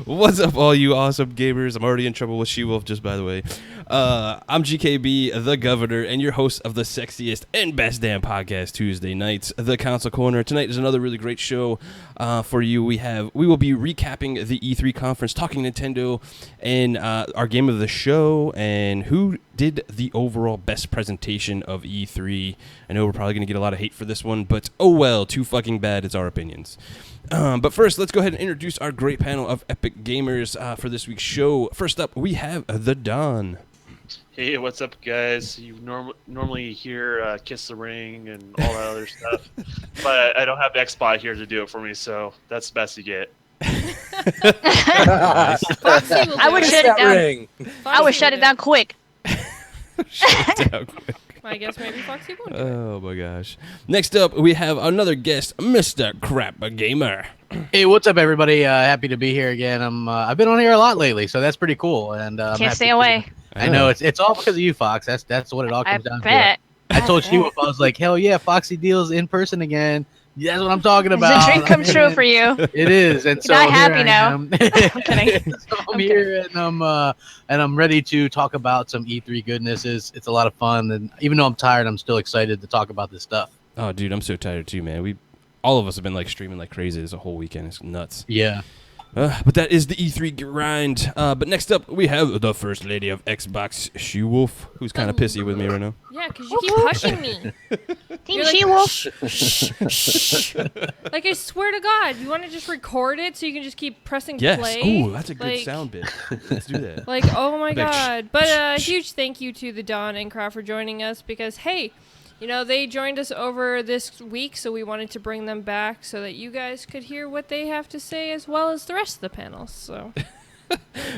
What's up, all you awesome gamers? I'm already in trouble with SheWulf, just by the way. I'm GKB, the governor, and your host of the sexiest and best damn podcast Tuesday nights, The Console Corner. Tonight is another really great show for you. We will be recapping the E3 conference, talking Nintendo, and our game of the show, and who did the overall best presentation of E3. I know we're probably going to get a lot of hate for this one, but oh well, too fucking bad, it's our opinions. But first, let's go ahead and introduce our great panel of epic gamers for this week's show. First up, we have the Don. Hey, what's up, guys? You normally hear Kiss the Ring and all that other stuff, but I don't have Xbot here to do it for me, so that's the best you get. I would shut it down. I would shut it down quick. Shut it down quick. I guess maybe Foxy won't do it. Oh my gosh. Next up, we have another guest, Mr. Crap Gamer. Hey, what's up, everybody? Happy to be here again. I've been on here a lot lately, so that's pretty cool. And can't stay away. I know it's all because of you, Fox. That's what it all comes down to. I told SheWulf, I was like, hell yeah, Foxy deals in person again. That's what I'm talking about. It's a dream come true for you. It is, and so not happy now. I'm kidding. So I'm here, and I'm ready to talk about some E3 goodness. It's a lot of fun, and even though I'm tired, I'm still excited to talk about this stuff. Oh, dude, I'm so tired too, man. All of us have been like streaming like crazy this whole weekend. It's nuts. Yeah. But that is the E3 grind. But next up, we have the First Lady of Xbox, SheWulf, who's kind of pissy with me right now. Yeah, because you keep hushing me. Team SheWulf. Like, I swear to God, you want to just record it so you can just keep pressing yes. play? Ooh, that's a good sound bit. Let's do that. Like, oh my God. But a huge thank you to the Don and Craft for joining us because, hey, you know, they joined us over this week, so we wanted to bring them back so that you guys could hear what they have to say as well as the rest of the panel. So,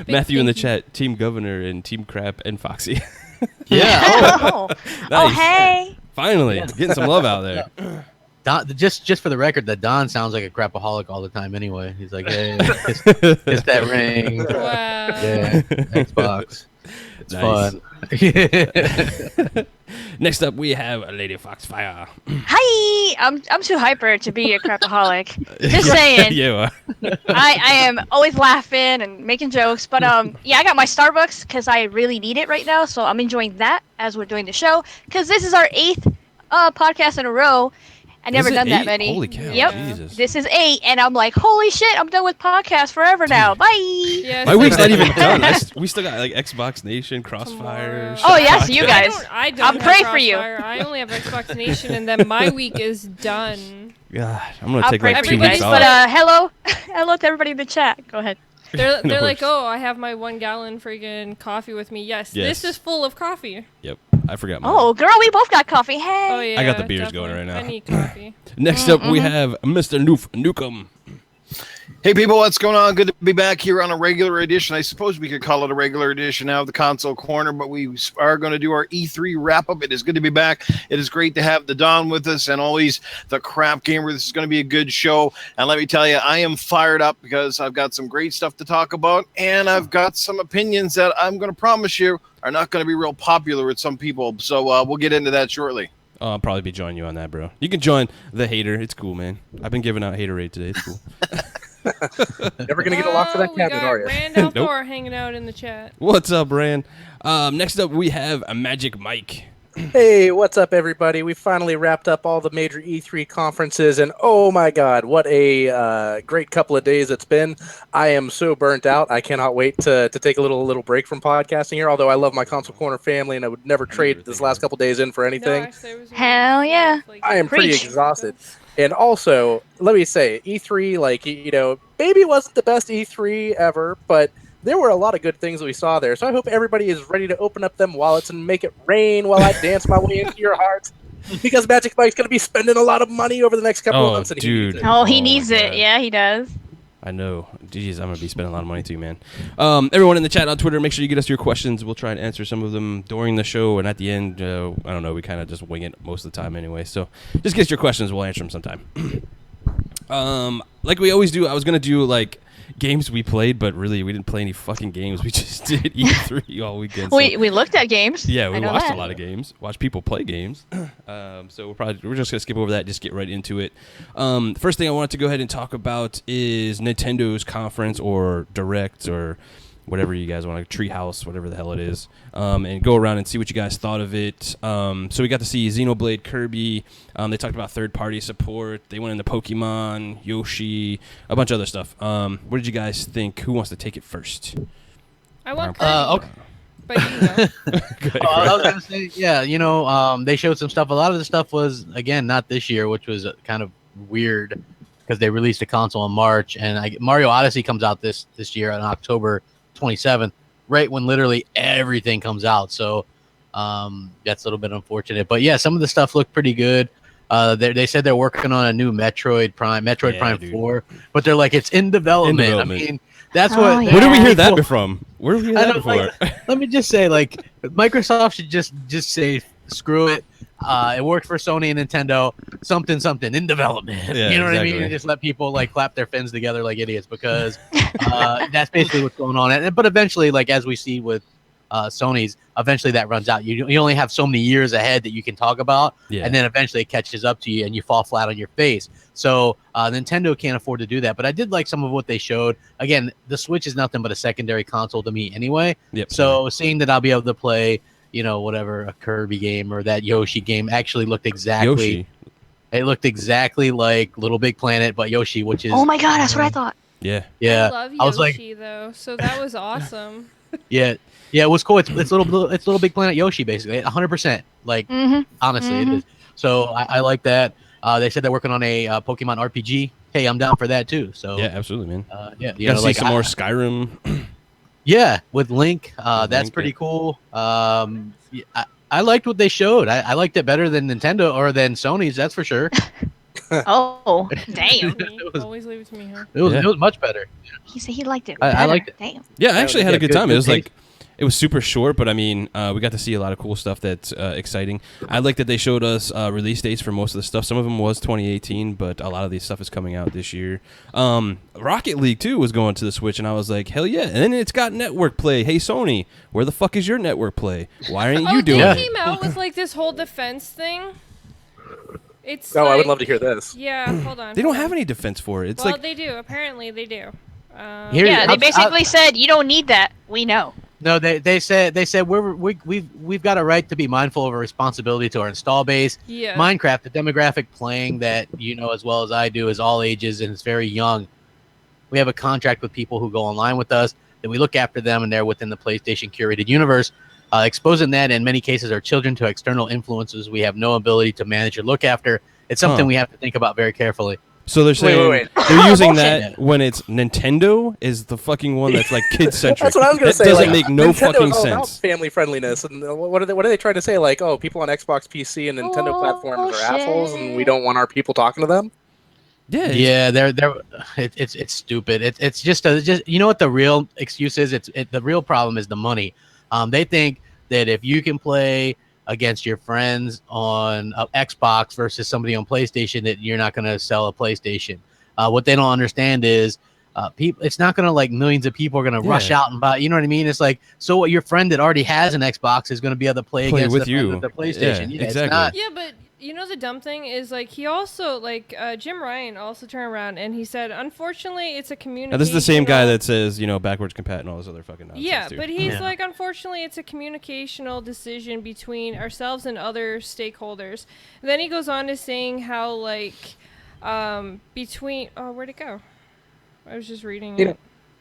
Matthew in the chat, Team Governor and Team Crap and Foxy. Yeah. Oh, Nice. Oh, hey. Finally, getting some love out there. Don, just for the record, that Don sounds like a crapaholic all the time. Anyway, he's like, hey, kiss that ring. Wow. Yeah, Xbox. It's fun. Next up, we have Lady Foxfire. Hi. I'm too hyper to be a crapaholic. Just saying. You are. I am always laughing and making jokes, but yeah, I got my Starbucks because I really need it right now, so I'm enjoying that as we're doing the show because this is our 8th podcast in a row. I never done that many. Holy cow! Yep. Jesus. This is 8, and I'm like, holy shit! I'm done with podcasts forever now. Bye. Yeah, My week's not even done. We still got like Xbox Nation, Crossfire. Oh yeah, so you guys. I don't I'm have praying for you. Crossfire. I only have Xbox Nation, and then my week is done. God, I'm gonna I'll take pray like for 2 you weeks guys. off. But hello to everybody in the chat. Go ahead. They're No like, worries. oh, I have my 1 gallon friggin' coffee with me. Yes, Yes. this is full of coffee. Yep, I forgot. Mine. Oh, girl, we both got coffee. Hey. Oh yeah, I got the beers going definitely. right now. I need coffee. Next up, we have Mr. Nukem. Hey people, what's going on? Good to be back here on a regular edition. I suppose we could call it a regular edition now of the Console Corner, but we are going to do our E3 wrap-up. It is good to be back. It is great to have the Don with us and always the Crap Gamer. This is going to be a good show. And let me tell you, I am fired up because I've got some great stuff to talk about, and I've got some opinions that I'm going to promise you are not going to be real popular with some people. So we'll get into that shortly. Oh, I'll probably be joining you on that, bro. You can join the hater. It's cool, man. I've been giving out haterade today. It's cool. Never gonna get a lock for that cabinet, are you? Randall Nope. Thor hanging out in the chat. What's up, Rand? Next up, we have a Magic Mike. Hey, what's up, everybody? We finally wrapped up all the major E3 conferences, and oh my god, what a great couple of days it's been. I am so burnt out. I cannot wait to take a little break from podcasting here, although I love my Console Corner family, and I would never trade this last couple days in for No, anything. actually, it was Hell really yeah. like, I am pretty Preach. exhausted. And also, let me say, E3, like, maybe it wasn't the best E3 ever, but there were a lot of good things that we saw there. So I hope everybody is ready to open up them wallets and make it rain while I dance my way into your hearts. Because Magic Mike's going to be spending a lot of money over the next couple of Oh, months. And he dude. needs it. Oh, he Oh my needs it. God. Yeah, he does. I know. Jeez, I'm going to be spending a lot of money too, man. Everyone in the chat on Twitter, make sure you get us your questions. We'll try and answer some of them during the show. And at the end, I don't know, we kind of just wing it most of the time anyway. So just get us your questions. We'll answer them sometime. Like we always do, I was going to do, like, games we played, but really we didn't play any fucking games. We just did E3 all weekend. So. We looked at games. Yeah, I we know watched that. a lot of games. Watched people play games. So we're just gonna skip over that. Just get right into it. First thing I wanted to go ahead and talk about is Nintendo's conference or Direct or whatever you guys want, Treehouse, whatever the hell it is, and go around and see what you guys thought of it. So we got to see Xenoblade, Kirby. They talked about third-party support. They went into Pokemon, Yoshi, a bunch of other stuff. What did you guys think? Who wants to take it first? I want Okay. but you know. I was gonna say, yeah, they showed some stuff. A lot of the stuff was, again, not this year, which was kind of weird because they released a console in March, and Mario Odyssey comes out this year on October 27th, right when literally everything comes out. So that's a little bit unfortunate. But yeah, some of the stuff looked pretty good. They said they're working on a new Metroid Prime 4, but they're like, it's in development. I mean, that's Oh, what. yeah. Where did we hear that people- from? Where did we hear I that don't before? like- Let me just say, like, Microsoft should just say, screw it. It worked for Sony and Nintendo. Something in development. Yeah, You know what I mean? exactly. And just let people like clap their fins together like idiots, because that's basically what's going on. But eventually, like as we see with Sony's, eventually that runs out. You only have so many years ahead that you can talk about, Yeah. and then eventually it catches up to you and you fall flat on your face. So Nintendo can't afford to do that. But I did like some of what they showed. Again, the Switch is nothing but a secondary console to me anyway. Yep. So seeing that I'll be able to play, whatever, a Kirby game or that Yoshi game actually looked exactly. Yoshi. It looked exactly like Little Big Planet, but Yoshi, which is Oh my god, that's what I thought. Yeah. yeah. I love I was like, Yoshi though, so that was awesome. yeah, it was cool. It's Little Big Planet Yoshi basically, 100%. Like Mm-hmm. honestly, it is. So I like that. They said they're working on a Pokemon RPG. Hey, I'm down for that too. So Yeah, absolutely, man. yeah, You gotta see some more Skyrim. Yeah, with Link, that's Link, pretty yeah. cool. Yeah, I liked what they showed. I liked it better than Nintendo or than Sony's. That's for sure. Oh, damn. Me. was- Always leave it to me, huh? It was Yeah. it was much better. He said he liked it. I better. liked it. Damn. Yeah, I actually had a Yeah, good good- time. It good was taste. like it was super short, but I mean, we got to see a lot of cool stuff that's exciting. I like that they showed us release dates for most of the stuff. Some of them was 2018, but a lot of these stuff is coming out this year. Rocket League too was going to the Switch, and I was like, hell yeah! And then it's got network play. Hey Sony, where the fuck is your network play? Why aren't you doing They it? came out with like this whole defense thing. It's Oh, I would like- love to hear this. Yeah, hold on. They don't hold have on. any defense for it. It's Well, like they do. Apparently, they do. Here- Yeah, they I'll- basically said you don't need that. We know. No, they said we've got a right to be mindful of our responsibility to our install base. Yeah. Minecraft, the demographic playing that as well as I do, is all ages and it's very young. We have a contract with people who go online with us, that we look after them, and they're within the PlayStation curated universe. Exposing that in many cases are children to external influences we have no ability to manage or look after. It's something we have to think about very carefully. so they're saying wait. they're using Bullshit. that when it's Nintendo is the fucking one that's like kid centric. That's what I was going to That say. doesn't like, make no Nintendo fucking is all about sense. family friendliness, and what are they trying to say? Like, oh, people on Xbox, PC, and Nintendo Oh, platforms are assholes, and we shit. don't want our people talking to them. Yeah, Yeah, it's stupid. It's just you know what the real excuse is? The real problem is the money. They think that if you can play against your friends on Xbox versus somebody on PlayStation, that you're not going to sell a PlayStation. What they don't understand is people. It's not going to like millions of people are going to rush out and buy. You know what I mean? It's like, so what? Your friend that already has an Xbox is going to be able to play against with the friend you. with the PlayStation. Yeah, It's exactly. not- Yeah, but You know, the dumb thing is, like, he also, like, Jim Ryan also turned around and he said, unfortunately, it's a communication. Now, this is the same guy that says, backwards compat and all this other fucking nonsense. Yeah, too. but he's like, unfortunately, it's a communicational decision between ourselves and other stakeholders. And then he goes on to saying how, like, between... Oh, where'd it go? I was just reading it.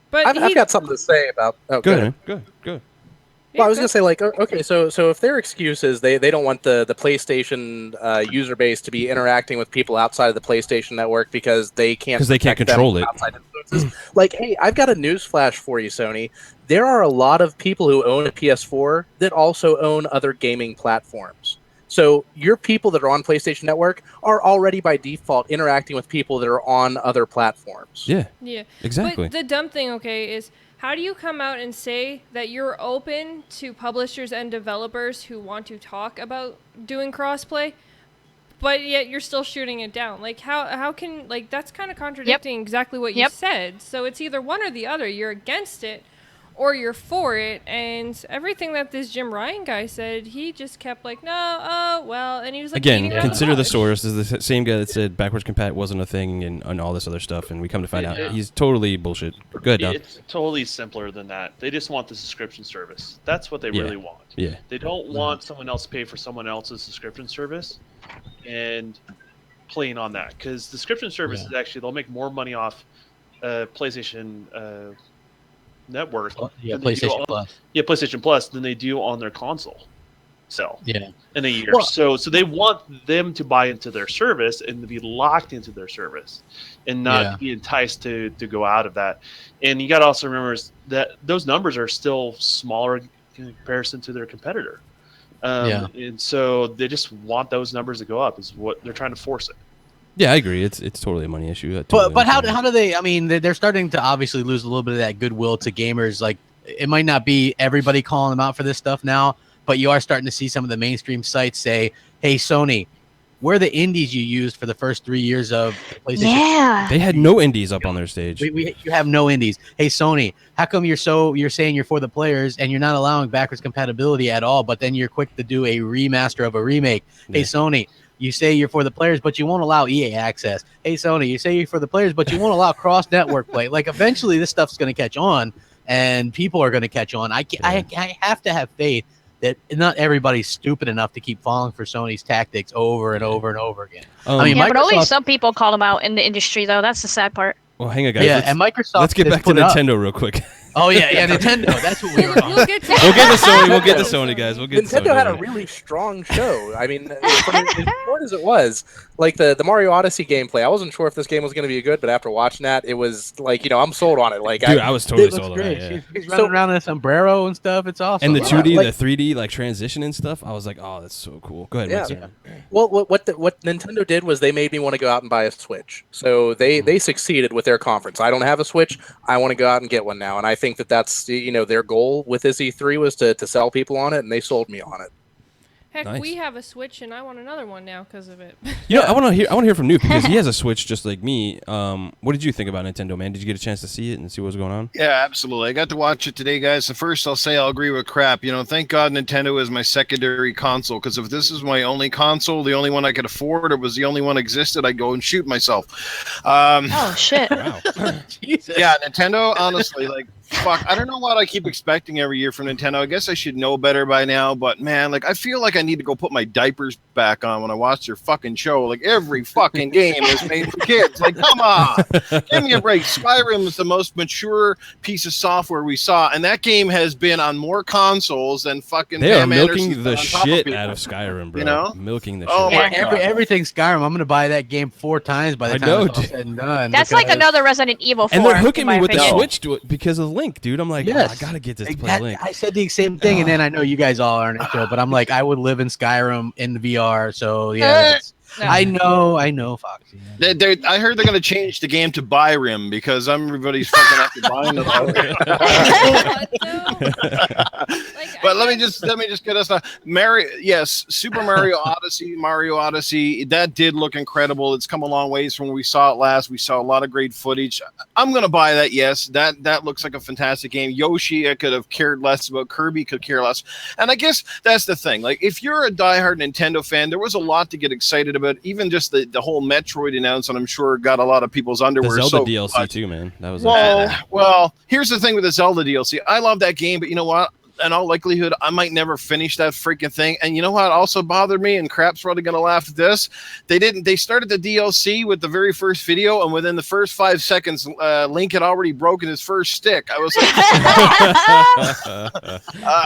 But I've got something to say about... Oh, go ahead. Go. Well, I was going to say, like, okay, so if their excuse is they don't want the PlayStation user base to be interacting with people outside of the PlayStation network because they can't control it. Outside influences. Like, hey, I've got a news flash for you, Sony. There are a lot of people who own a PS4 that also own other gaming platforms. So your people that are on PlayStation Network are already by default interacting with people that are on other platforms. Yeah, But exactly. the dumb thing, okay, is... How do you come out and say that you're open to publishers and developers who want to talk about doing crossplay, but yet you're still shooting it down? Like, how can, like, that's kind of contradicting exactly what you said. So it's either one or the other. You're against it or you're for it. And everything that this Jim Ryan guy said, he just kept like, no, well, and he was like, again, consider the source. This is the same guy that said backwards compat wasn't a thing and all this other stuff, and we come to find out he's totally bullshit. Go ahead, Don. It's totally simpler than that. They just want the subscription service. That's what they really want. Yeah. They don't want someone else to pay for someone else's subscription service and playing on that, because the subscription service is actually, they'll make more money off PlayStation Network. PlayStation Plus. Yeah, PlayStation Plus than they do on their console sell. Yeah. In a year. So they want them to buy into their service and to be locked into their service and not be enticed to go out of that. And you got to also remember that those numbers are still smaller in comparison to their competitor. And so they just want those numbers to go up is what they're trying to force it. Yeah, I agree. It's totally a money issue. But how do they? I mean, they're starting to obviously lose a little bit of that goodwill to gamers. Like, it might not be everybody calling them out for this stuff now, but you are starting to see some of the mainstream sites say, "Hey, Sony, we're the indies you used for the first 3 years of PlayStation." Yeah, they had no indies up on their stage. You have no indies. Hey, Sony, how come you're saying you're for the players and you're not allowing backwards compatibility at all? But then you're quick to do a remaster of a remake. Hey, Sony. You say you're for the players, but you won't allow EA access. Hey, Sony, you say you're for the players, but you won't allow cross-network play. Like, eventually this stuff's going to catch on, and people are going to catch on. I have to have faith that not everybody's stupid enough to keep falling for Sony's tactics over and over and over again. I mean, but only some people call them out in the industry, though. That's the sad part. Well, hang on, guys. Yeah, and Microsoft. Let's get back to Nintendo real quick. Oh yeah, Nintendo. That's what we were on. We'll get to Sony. We'll get to Sony, guys. Nintendo had a really strong show. I mean, as important as it was, like the Mario Odyssey gameplay, I wasn't sure if this game was going to be good, but after watching that, it was like, I'm sold on it. Like, dude, I was totally sold on it. Yeah. He's running around in a sombrero and stuff. It's awesome. And the 2D, the 3D, like transition and stuff. I was like, oh, that's so cool. Go ahead. Yeah. Well, what Nintendo did was they made me want to go out and buy a Switch. So they succeeded with their conference. I don't have a Switch. I want to go out and get one now, and I think that's their goal with this E3 was to sell people on it, and they sold me on it. Heck, we have a Switch, and I want another one now because of it. I want to hear from Newf because he has a Switch just like me. What did you think about Nintendo, man? Did you get a chance to see it and see what was going on? Yeah, absolutely. I got to watch it today, guys. So first, I'll say I'll agree with crap. Thank God Nintendo is my secondary console, because if this is my only console, the only one I could afford, or was the only one existed, I'd go and shoot myself. Oh shit! Wow. Jesus. Yeah, Nintendo. Honestly, fuck, I don't know what I keep expecting every year from Nintendo. I guess I should know better by now, but man, I feel like I need to go put my diapers back on when I watch their fucking show. Like, every fucking game is made for kids. Like, come on, give me a break. Skyrim is the most mature piece of software we saw, and that game has been on more consoles than fucking. They are milking Anderson's the shit of out of Skyrim, bro. Milking the shit. Oh my God. Everything Skyrim. I'm gonna buy that game 4 times by the time it's all said and done. That's like another Resident Evil 4. And they're hooking me with the opinion. Switch to it because of Link, dude. I'm like, I gotta get this to play Link. I said the same thing, and then I know you guys all aren't into it, but I'm like, I would live in Skyrim in VR. So yeah, I know, Foxy. I heard they're going to change the game to Byrim because everybody's fucking after buying them. But let me just get us Super Mario Odyssey. That did look incredible. It's come a long ways from when we saw it last. We saw a lot of great footage. I'm going to buy that. Yes, that looks like a fantastic game. Yoshi, I could have cared less about. Kirby could care less. And I guess that's the thing. Like, if you're a diehard Nintendo fan, there was a lot to get excited about. Even just the whole Metroid announcement, I'm sure got a lot of people's underwear. The Zelda DLC too, man. That was well. Here's the thing with the Zelda DLC. I love that game, but you know what? In all likelihood, I might never finish that freaking thing. And you know what also bothered me? And Crap's probably gonna laugh at this. They started the DLC with the very first video, and within the first 5 seconds, Link had already broken his first stick. I was like,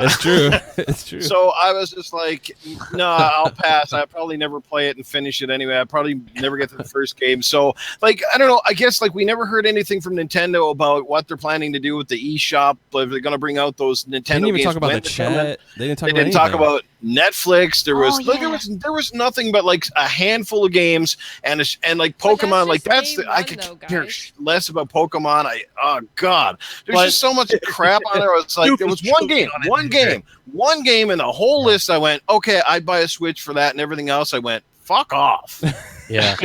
it's true. It's true. So I was just like, no, I'll pass. I probably never play it and finish it anyway. I probably never get to the first game. So, like, I don't know. I guess like we never heard anything from Nintendo about what they're planning to do with the eShop. If they're gonna bring out those Nintendo games. Talk about the chat. They didn't talk about Netflix. There was there was nothing but like a handful of games and like Pokemon. Like I could care less about Pokemon. Oh god, there's just so much crap on there. It's like there was one game, and the whole list. I went, okay, I'd buy a Switch for that, and everything else I went, fuck off. Yeah.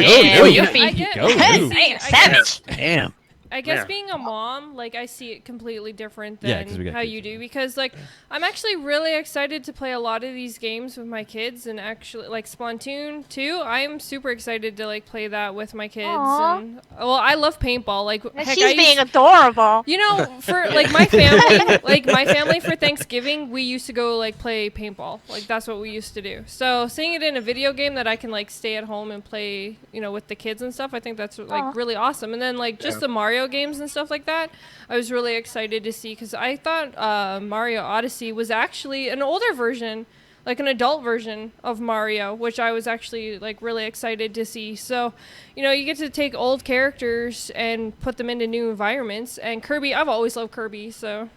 Damn. I guess being a mom, like, I see it completely different than how you do, because, like, I'm actually really excited to play a lot of these games with my kids, and actually, like, Splatoon 2, I'm super excited to, like, play that with my kids. And, well, I love paintball. Like, she's being adorable. You know, for, like, my family for Thanksgiving, we used to go, like, play paintball. Like, that's what we used to do. So, seeing it in a video game that I can, like, stay at home and play, you know, with the kids and stuff, I think that's, like, really awesome. And then, like, just the Mario games and stuff like that, I was really excited to see, because I thought Mario Odyssey was actually an older version, like an adult version of Mario, which I was actually like really excited to see. So, you know, you get to take old characters and put them into new environments. And Kirby, I've always loved Kirby, so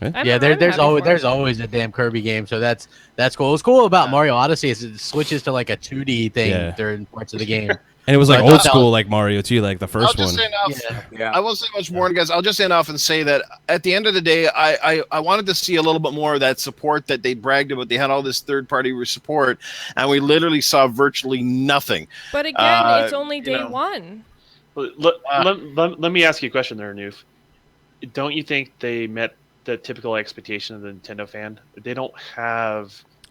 there's always a damn Kirby game, so that's cool. What's cool about Mario Odyssey is it switches to like a 2D thing during parts of the game. And it was like old school, like Mario too, like the first one. I won't say much more, guys. I'll just end off and say that at the end of the day, I wanted to see a little bit more of that support that they bragged about. They had all this third-party support, and we literally saw virtually nothing. But again, it's only day one. Let me ask you a question there, Newf. Don't you think they met the typical expectation of the Nintendo fan? They don't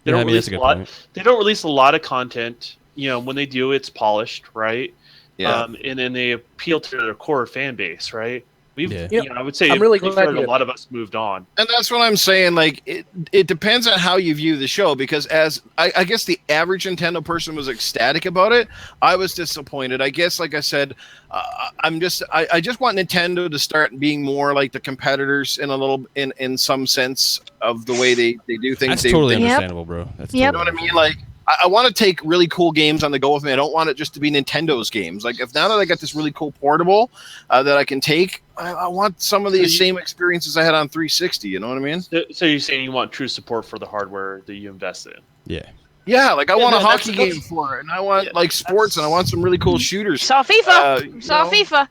release a lot of content. You know, when they do, it's polished, right? Yeah. And then they appeal to their core fan base, right? I would say I'm really glad a lot of us moved on. And that's what I'm saying. Like, it depends on how you view the show, because as I guess the average Nintendo person was ecstatic about it, I was disappointed. I guess, like I said, I just want Nintendo to start being more like the competitors in some sense of the way they do things. That's totally understandable, bro. That's you know what I mean? Like, I want to take really cool games on the go with me. I don't want it just to be Nintendo's games. Like, if now that I got this really cool portable that I can take, I want some of the same experiences I had on 360. You know what I mean? So you're saying you want true support for the hardware that you invest in? Yeah. Yeah, like I want a hockey game for it, and I want like sports, and I want some really cool shooters. Saw FIFA. FIFA.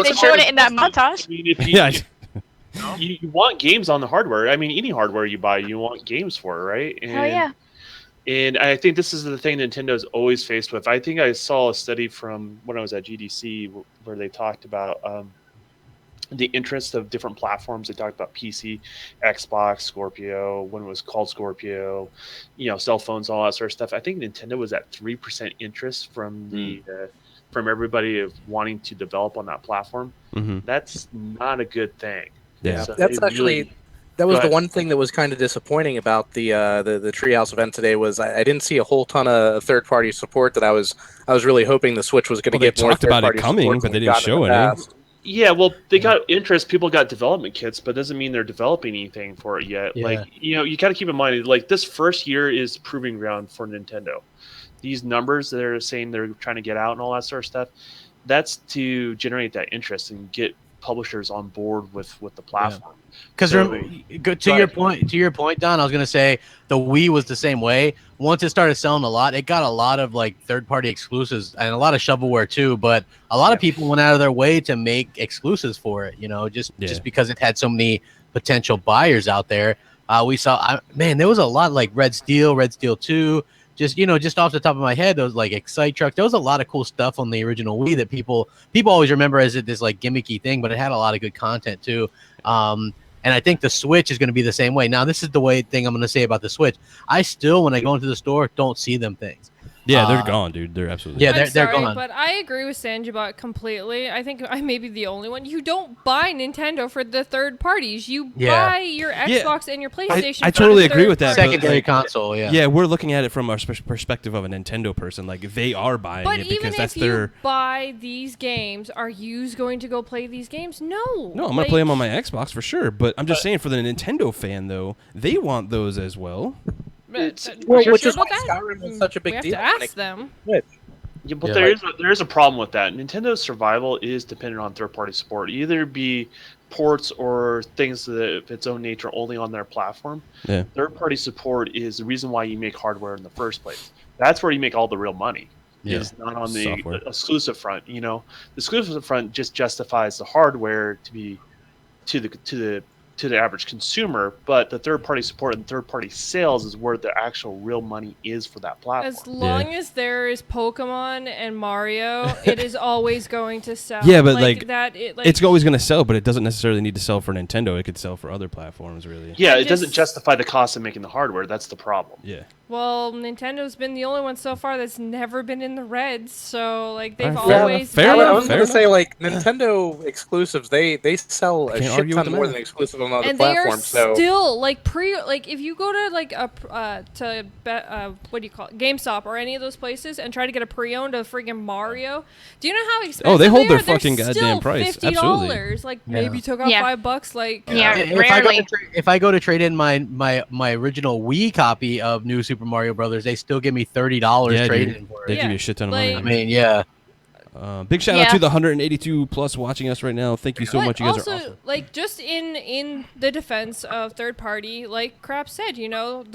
They showed it in that montage. I mean, you want games on the hardware. I mean, any hardware you buy, you want games for, right? And, oh yeah. And I think this is the thing Nintendo's always faced with. I think I saw a study from when I was at GDC where they talked about the interest of different platforms. They talked about PC, Xbox, Scorpio, when it was called Scorpio, cell phones, all that sort of stuff. I think Nintendo was at 3% interest from from everybody of wanting to develop on that platform. Mm-hmm. That's not a good thing. Yeah, so that's actually. That was the one thing that was kind of disappointing about the Treehouse event today was I didn't see a whole ton of third-party support that I was really hoping the Switch was going to get more third-party support. They talked about it coming, but they didn't show any. Yeah, well, they got interest. People got development kits, but doesn't mean they're developing anything for it yet. Yeah. Like, you got to keep in mind, like, this first year is proving ground for Nintendo. These numbers they're saying they're trying to get out and all that sort of stuff, that's to generate that interest and get publishers on board with the platform. Because So- to your point, Don, I was gonna say the Wii was the same way. Once it started selling a lot, it got a lot of like third-party exclusives and a lot of shovelware too. But a lot of people went out of their way to make exclusives for it. Just because it had so many potential buyers out there. We saw, there was a lot like Red Steel 2. Just off the top of my head, those like Excite Truck. There was a lot of cool stuff on the original Wii that people always remember as this like gimmicky thing, but it had a lot of good content too. And I think the Switch is going to be the same way. Now, this is the thing I'm going to say about the Switch. I still, when I go into the store, don't see them things. Yeah, they're gone, dude. They're absolutely gone. They're gone. But I agree with Sanjabot completely. I think I may be the only one. You don't buy Nintendo for the third parties. You buy your Xbox and your PlayStation. I for totally the agree third with that. party. Secondary console, yeah. Yeah, we're looking at it from our perspective of a Nintendo person. Like, they are buying But it even because that's if their... you buy these games, are you going to go play these games? No. No, I'm going to play them on my Xbox for sure. But I'm just saying, for the Nintendo fan, though, they want those as well. It's- which is about why that? Skyrim was such a big we deal. have to ask them. Yeah, but there is a problem with that. Nintendo's survival is dependent on third-party support, either be ports or things that of its own nature only on their platform. Yeah. Third-party support is the reason why you make hardware in the first place. That's where you make all the real money. Yeah. It's not on the Software. exclusive front. The exclusive front just justifies the hardware to be to the average consumer, but the third-party support and third-party sales is where the actual real money is for that platform. As long as there is Pokemon and Mario, it is always going to sell. Yeah, but like that, it's always going to sell, but it doesn't necessarily need to sell for Nintendo. It could sell for other platforms, really. Yeah, I it doesn't just- justify the cost of making the hardware. That's the problem. Yeah. Well, Nintendo's been the only one so far that's never been in the red, so like they've Fair enough. always. Fair been- I was Fair going to say, enough. like, Nintendo exclusives, they sell a Can't shit argue with ton the more math. than exclusive on other And they are platforms. So still like if you go to like what do you call it, GameStop or any of those places and try to get a pre-owned of friggin' Mario, do you know how expensive they hold they their are? They're fucking goddamn still price. $50. Absolutely. Like maybe took off Yeah. $5. Like Yeah, If rarely. I go to trade in my original Wii copy of New Super Mario Brothers, they still give me $30 Yeah, trade dude. in for They it. give you a shit ton of money. like- I mean, yeah. Big shout out Yeah. to the 182 plus watching us right now. Thank you so But much. You guys also, are awesome. like, just in the defense of third party, like Crap said, the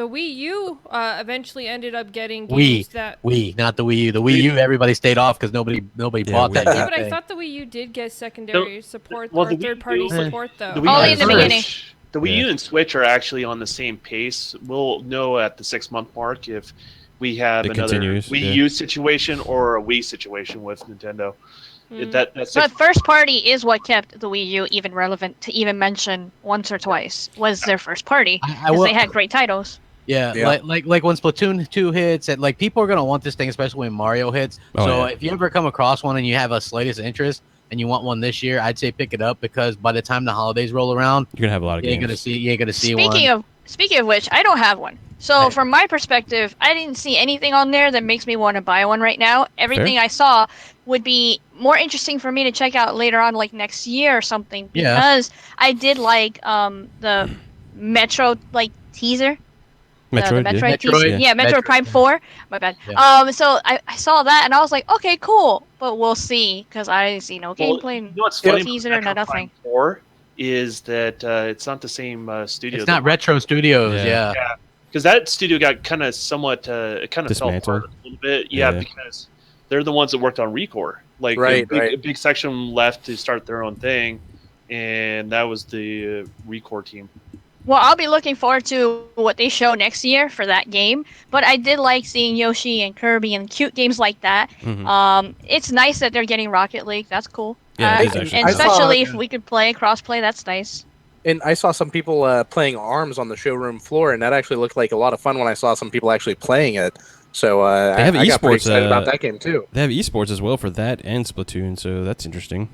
Wii U eventually ended up getting games that. Wii, not the Wii U. The Wii U, everybody stayed off because nobody bought that. Wii. Yeah, damn but I thing. thought the Wii U did get secondary support well, or the Wii third party U- support though. The Wii Only U in the and beginning. Switch- The Wii U and Switch are actually on the same pace. We'll know at the 6-month mark if we have It another continues, Wii yeah. U situation or a Wii situation with Nintendo. Mm. That's But first party is what kept the Wii U even relevant to even mention once or twice. Was their first party I because will- they had great titles. Yeah, Yeah. like when Splatoon 2 hits, and like people are gonna want this thing, especially when Mario hits. Oh, So yeah. if you ever come across one and you have a slightest interest and you want one this year, I'd say pick it up because by the time the holidays roll around, You're going to have a lot of you ain't games. gonna see one. Speaking of which, I don't have one. So Right. from my perspective, I didn't see anything on there that makes me want to buy one right now. Everything I saw would be more interesting for me to check out later on, like next year or something, Yeah. because I did like the Metro teaser. The Metroid, yeah. Metroid teaser. Metroid, Yeah, Metroid Metroid, Prime yeah. 4. My bad. Yeah. So I saw that and I was like, okay, cool, but we'll see because I see no gameplay. You know what's no funny teaser, about no Metro nothing. Prime 4 is that it's not the same studio. It's not Retro Studios, Yeah. yeah. Because that studio got kind of somewhat it kind of fell Dismantled. apart a little bit. Yeah, Yeah. because they're the ones that worked on Recore. Like Right, a big section left to start their own thing, and that was the Recore team. Well, I'll be looking forward to what they show next year for that game. But I did like seeing Yoshi and Kirby and cute games like that. Mhm. It's nice that they're getting Rocket League. That's cool. Yeah, it is actually and cool. especially if we could play cross-play, that's nice. And I saw some people playing ARMS on the showroom floor, and that actually looked like a lot of fun when I saw some people actually playing it. So They have I got pretty esports, excited about that game too. They have esports as well for that and Splatoon, so that's interesting.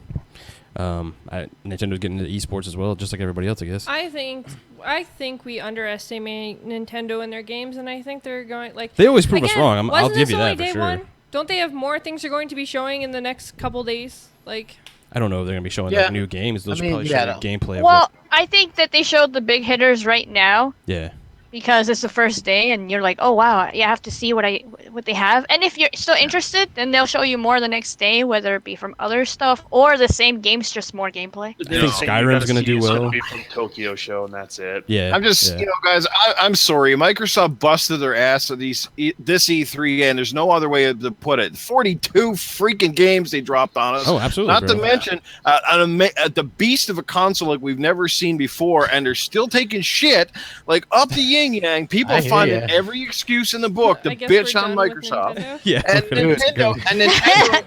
Nintendo's getting into esports as well, just like everybody else, I guess. I think we underestimate Nintendo and their games, and I think they're going like. They always prove us Again, wrong. I'll wasn't give this you only that for day sure. one? Don't they have more things they're going to be showing in the next couple days? Like, I don't know if they're gonna be showing Yeah. like new games. Those I are mean, probably yeah, showing gameplay. Of Well, what, I think that they showed the big hitters right now. yeah, because it's the first day and you're like, oh wow, yeah, I have to see what they have. And if you're still interested, then they'll show you more the next day, whether it be from other stuff or the same games, just more gameplay. I think Skyrim's gonna do well. Be from Tokyo Show, and that's it. Yeah, I'm just, guys, I'm sorry. Microsoft busted their ass at this E3, and there's no other way to put it. 42 freaking games they dropped on us. Oh, absolutely. Not to mention the beast of a console like we've never seen before, and they're still taking shit like up the yin yang. People finding every excuse in the book to bitch on Microsoft. Yeah, and Nintendo.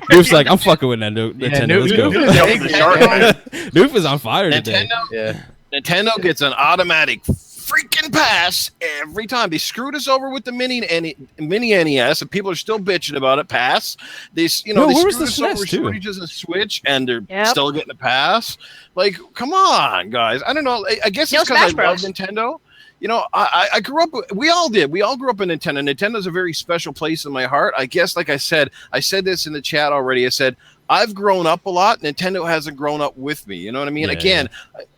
Noof's like, I'm fucking with Nintendo. Let's go. Noof is on fire today. Nintendo gets an automatic freaking pass every time. They screwed us over with the mini NES, and people are still bitching about it. Pass. They screwed us over with shortages of Switch, and they're still getting a pass. Like, come on, guys. I don't know. I guess it's because I love Nintendo. I grew up. We all did. We all grew up in Nintendo. Nintendo's a very special place in my heart. I guess, like I said this in the chat already. I said, I've grown up a lot. Nintendo hasn't grown up with me. You know what I mean? Again,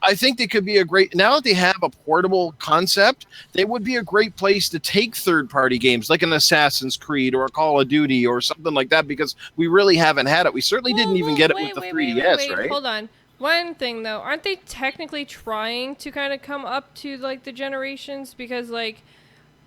I think they could be now that they have a portable concept, they would be a great place to take third-party games like an Assassin's Creed or a Call of Duty or something like that, because we really haven't had it. We certainly didn't even get it with the 3DS, right? Hold on. One thing though, aren't they technically trying to kind of come up to like the generations? Because like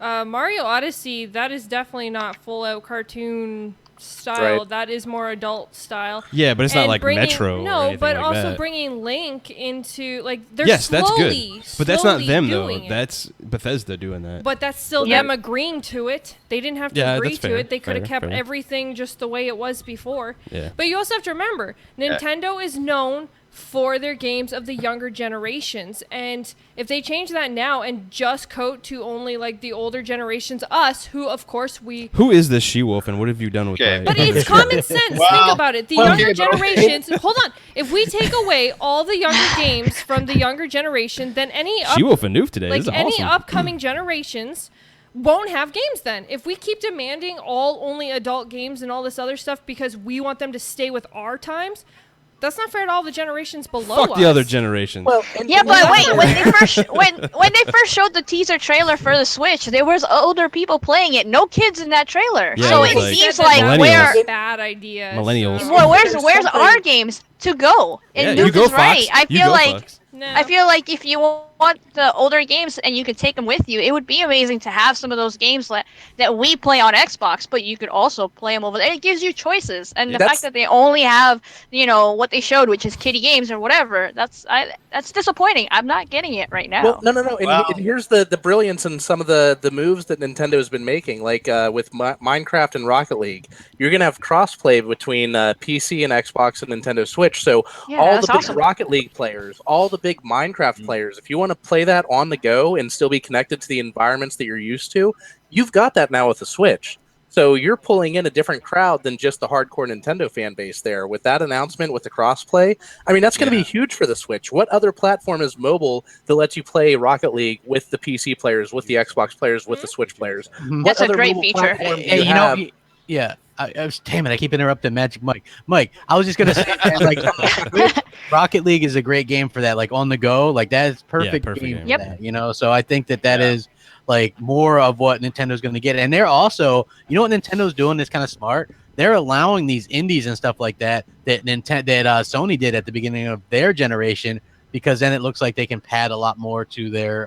Mario Odyssey, that is definitely not full out cartoon style. Right. That is more adult style. Yeah, but it's not like Metro. No, but like also that. bringing Link into like they're that's good. But that's not them though. It. That's Bethesda doing that. But that's still them agreeing to it. They didn't have to agree to it. They could have kept everything just the way it was before. Yeah. But you also have to remember, Nintendo is known for their games of the younger generations, and if they change that now and just coat to only like the older generations, us, who of course who is this SheWulf and what have you done with that? But it's common sense. Think about it. The younger generations. Hold on. If we take away all the younger games from the younger generation, then any SheWulf and Newf today. Like this is any awesome. upcoming generations won't have games then. If we keep demanding only adult games and all this other stuff because we want them to stay with our times, that's not fair to all the generations below us. Fuck the other generations. Well, but wait, when they first showed the teaser trailer for the Switch, there was older people playing it. No kids in that trailer. Yeah, so it seems like bad idea. Millennials. Well, where's our games to go? And Newf is right. I feel like if you want the older games and you could take them with you, it would be amazing to have some of those games that we play on Xbox, but you could also play them over there. It gives you choices, and the fact that they only have what they showed, which is kiddie games or whatever, that's disappointing. I'm not getting it right now. Well, no. Wow. And here's the brilliance in some of the moves that Nintendo has been making, like with Minecraft and Rocket League. You're gonna have crossplay between PC and Xbox and Nintendo Switch. So all the big Rocket League players, all the big Minecraft players, if you want to play that on the go and still be connected to the environments that you're used to, you've got that now with the Switch. So you're pulling in a different crowd than just the hardcore Nintendo fan base there. With that announcement, with the crossplay, I mean, that's going to be huge for the Switch. What other platform is mobile that lets you play Rocket League with the PC players, with the Xbox players, with the Switch players? That's a great feature. Yeah. Damn it! I keep interrupting Magic Mike. Mike, I was just gonna say, like, Rocket League is a great game for that. Like on the go, like that is perfect game for that. So I think that is like more of what Nintendo's going to get. And they're also, what Nintendo's doing that's kind of smart. They're allowing these indies and stuff like that Sony did at the beginning of their generation, because then it looks like they can pad a lot more to their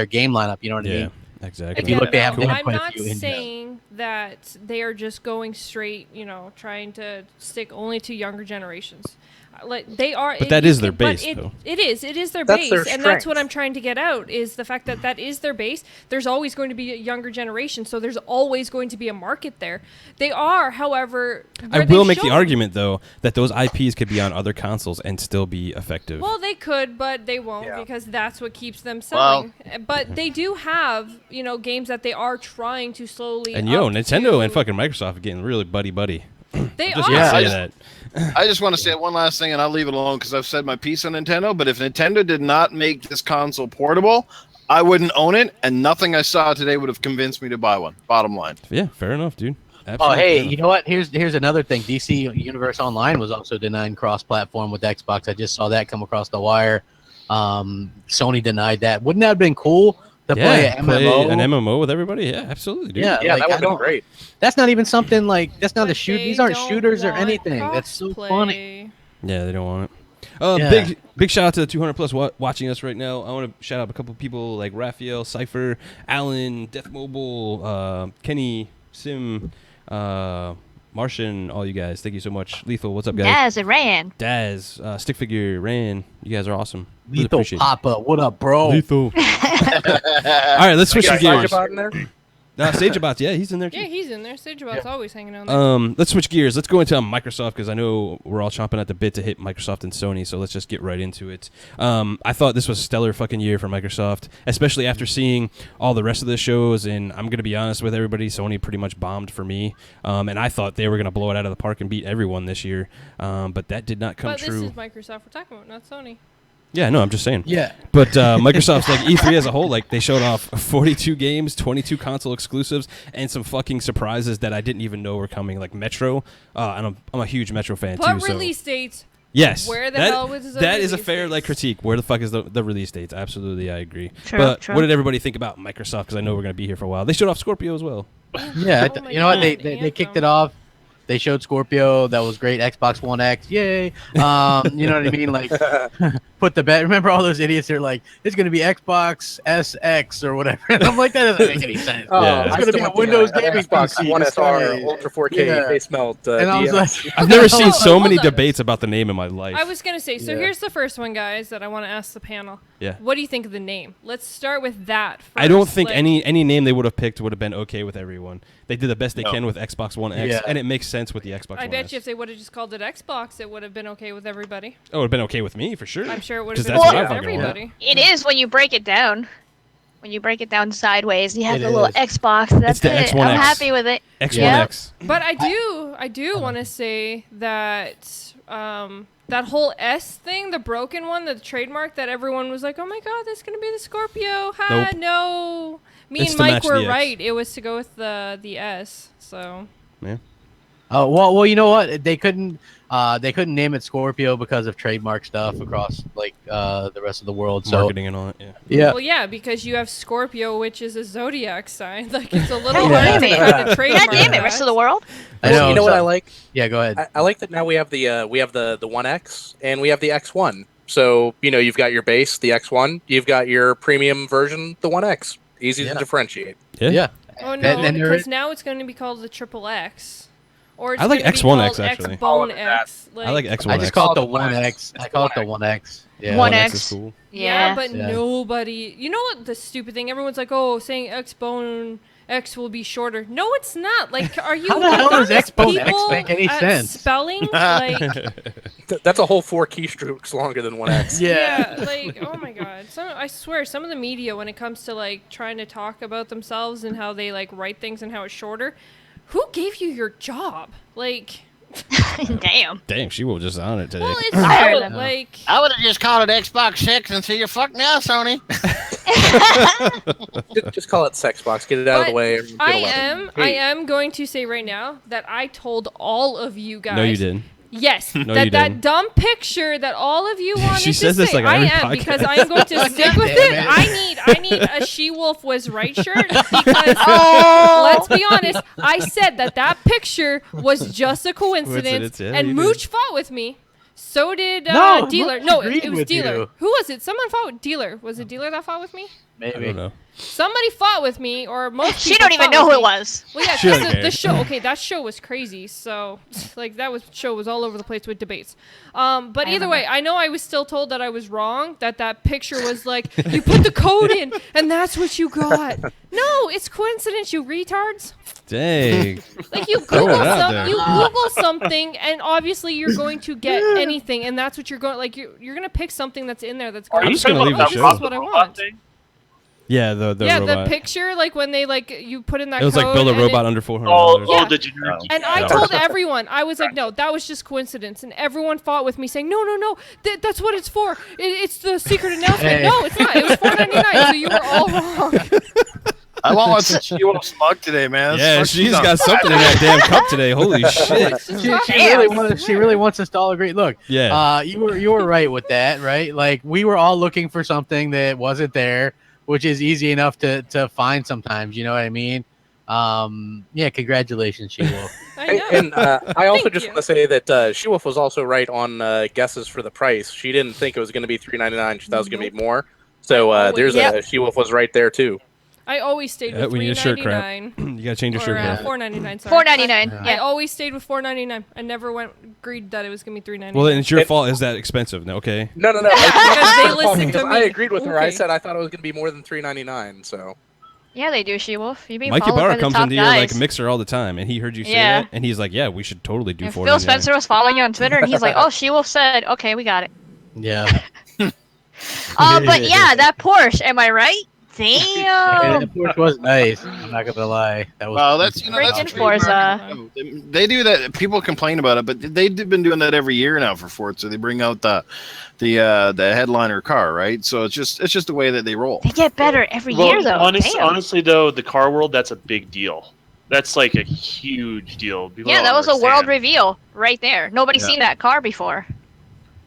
game lineup. You know what I mean? Exactly. If you look, they have I'm not saying that they are just going straight, trying to stick only to younger generations. Like they are, but that is their base. Though. It is their that's base, their and strength. that's what I'm trying to get out is the fact that is their base. There's always going to be a younger generation, so there's always going to be a market there. They are, however, I will make the argument though that those IPs could be on other consoles and still be effective. Well, they could, but they won't because that's what keeps them selling. But they do have games that they are trying to slowly. And Nintendo and fucking Microsoft are getting really buddy. They are. I just want to say one last thing, and I'll leave it alone because I've said my piece on Nintendo. But if Nintendo did not make this console portable, I wouldn't own it, and nothing I saw today would have convinced me to buy one. Bottom line. Yeah, fair enough, dude. Absolutely. Oh, hey, you know what? Here's another thing. DC Universe Online was also denying cross-platform with Xbox. I just saw that come across the wire. Sony denied that. Wouldn't that have been cool to play an MMO. an MMO with everybody. Yeah, absolutely, dude. Yeah, Yeah, like, that would be great. That's not even something like that's not But a shoot. they These aren't don't shooters or want anything. That's so funny. crossplay. Yeah, they don't want it. Yeah. Big shout out to the 200 plus watching us right now. I want to shout out a couple people like Raphael, Cypher, Alan, Death Mobile, Kenny, Sim, Martian, all you guys. Thank you so much. Lethal, what's up, guys? Daz and Ran. Daz, Stick Figure, Ran. You guys are awesome. Really Lethal appreciate it. Papa, what up, bro? Lethal. All right, let's switch Got gears. Sagebot in there? Sagebot, yeah, he's in there too. Yeah, he's in there. Sagebot's always hanging out there. Let's switch gears. Let's go into Microsoft because I know we're all chomping at the bit to hit Microsoft and Sony. So let's just get right into it. I thought this was a stellar fucking year for Microsoft, especially after seeing all the rest of the shows. And I'm gonna be honest with everybody, Sony pretty much bombed for me. And I thought they were gonna blow it out of the park and beat everyone this year. But that did not come But true. this is Microsoft we're talking about, not Sony. Yeah, no, I'm just saying. Yeah. But Microsoft's like E3 as a whole, like they showed off 42 games, 22 console exclusives, and some fucking surprises that I didn't even know were coming, like Metro. And I'm a huge Metro fan But too. release dates. Yes. Where the hell was the that is a release fair dates? like critique. Where the fuck is the release dates? Absolutely, I agree. True, but true. what did everybody think about Microsoft? Because I know we're going to be here for a while. They showed off Scorpio as well. Yeah, Oh my you know what? God, They kicked Anthem. it off. They showed Scorpio. That was great. Xbox One X. Yay. You know what I mean? Like, put the bet. Remember all those idiots? They're like, it's going to be Xbox SX or whatever. And I'm like, that doesn't make any sense. Oh, Yeah. It's going to be a Windows gaming Xbox PC. One It's SR funny. Ultra 4K Yeah. face melt. And I was DX. like, I've never seen so Hold many on. debates about the name in my life. I was going to say, so Yeah. here's the first one, guys, that I want to ask the panel. Yeah. What do you think of the name? Let's start with that first. I don't think Like, any name they would have picked would have been okay with everyone. They did the best they No. can with Xbox One X, Yeah. and it makes sense with the Xbox I One bet S. you if they would have just called it Xbox, it would have been okay with everybody. Oh, it would have been okay with me for sure. I'm sure it would 'Cause have been that's okay what I with fucking want. everybody. It is when you break it down. When you break it down sideways, you have It the little is. Xbox. That's the it. X1X. I'm happy with it. X1X. But I do want to say that that whole S thing, the broken one, the trademark that everyone was like, oh my god, that's gonna be the Scorpio. Ha, Nope. no. Me It's and to Mike match were the X. right. It was to go with the S. So oh, well, you know what? They couldn't name it Scorpio because of trademark stuff across like the rest of the world. So Marketing and all that. Yeah. yeah, well, yeah, because you have Scorpio, which is a zodiac sign. Like it's a little God hard to damn it. kind of trademark. God damn it, rest of the world. I Well, know. you know what so- I like? Yeah, go ahead. I like that now we have the One X and we have the X1. So you've got your base, the X1. You've got your premium version, the One X. Easy Yeah. to differentiate. Yeah. Oh no, then there because is- now it's going to be called the Triple X. Or it's I like gonna be X1X called actually. X-Bone X. I like X1X. I just call it the One X. I call it the One X. Yeah. One X X. is cool. Yeah, Yeah. but Yeah. nobody. You know what the stupid thing? Everyone's like, "Oh, saying X-Bone X will be shorter." No, it's not. Like, are you? How the hell does honest X-Bone X people make any at sense? Spelling, like, That's a whole 4 keystrokes longer than One X. yeah, like, oh my god. I swear, some of the media, when it comes to like trying to talk about themselves and how they like write things and how it's shorter, who gave you your job? Like, Damn. Damn, she will just on it today. well, it's I heard so, them. like. I would have just called it Xbox 6 and say you're fucked now, Sony. Just call it Sexbox. Get it out of the But way. and get I 11. am going to say right now that I told all of you guys. No, you didn't. Yes, you that didn't. dumb picture that all of you wanted She to says this say. like on I every am podcast. because I am going to stick with Damn it. it. I need a SheWulf was right shirt because Oh. let's be honest. I said that picture was just a coincidence, Coincidence, yeah, and you Mooch did. fought with me. So did No, Dealer. Mooch No, agreed it was with Dealer. you. Who was it? Someone fought with Dealer. Was it Dealer that fought with me? I don't Maybe. know. Somebody fought with me, or most. She people don't even fought know with who it me. was. Well, yeah, She because doesn't the care. show. Okay, that show was crazy. So, like, show was all over the place with debates. But either way, I know I was still told that I was wrong. That picture was like you put the code in, and that's what you got. No, it's coincidence, you retards. Dang. Like you Throw Google it out there. you Google something, and obviously you're going to get anything, and that's what you're going. Like you're gonna pick something that's in there that's Are great. you just gonna talking leave about the that show. This is what I robot want. thing? Yeah, the Yeah, robot. the picture, like when they like you put in that. It was like code build a and it- robot under $400. Oh, Yeah. did you? And I Yeah. told everyone, I was like, no, that was just coincidence. And everyone fought with me saying, no, that's what it's for. It's the secret announcement. Hey. No, it's not. It was $4.99, so you were all wrong. I want one since she will smug today, man. Yeah, Smug, she's on got something in that damn cup today. Holy shit. She really wants us to all agree. Look, Yeah. you were right with that, right? Like we were all looking for something that wasn't there. which is easy enough to find sometimes. You know what I mean? Yeah, congratulations, SheWulf. I know. And I also Thank just you. want to say that SheWulf was also right on guesses for the price. She didn't think it was going to be $3.99. She thought it was going to be more. So there's Yep. SheWulf was right there too. I always stayed with we need a shirt, crap. $3.99. You gotta change your Or shirt, crap. $4.99. Sorry. $4.99. I Yeah. always stayed with $4.99. I never agreed that it was gonna be $3.99. Well, then it's your fault. Is that expensive? No, okay. No. Because they listened to Because me. I agreed with her. I Okay. said I thought it was going to be more than $3.99. So Yeah, they do, SheWulf. You being Mikey followed by Barr the comes top into your guys. like mixer all the time, and he heard you say Yeah. that, and he's like, "Yeah, we should totally do And $4.99." Phil Spencer was following you on Twitter, and he's like, "Oh, SheWulf said, okay, we got it." Yeah. But yeah, that Porsche. Am I right? Yeah, Damn. the Porsche was nice. I'm not gonna lie. That was Well, that's that's Freaking a trademark. Forza. They do that. People complain about it, but they've been doing that every year now for Forza. They bring out the headliner car, right? So it's just the way that they roll. They get better every Well, year, though. Damn. honestly, though, the car world, that's a big deal. That's like a huge deal. People Yeah, don't that was a world understand. reveal right there. Nobody's Yeah. seen that car before.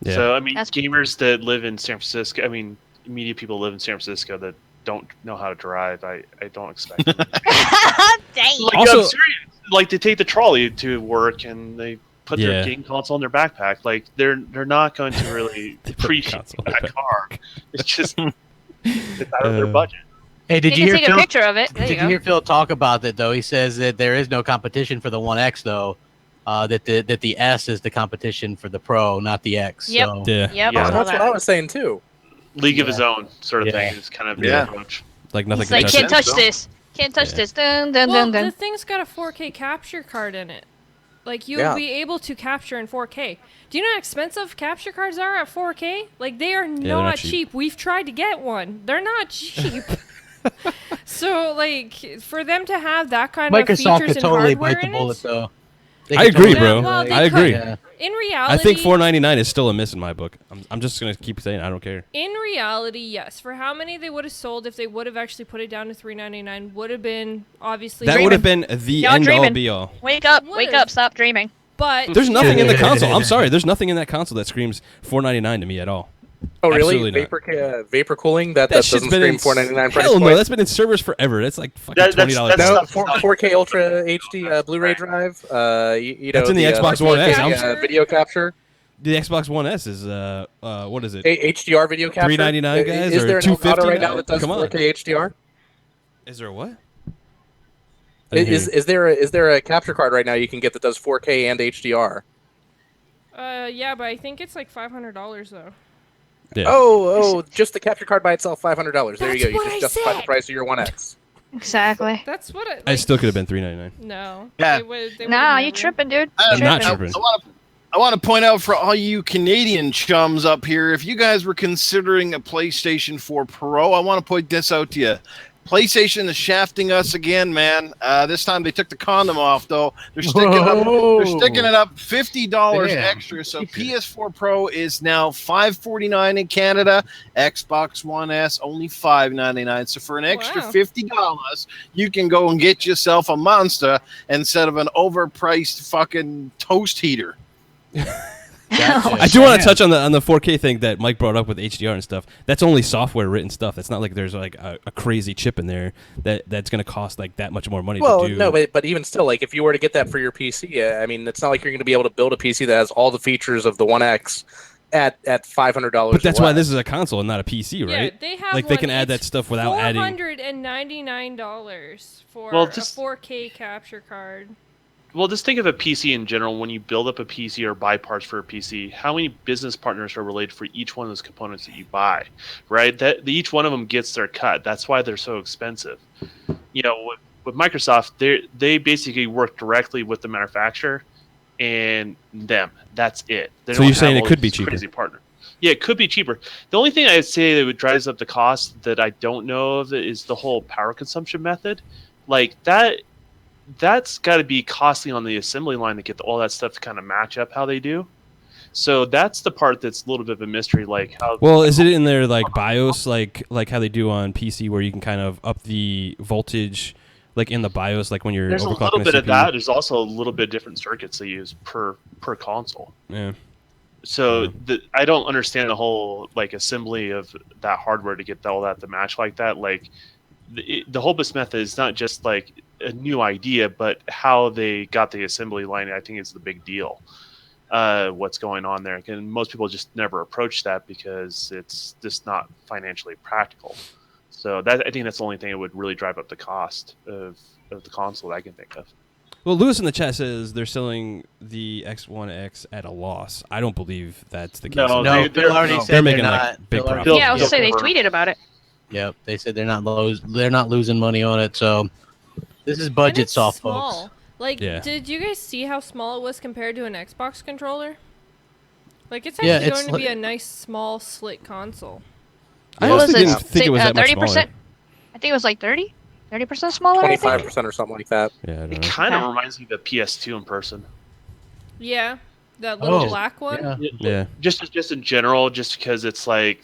Yeah. So I mean, That's- gamers that live in San Francisco, I mean, media people live in San Francisco that don't know how to drive. I don't expect them. Dang. Like, Also- I'm serious. Like they take the trolley to work and they put Yeah. their game console in their backpack. Like they're not going to really They put the appreciate console in that their car. It's just it's out of their budget. Hey, did you you can hear take a Phil? picture of it. There Did you you go. hear Phil talk about that though? He says that there is no competition for the One X though. That the S is the competition for the Pro, not the X. Yep. So. Yeah. Yep. Yeah. I saw that's what that. I was saying too. League of Yeah. his own sort of Yeah. thing is kind of Yeah. the approach. Like nothing He's can like, touch can't it. touch Bill. this. Can't touch Yeah. this. Dun, dun, Well, dun, dun. the thing's got a 4K capture card in it. Like, you'll Yeah. be able to capture in 4K. Do you know how expensive capture cards are at 4K? Like, they are they're not not cheap. cheap. We've tried to get one. They're not cheap. So, like, for them to have that kind of Microsoft features could and totally hardware bite the in bullet it, though. They I could agree, totally- bro. Well, they I agree. Yeah. in reality, I think $4.99 is still a miss in my book. I'm just gonna keep saying I don't care. in reality, yes. For how many they would have sold if they would have actually put it down to $3.99 would have been obviously That would have been the Y'all end all dreaming. be all. Wake up. What Wake is- up. Stop dreaming. But There's nothing in the Yeah. console. I'm sorry. There's nothing in that console that screams $4.99 to me at all. Oh, really? Absolutely not. Vapor cooling? That That doesn't shit's been scream in $4.99 price Hell no, point? that's been in servers forever. That's like fucking That's- $20. that's- No, stuff- 4K Ultra HD Blu-ray drive. You know, That's in the Xbox One X. video capture, The Xbox One S is what is it? HDR video capture. $3.99 guys, Is or there an Elgato $250 right now? now that does Come on. 4K HDR? Is there a what? I didn't hear Is there a capture card right now you can get that does 4K and HDR? yeah, but I think it's like $500 though. you. Yeah. Oh, just the capture card by itself, $500. There you That's go. You what just I justify the said. price of your One X. Exactly. That's what I. I Like, still could have been $3.99. No. Yeah. They Nah, would've you never- tripping, dude. I'm not Tripping. tripping. I want to point out for all you Canadian chums up here, if you guys were considering a PlayStation 4 Pro, I want to point this out to you. PlayStation is shafting us again, man. This time they took the condom off, though. They're sticking it up $50 Damn. extra. So PS4 Pro is now $549 in Canada. Xbox One S only $599. So for an extra Wow. $50, you can go and get yourself a monster instead of an overpriced fucking toast heater. I do want to touch on the 4K thing that Mike brought up with HDR and stuff. That's only software written stuff. That's not like there's like a crazy chip in there that's going to cost like that much more money Well, to do. no, but even still, like if you were to get that for your PC, I mean, it's not like you're going to be able to build a PC that has all the features of the One X at $500. But that's or why less. this is a console and not a PC, right? Yeah, they have Like they one, can add that it's stuff without adding. $499 for Well, a just- 4K capture card. Well, just think of a PC in general. When you build up a PC or buy parts for a PC, how many business partners are related for each one of those components that you buy, right? That each one of them gets their cut. That's why they're so expensive. You know, with Microsoft, they basically work directly with the manufacturer and them. That's it. They So don't you're saying have it all could be these cheaper? Crazy partner. Yeah, it could be cheaper. The only thing I'd say that would drives up the cost that I don't know of is the whole power consumption method. Like that's got to be costly on the assembly line to get all that stuff to kind of match up how they do. So that's the part that's a little bit of a mystery. Like how Well, is it in their like BIOS, like how they do on PC, where you can kind of up the voltage, like in the BIOS, like when you're there's a overclocking little the bit of CPU? that. There's also a little bit different circuits they use per console. Yeah. So I don't understand the whole like assembly of that hardware to get all that to match like that. Like the whole bismuth is not just like a new idea, but how they got the assembly line, I think, is the big deal. What's going on there? And most people just never approach that because it's just not financially practical. So I think that's the only thing that would really drive up the cost of the console that I can think of. Well, Lewis in the chat says they're selling the X1X at a loss. I don't believe that's the case. No, Phil already said they're making not. like big Phil already- profit. Yeah, I was say they tweeted about it. Yep, they said they're not losing money on it. So this is And budget it's soft, small. folks. Like, Yeah. did you guys see how small it was compared to an Xbox controller? Like, it's Yeah, actually it's going to be like- a nice, small, slick console. I What was honestly it? didn't think it was that much 30%? smaller. I think it was like 30% smaller. I think. 25% or something like that. Yeah, I don't It know. kind of Okay. reminds me of the PS2 in person. Yeah, that little Oh, black one. Yeah. Yeah. Just in general, just because it's like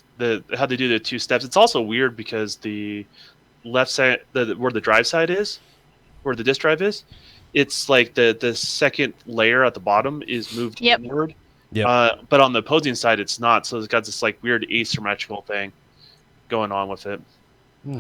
how they do the two steps. It's also weird because the left side, where the drive side is, where the disk drive is, it's like the second layer at the bottom is moved Yep. inward. Yep. But on the opposing side, it's not. So it's got this like weird asymmetrical thing going on with it.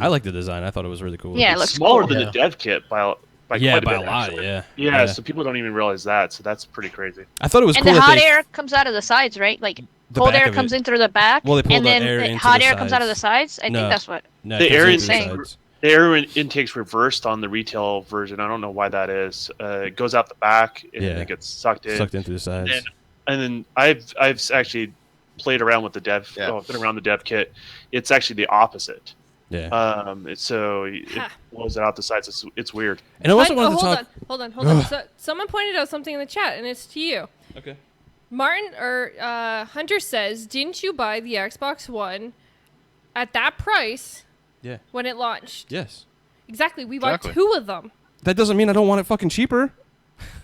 I like the design. I thought it was really cool. Yeah, it It's looks smaller cool. than Yeah. the dev kit by yeah, quite by a a bit, lot. actually. Yeah. Yeah, so people don't even realize that. So that's pretty crazy. I thought it was And cool the that hot they air comes out of the sides, right? Like the cold back air of comes it. in through the back, Well, they pull and the then air the into hot the air comes out of the sides. sides. I No. think that's what. No, The it comes air in through the intake- sides. The air intake's reversed on the retail version. I don't know why that is. It goes out the back and Yeah. it gets sucked in. Sucked in through the sides. And then I've actually played around with the dev. Yeah. Oh, I've been around the dev kit. It's actually the opposite. Yeah. So it Ha. blows it out the sides. It's weird. And I also wanted to hold talk. Hold on. So, someone pointed out something in the chat, and it's to you. Okay. Martin or Hunter says, "Didn't you buy the Xbox One at that price Yeah. when it launched?" Yes. Exactly. We Exactly. bought 2 of them. That doesn't mean I don't want it fucking cheaper.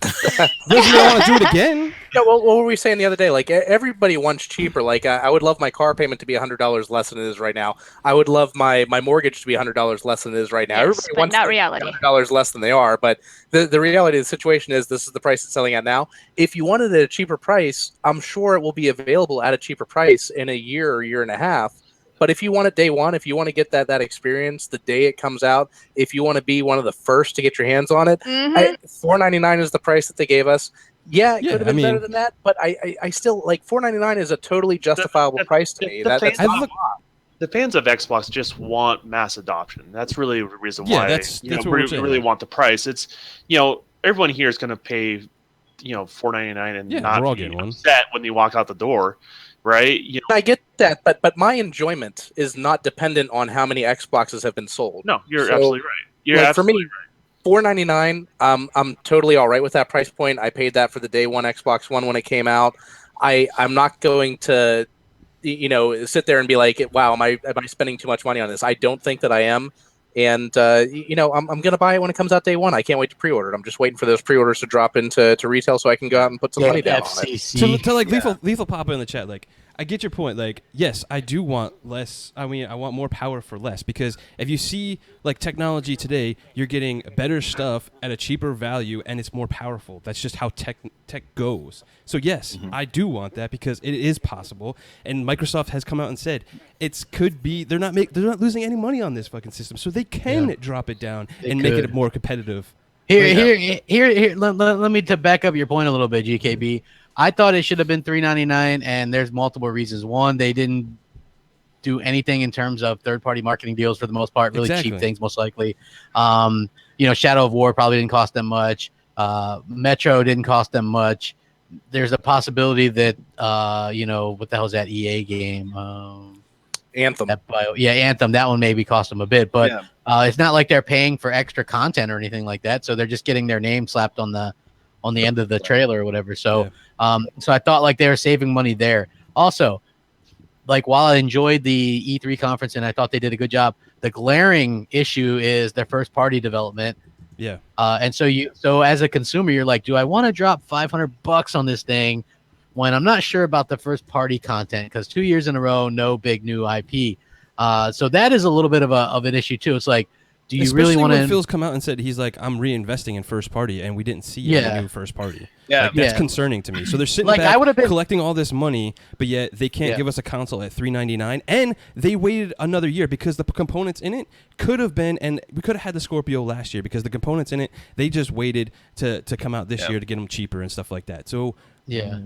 Doesn't mean I want to do it again. Yeah, well, what were we saying the other day? Like everybody wants cheaper. Like I would love my car payment to be $100 less than it is right now. I would love my mortgage to be $100 less than it is right now. Yes, Everybody but wants not to be reality. $100 less than they are. But the reality of the situation is this is the price it's selling at now. If you wanted it at a cheaper price, I'm sure it will be available at a cheaper price in a year or year and a half. But if you want it day one, if you want to get that experience the day it comes out, if you want to be one of the first to get your hands on it, Mhm. $499 is the price that they gave us. Yeah, it Yeah, could have I been mean- better than that, but I still like $499 is a totally justifiable the- price to the- me. the That's fans- I've looked- The fans of Xbox just want mass adoption. That's really the reason Yeah, why that's you know, what we're we saying. really want the price. It's everyone here is going to pay $4.99 and Yeah, not we're all be getting one. upset when you walk out the door, right? I get that, but my enjoyment is not dependent on how many Xboxes have been sold. No, you're So, absolutely right. You're like, for absolutely me, $499, I'm totally all right with that price point. I paid that for the day one Xbox One when it came out. I'm not going to, sit there and be like, wow, am I spending too much money on this? I don't think that I am. And, I'm going to buy it when it comes out day one. I can't wait to pre-order it. I'm just waiting for those pre-orders to drop into retail so I can go out and put some money down on it. To like lethal Papa in the chat, like I get your point. Like, yes, I do want less. I mean, I want more power for less, because if you see like technology today, you're getting better stuff at a cheaper value and it's more powerful. That's just how tech goes. So yes, I do want that because it is possible. And Microsoft has come out and said could be they're not losing any money on this fucking system, so they can drop it down and make could. it more competitive. Here. Let me to back up your point a little bit, GKB. I thought it should have been $399, and there's multiple reasons. One, they didn't do anything in terms of third-party marketing deals for the most part. Really Exactly. cheap things, most likely. Shadow of War probably didn't cost them much. Metro didn't cost them much. There's a possibility that what the hell is that EA game? Anthem. Anthem. That one maybe cost them a bit, but Yeah. it's not like they're paying for extra content or anything like that. So they're just getting their name slapped on the end of the trailer or whatever. So, so I thought like they were saving money there. Also, like while I enjoyed the E3 conference and I thought they did a good job, the glaring issue is their first party development. Yeah. And so as a consumer, you're like, do I want to drop $500 on this thing when I'm not sure about the first party content? Because 2 years in a row, no big new IP. So that is a little bit of an issue too. It's like, do you Especially really want when to? Phil's come out and said he's like, I'm reinvesting in first party, and we didn't see any new first party. Yeah. Like, that's Yeah. concerning to me. So they're sitting Like, back I would've been- collecting all this money, but yet they can't give us a console at $399, and they waited another year because the components in it could have been, and we could have had the Scorpio last year because the components in it, they just waited to come out this year to get them cheaper and stuff like that. So Yeah.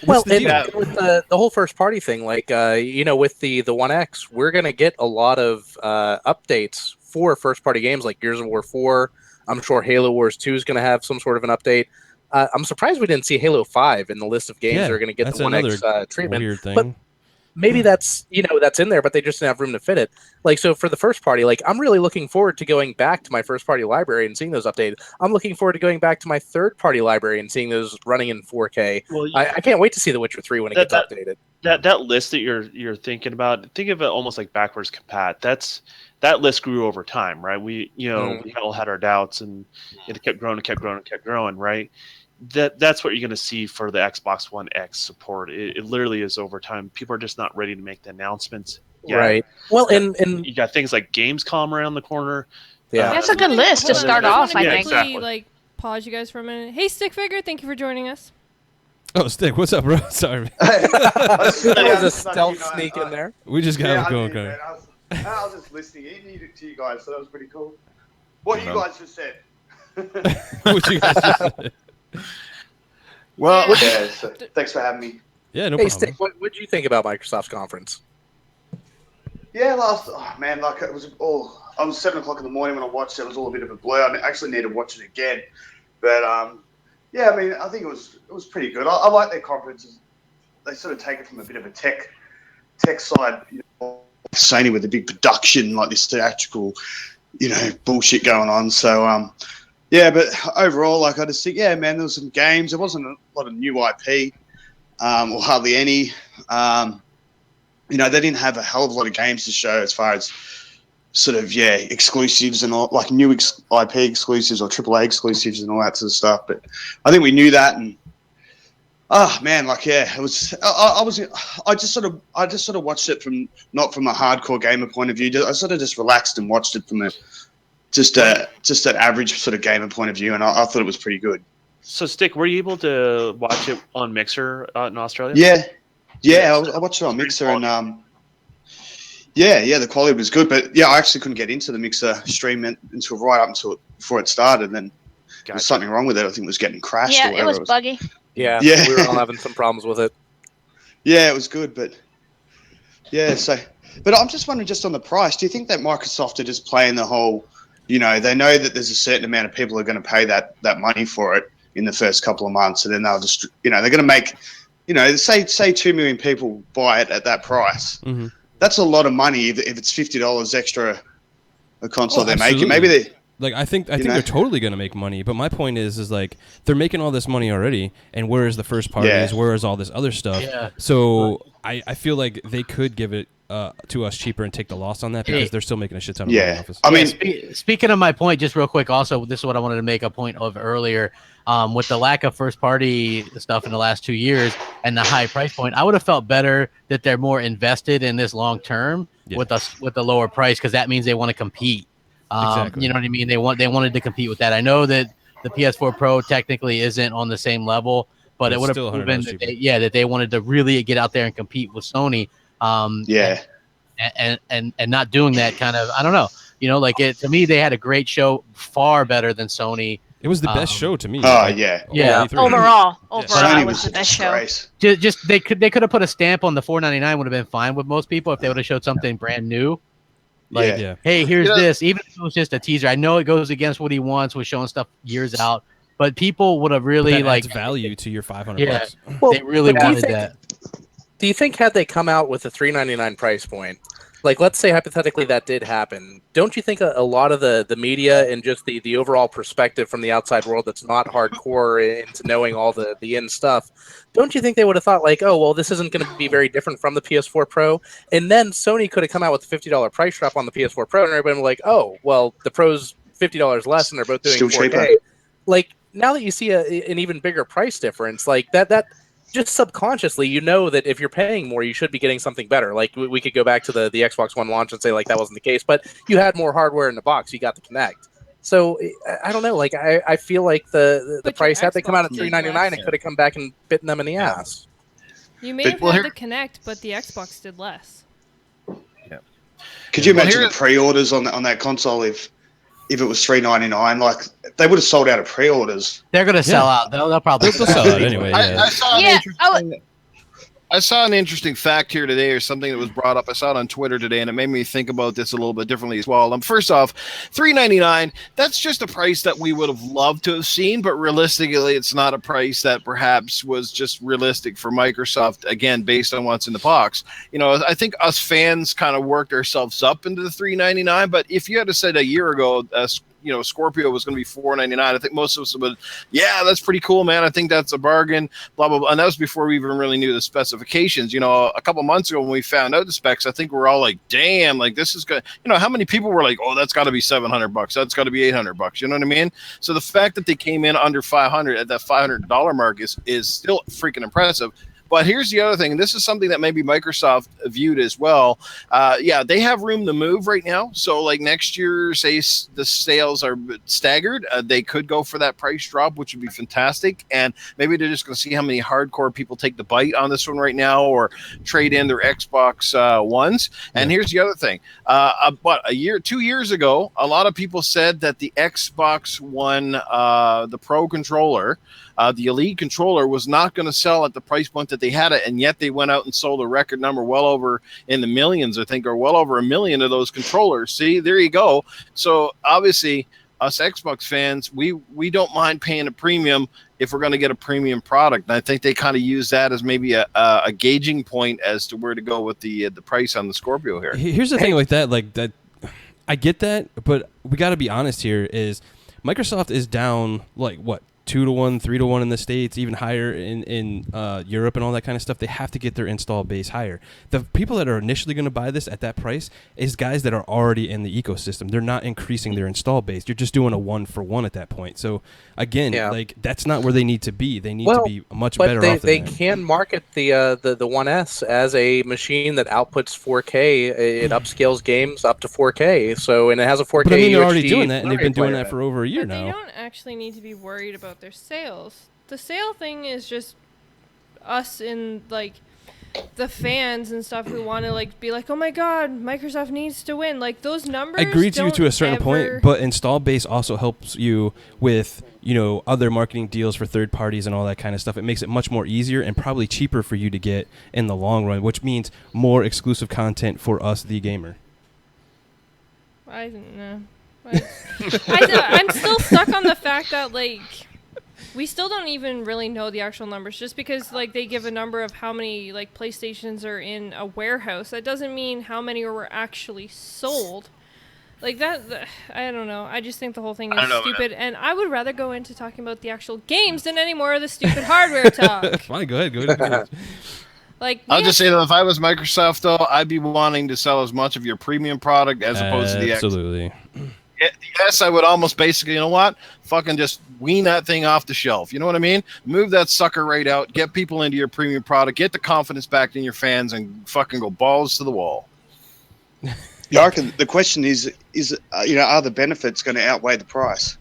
what's the deal? with the whole first party thing, like with the One X, we're gonna get a lot of updates for first party games like Gears of War 4. I'm sure Halo Wars 2 is gonna have some sort of an update. I'm surprised we didn't see Halo 5 in the list of games that are gonna get that's the One X another treatment. weird thing. But maybe that's that's in there, but they just didn't have room to fit it. Like, so for the first party, like, I'm really looking forward to going back to my first party library and seeing those updated. I'm looking forward to going back to my third party library and seeing those running in 4K. Well, I can't wait to see The Witcher 3 when it gets updated. That list that you're thinking about, think of it almost like backwards compat. That list grew over time, right? We we all had our doubts, and it kept growing and kept growing and kept growing, right? That's what you're going to see for the Xbox One X support. It literally is over time. People are just not ready to make the announcements yet. Right. Well, and you got things like Gamescom around the corner. Yeah. That's a good list to start off, I Yeah, think. exactly. Like, pause you guys for a minute. Hey, Stick Figure, thank you for joining us. Oh, Stick, what's up, bro? Sorry. there was a stealth sneak in there. We just got I going. did, man. I was just listening in to you guys, so that was pretty cool. What you guys just said. What you guys just said. Well, Yeah, so thanks for having me. Yeah, no Hey, problem. Stick, what did you think about Microsoft's conference? Yeah, it was all. I was 7 o'clock in the morning when I watched it. It was all a bit of a blur. I actually need to watch it again, but yeah, I mean, I think it was pretty good. I like their conferences. They sort of take it from a bit of a tech side. Sony with the big production, like this theatrical, bullshit going on. So yeah, but overall, like, I just think, yeah, man, there was some games. There wasn't a lot of new IP, or hardly any. They didn't have a hell of a lot of games to show as far as sort of, exclusives and all, like new IP exclusives or AAA exclusives and all that sort of stuff. But I think we knew that, and it was. I just sort of watched it from not from a hardcore gamer point of view. I sort of just relaxed and watched it from just an average sort of gamer point of view, and I thought it was pretty good. So, Stick, were you able to watch it on Mixer in Australia? Yeah, I watched it on Mixer, and the quality was good, but I actually couldn't get into the Mixer stream until before it started. And then there was something wrong with it. I think it was getting crashed. Yeah, or whatever it was buggy. Yeah, Yeah. we were all having some problems with it. Yeah, it was good, but but I'm just wondering, just on the price, do you think that Microsoft are just playing the whole, they know that there's a certain amount of people who are going to pay that money for it in the first couple of months, and then they'll just, they're going to make, say 2 million people buy it at that price. Mm-hmm. That's a lot of money if it's $50 extra a console they're making. Absolutely. Maybe they. Like, I think they're totally going to make money, but my point is like, they're making all this money already, and where is the first parties? Yeah. Where is all this other stuff? Yeah. So I feel like they could give it to us cheaper and take the loss on that because they're still making a shit ton of money off us. I mean, Speaking of my point, just real quick, also, this is what I wanted to make a point of earlier. With the lack of first-party stuff in the last 2 years and the high price point, I would have felt better that they're more invested in this long-term with the lower price, because that means they want to compete. Exactly. You know what I mean? They wanted to compete with that. I know that the PS4 Pro technically isn't on the same level, but it would have still proven $100 that that they wanted to really get out there and compete with Sony. And not doing that kind of, I don't know. To me, they had a great show, far better than Sony. It was the best show to me. Oh, yeah. Yeah. E3. Overall, Sony it was the best show. disgrace. Just they could have put a stamp on the $4.99 would have been fine with most people if they would have showed something brand new. Like, Yeah. hey, here's this. Even if it was just a teaser, I know it goes against what he wants with showing stuff years out, but people would have really That adds value to your $500. Yeah. Well, They really but do you wanted think- that. Do you think had they come out with a $3.99 price point, like, let's say hypothetically that did happen, don't you think a lot of the media and just the overall perspective from the outside world that's not hardcore into knowing all the in stuff, don't you think they would have thought, like, oh, well, this isn't going to be very different from the PS4 Pro? And then Sony could have come out with a $50 price drop on the PS4 Pro, and everybody would be like, oh, well, the Pro's $50 less, and they're both doing Still 4K. cheaper. Like, now that you see an even bigger price difference, like that just subconsciously, you know that if you're paying more, you should be getting something better. Like we could go back to the Xbox One launch and say like that wasn't the case, but you had more hardware in the box. You got the Kinect. So I don't know. Like I feel like the But price your had they come out Xbox at did $399, less. it could have come back and bitten them in the ass. You may have Well, had here- the Kinect, but the Xbox did less. Could you Well, imagine here- the pre-orders on that console if it was $399? Like they would have sold out of pre-orders. They're gonna sell out. They'll probably They'll sell out anyway. I Yeah. saw an Yeah, interesting. I saw an interesting fact here today, or something that was brought up. I saw it on Twitter today, and it made me think about this a little bit differently as well. First off, $399. That's just a price that we would have loved to have seen, but realistically, it's not a price that perhaps was just realistic for Microsoft. Again, based on what's in the box, I think us fans kind of worked ourselves up into the $399. But if you had to said a year ago, Scorpio was going to be $499, I think most of us would, yeah, that's pretty cool, man. I think that's a bargain, blah, blah, blah. And that was before we even really knew the specifications. A couple months ago when we found out the specs, I think we're all like, damn, like this is good. How many people were like, oh, that's got to be $700. That's got to be $800. You know what I mean? So the fact that they came in under 500 at that $500 mark is still freaking impressive. But here's the other thing, and this is something that maybe Microsoft viewed as well. They have room to move right now. So like next year, say the sales are staggered, they could go for that price drop, which would be fantastic. And maybe they're just going to see how many hardcore people take the bite on this one right now or trade in their Xbox Ones. And here's the other thing. About 2 years ago, a lot of people said that the Xbox One, the Pro controller, the Elite controller was not going to sell at the price point that they had it, and yet they went out and sold a record number well over in the millions, I think, or well over 1 million of those controllers. See, there you go. So obviously, us Xbox fans, we don't mind paying a premium if we're going to get a premium product. And I think they kind of use that as maybe a gauging point as to where to go with the price on the Scorpio here. Here's the thing like that. I get that, but we got to be honest here is Microsoft is down like what? 2-1, 3-1 in the States, even higher in Europe and all that kind of stuff. They have to get their install base higher. The people that are initially going to buy this at that price is guys that are already in the ecosystem. They're not increasing their install base. You're just doing a 1-for-1 at that point. So again, that's not where they need to be. They need to be much better off. They can market the One S as a machine that outputs 4K. It upscales games up to 4K. So and it has a 4K. But I mean, they're already UHD doing that, and they've been doing that player. for over a year But now. they don't actually need to be worried about their sales. The sale thing is just us in like the fans and stuff who want to like be like, oh my god, Microsoft needs to win. Like those numbers. I agree to you to a certain ever... point, but install base also helps you with other marketing deals for third parties and all that kind of stuff. It makes it much more easier and probably cheaper for you to get in the long run, which means more exclusive content for us, the gamer. I don't know. I'm still stuck on the fact that like we still don't even really know the actual numbers. Just because like they give a number of how many like PlayStations are in a warehouse, that doesn't mean how many were actually sold. Like that, I don't know. I just think the whole thing is stupid, and I would rather go into talking about the actual games than any more of the stupid hardware talk. Fine, go ahead. Like I'll just say that if I was Microsoft, though, I'd be wanting to sell as much of your premium product as opposed to the X. Absolutely. Yes, I would almost basically, fucking just wean that thing off the shelf. You know what I mean? Move that sucker right out. Get people into your premium product. Get the confidence back in your fans, and fucking go balls to the wall. Yeah, I reckon the question is are the benefits going to outweigh the price?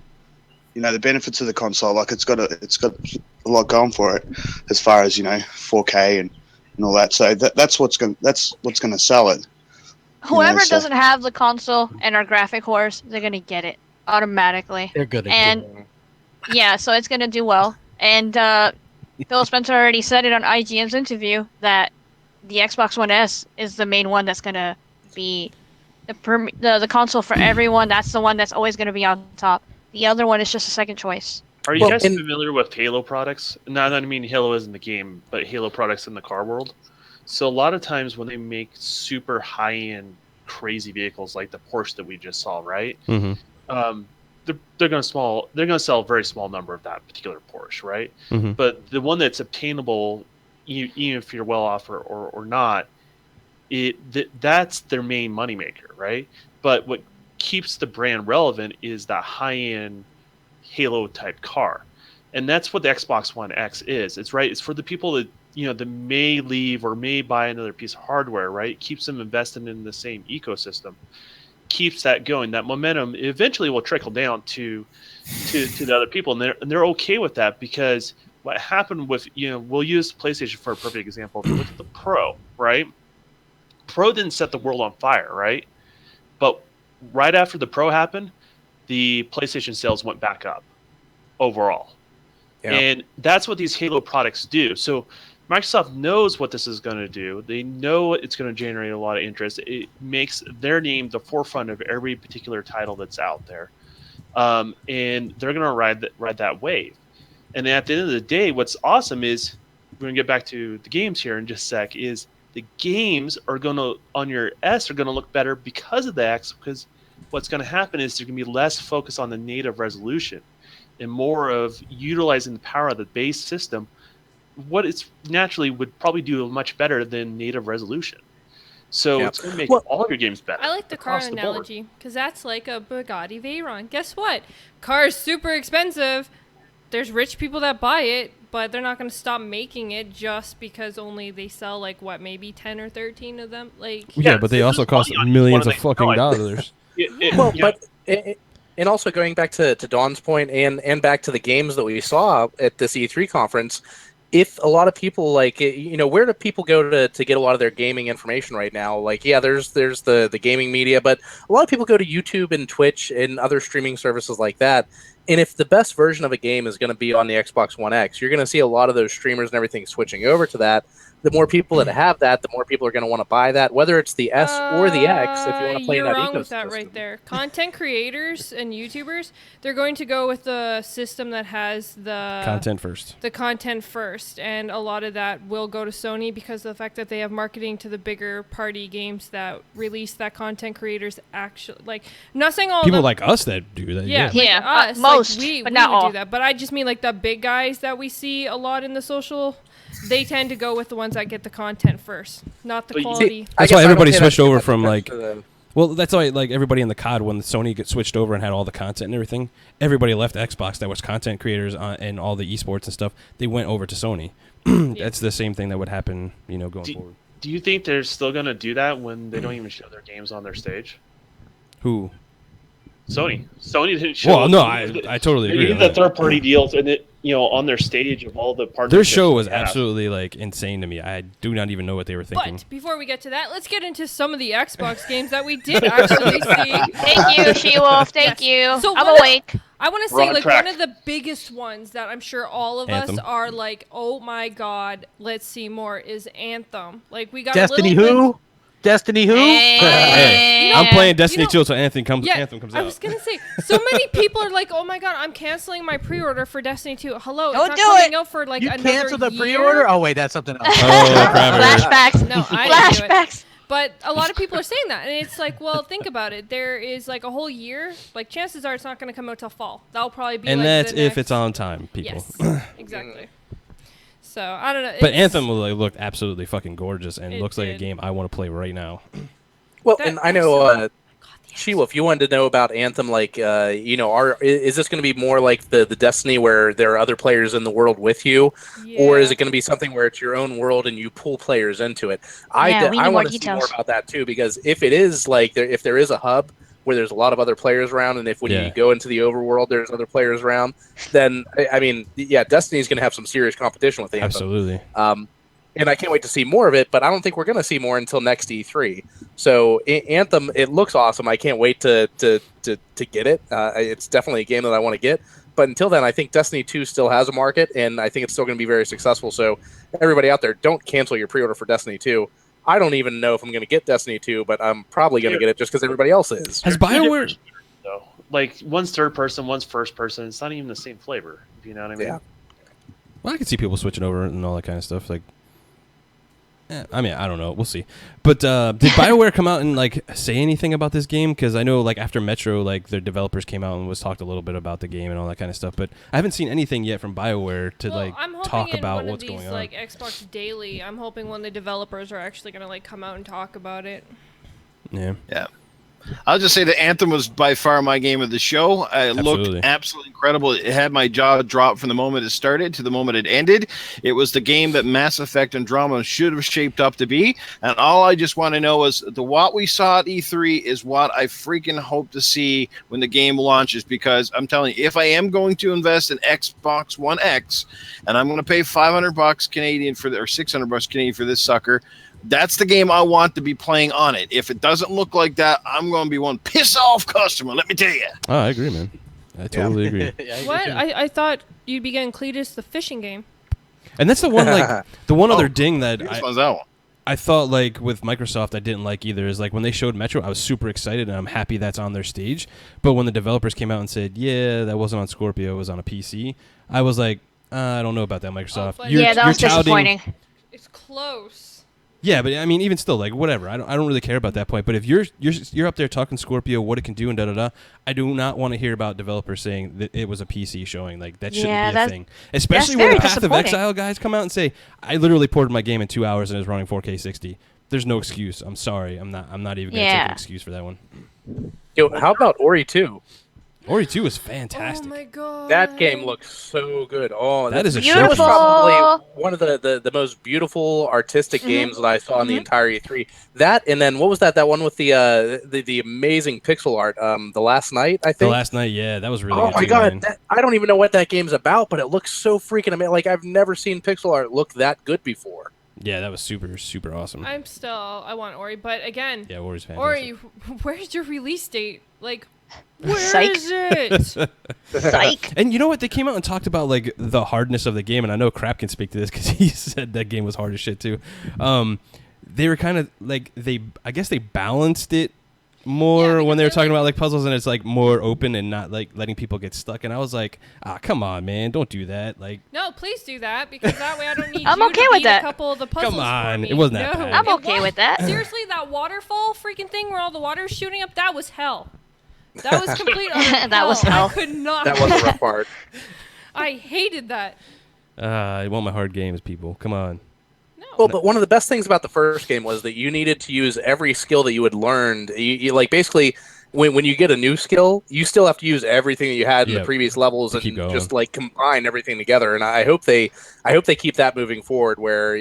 The benefits of the console, like it's got a lot going for it, as far as 4K and all that. So that's what's going to sell it. Whoever doesn't have the console and are graphic whores, they're gonna get it automatically. They're good at And yeah, so it's gonna do well. And Phil Spencer already said it on IGN's interview that the Xbox One S is the main one that's gonna be the console for everyone. That's the one that's always gonna be on top. The other one is just a second choice. Are you guys familiar with Halo products? Not I mean Halo isn't the game, but Halo products in the car world. So a lot of times when they make super high-end, crazy vehicles like the Porsche that we just saw, right? Mm-hmm. They're going to sell a very small number of that particular Porsche, right? Mm-hmm. But the one that's obtainable, even if you're well off or not, that's their main moneymaker, right? But what keeps the brand relevant is that high-end Halo type car. And that's what the Xbox One X is. It's for the people that that may leave or may buy another piece of hardware, right? It keeps them invested in the same ecosystem, keeps that going. That momentum eventually will trickle down to the other people, and they're okay with that, because what happened with we'll use PlayStation for a perfect example. If you look at the Pro, right? Pro didn't set the world on fire, right? But right after the Pro happened, the PlayStation sales went back up overall. Yeah. And that's what these Halo products do. So Microsoft knows what this is going to do. They know it's going to generate a lot of interest. It makes their name the forefront of every particular title that's out there. And they're going to ride that wave. And then at the end of the day, what's awesome is, we're going to get back to the games here in just a sec, is the games are going to, on your S, are going to look better because of the X, because what's going to happen is there's going to be less focus on the native resolution and more of utilizing the power of the base system. What it's naturally would probably do much better than native resolution. So it's going to make all of your games better. I like the car analogy, because that's like a Bugatti Veyron. Guess what? Car's super expensive. There's rich people that buy it, but they're not going to stop making it just because only they sell maybe 10 or 13 of them. But they also cost millions of fucking dollars. And also going back to Dawn's point and back to the games that we saw at this E3 conference, if a lot of people where do people go to get a lot of their gaming information right now? There's the gaming media, but a lot of people go to YouTube and Twitch and other streaming services like that. And if the best version of a game is going to be on the Xbox One X, you're going to see a lot of those streamers and everything switching over to that. The more people that have that, the more people are going to want to buy that, whether it's the S or the X, if you want to play in that ecosystem. You're wrong with that right there. Content creators and YouTubers, they're going to go with the system that has the content first. The content first, and a lot of that will go to Sony because of the fact that they have marketing to the bigger party games that release that content creators actually I'm not saying all people like us that do that. Us, most, we but not all. do that. But I just mean the big guys that we see a lot in the social. They tend to go with the ones that get the content first, not the quality. That's why everybody switched over from well, that's why everybody in the COD, when Sony get switched over and had all the content and everything, everybody left Xbox that was content creators and all the esports and stuff. They went over to Sony. That's the same thing that would happen, going forward. Do you think they're still going to do that when they don't even show their games on their stage? Who? Sony didn't show. Well, no, I totally agree. They did the third-party deals and it, on their stage of all the partners. Their show was absolutely insane to me. I do not even know what they were thinking. But before we get to that, let's get into some of the Xbox games that we did actually see. Thank you, SheWulf. Thank you. So I'm awake. I want to say one of the biggest ones that I'm sure all of us are oh my god, let's see more, is Anthem. We got Destiny who? Destiny who? Hey, I'm playing Destiny 2 until Anthem comes out. I was going to say, so many people are oh my god, I'm canceling my pre-order for Destiny 2. Hello, Don't it's not coming out for you another cancel the year? pre-order? Oh, wait, that's something else. Flashbacks. No, I didn't do it. Flashbacks. But a lot of people are saying that, and it's well, think about it. There is a whole year. Chances are it's not going to come out till fall. That'll probably be. And that's if it's on time, people. Yes, exactly. So I don't know. But Anthem looked absolutely fucking gorgeous, and looks like a game I want to play right now. Well, and I know, SheWulf, you wanted to know about Anthem. Is this going to be more like the Destiny where there are other players in the world with you, or is it going to be something where it's your own world and you pull players into it? I want to see more about that too, because if it is if there is a hub where there's a lot of other players around, and if when you go into the overworld there's other players around, then Destiny's going to have some serious competition with Anthem. Absolutely. And I can't wait to see more of it, but I don't think we're going to see more until next E3. So Anthem, it looks awesome. I can't wait to get it. It's definitely a game that I want to get. But until then, I think Destiny 2 still has a market, and I think it's still going to be very successful. So everybody out there, don't cancel your pre-order for Destiny 2. I don't even know if I'm going to get Destiny 2, but I'm probably going to get it just because everybody else is. Has BioWare... one's third person, one's first person. It's not even the same flavor, if you know what I mean. Yeah. Well, I can see people switching over and all that kind of stuff. I don't know. We'll see. But did BioWare come out and say anything about this game? Because I know after Metro, their developers came out and was talked a little bit about the game and all that kind of stuff. But I haven't seen anything yet from BioWare to talk about what's going on. Xbox Daily, I'm hoping when the developers are actually going to come out and talk about it. Yeah. Yeah. I'll just say that Anthem was by far my game of the show. It looked absolutely incredible. It had my jaw drop from the moment it started to the moment it ended. It was the game that Mass Effect Andromeda should have shaped up to be. And all I just want to know is what we saw at E3 is what I freaking hope to see when the game launches. Because I'm telling you, if I am going to invest in Xbox One X and I'm going to pay $500 Canadian for or $600 Canadian for this sucker, that's the game I want to be playing on it. If it doesn't look like that, I'm going to be one piss off customer. Let me tell you. Oh, I agree, man. I totally agree. What? I thought you'd be getting Cletus the fishing game. And that's the one other ding that I thought like with Microsoft I didn't like either is like when they showed Metro, I was super excited and I'm happy that's on their stage. But when the developers came out and said, yeah, that wasn't on Scorpio, it was on a PC, I was like, I don't know about that, Microsoft. That was disappointing. It's close. Yeah, but I mean, even still, like whatever. I don't really care about that point. But if you're up there talking Scorpio, what it can do, and I do not want to hear about developers saying that it was a PC showing. Like that shouldn't be a thing. Especially when the Path of Exile guys come out and say, I literally ported my game in 2 hours and it's running 4K 60. There's no excuse. I'm sorry. I'm not even gonna take an excuse for that one. Yo, how about Ori 2? Ori 2 is fantastic. Oh my god. That game looks so good. Oh, that is a beautiful. That was probably one of the most beautiful artistic games that I saw in the entire E3. That and then what was that one with the amazing pixel art? The Last Night, I think. The Last Night, yeah, that was really good. Oh my god, I don't even know what that game's about, but it looks so freaking amazing. Like I've never seen pixel art look that good before. Yeah, that was super, super awesome. I want Ori, but again, yeah, Ori's fantastic. Ori, where's your release date? Like, where Psych. is it? Psych. And you know what? They came out and talked about like the hardness of the game, and I know Crap can speak to this because he said that game was hard as shit too. They were kind of like I guess they balanced it more when they were talking about like puzzles, and it's like more open and not like letting people get stuck. And I was like, come on, man, don't do that. Like, no, please do that because that way I don't need I'm you okay to with beat that. a couple of the puzzles. Come on, for me. it wasn't that bad. I'm okay with that. Seriously, that waterfall freaking thing where all the water is shooting up, that was hell. That was complete hell. That was hell. I could not. That was a rough part. I hated that. I want my hard games, people. Come on. No. Well, but one of the best things about the first game was that you needed to use every skill that you had learned. You like basically when you get a new skill, you still have to use everything that you had in the previous levels and just like combine everything together. And I hope they keep that moving forward. Where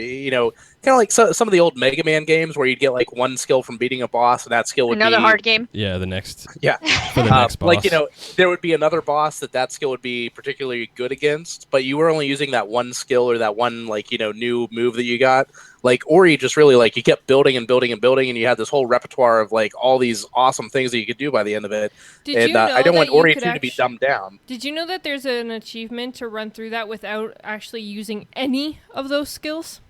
kind of like some of the old Mega Man games where you'd get like one skill from beating a boss, and that skill would another be hard game. Yeah, the next. Yeah, for the next boss. Like there would be another boss that skill would be particularly good against, but you were only using that one skill or that one new move that you got. Like Ori, just really like you kept building and building and building, and you had this whole repertoire of like all these awesome things that you could do by the end of it. I don't want Ori 2 to be dumbed down. Did you know that there's an achievement to run through that without actually using any of those skills?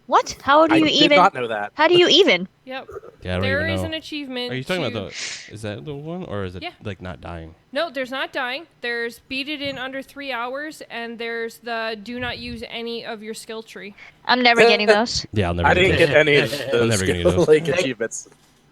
What? How do you I did not know that. How do you even? Yep. Yeah, there is an achievement. Are you talking about is that the one, or is it like not dying? No, there's not dying. There's beat it in under 3 hours, and there's the do not use any of your skill tree. I'm never getting those. Yeah, I'll never. I didn't get any of those. I'm never getting those. Like achievements.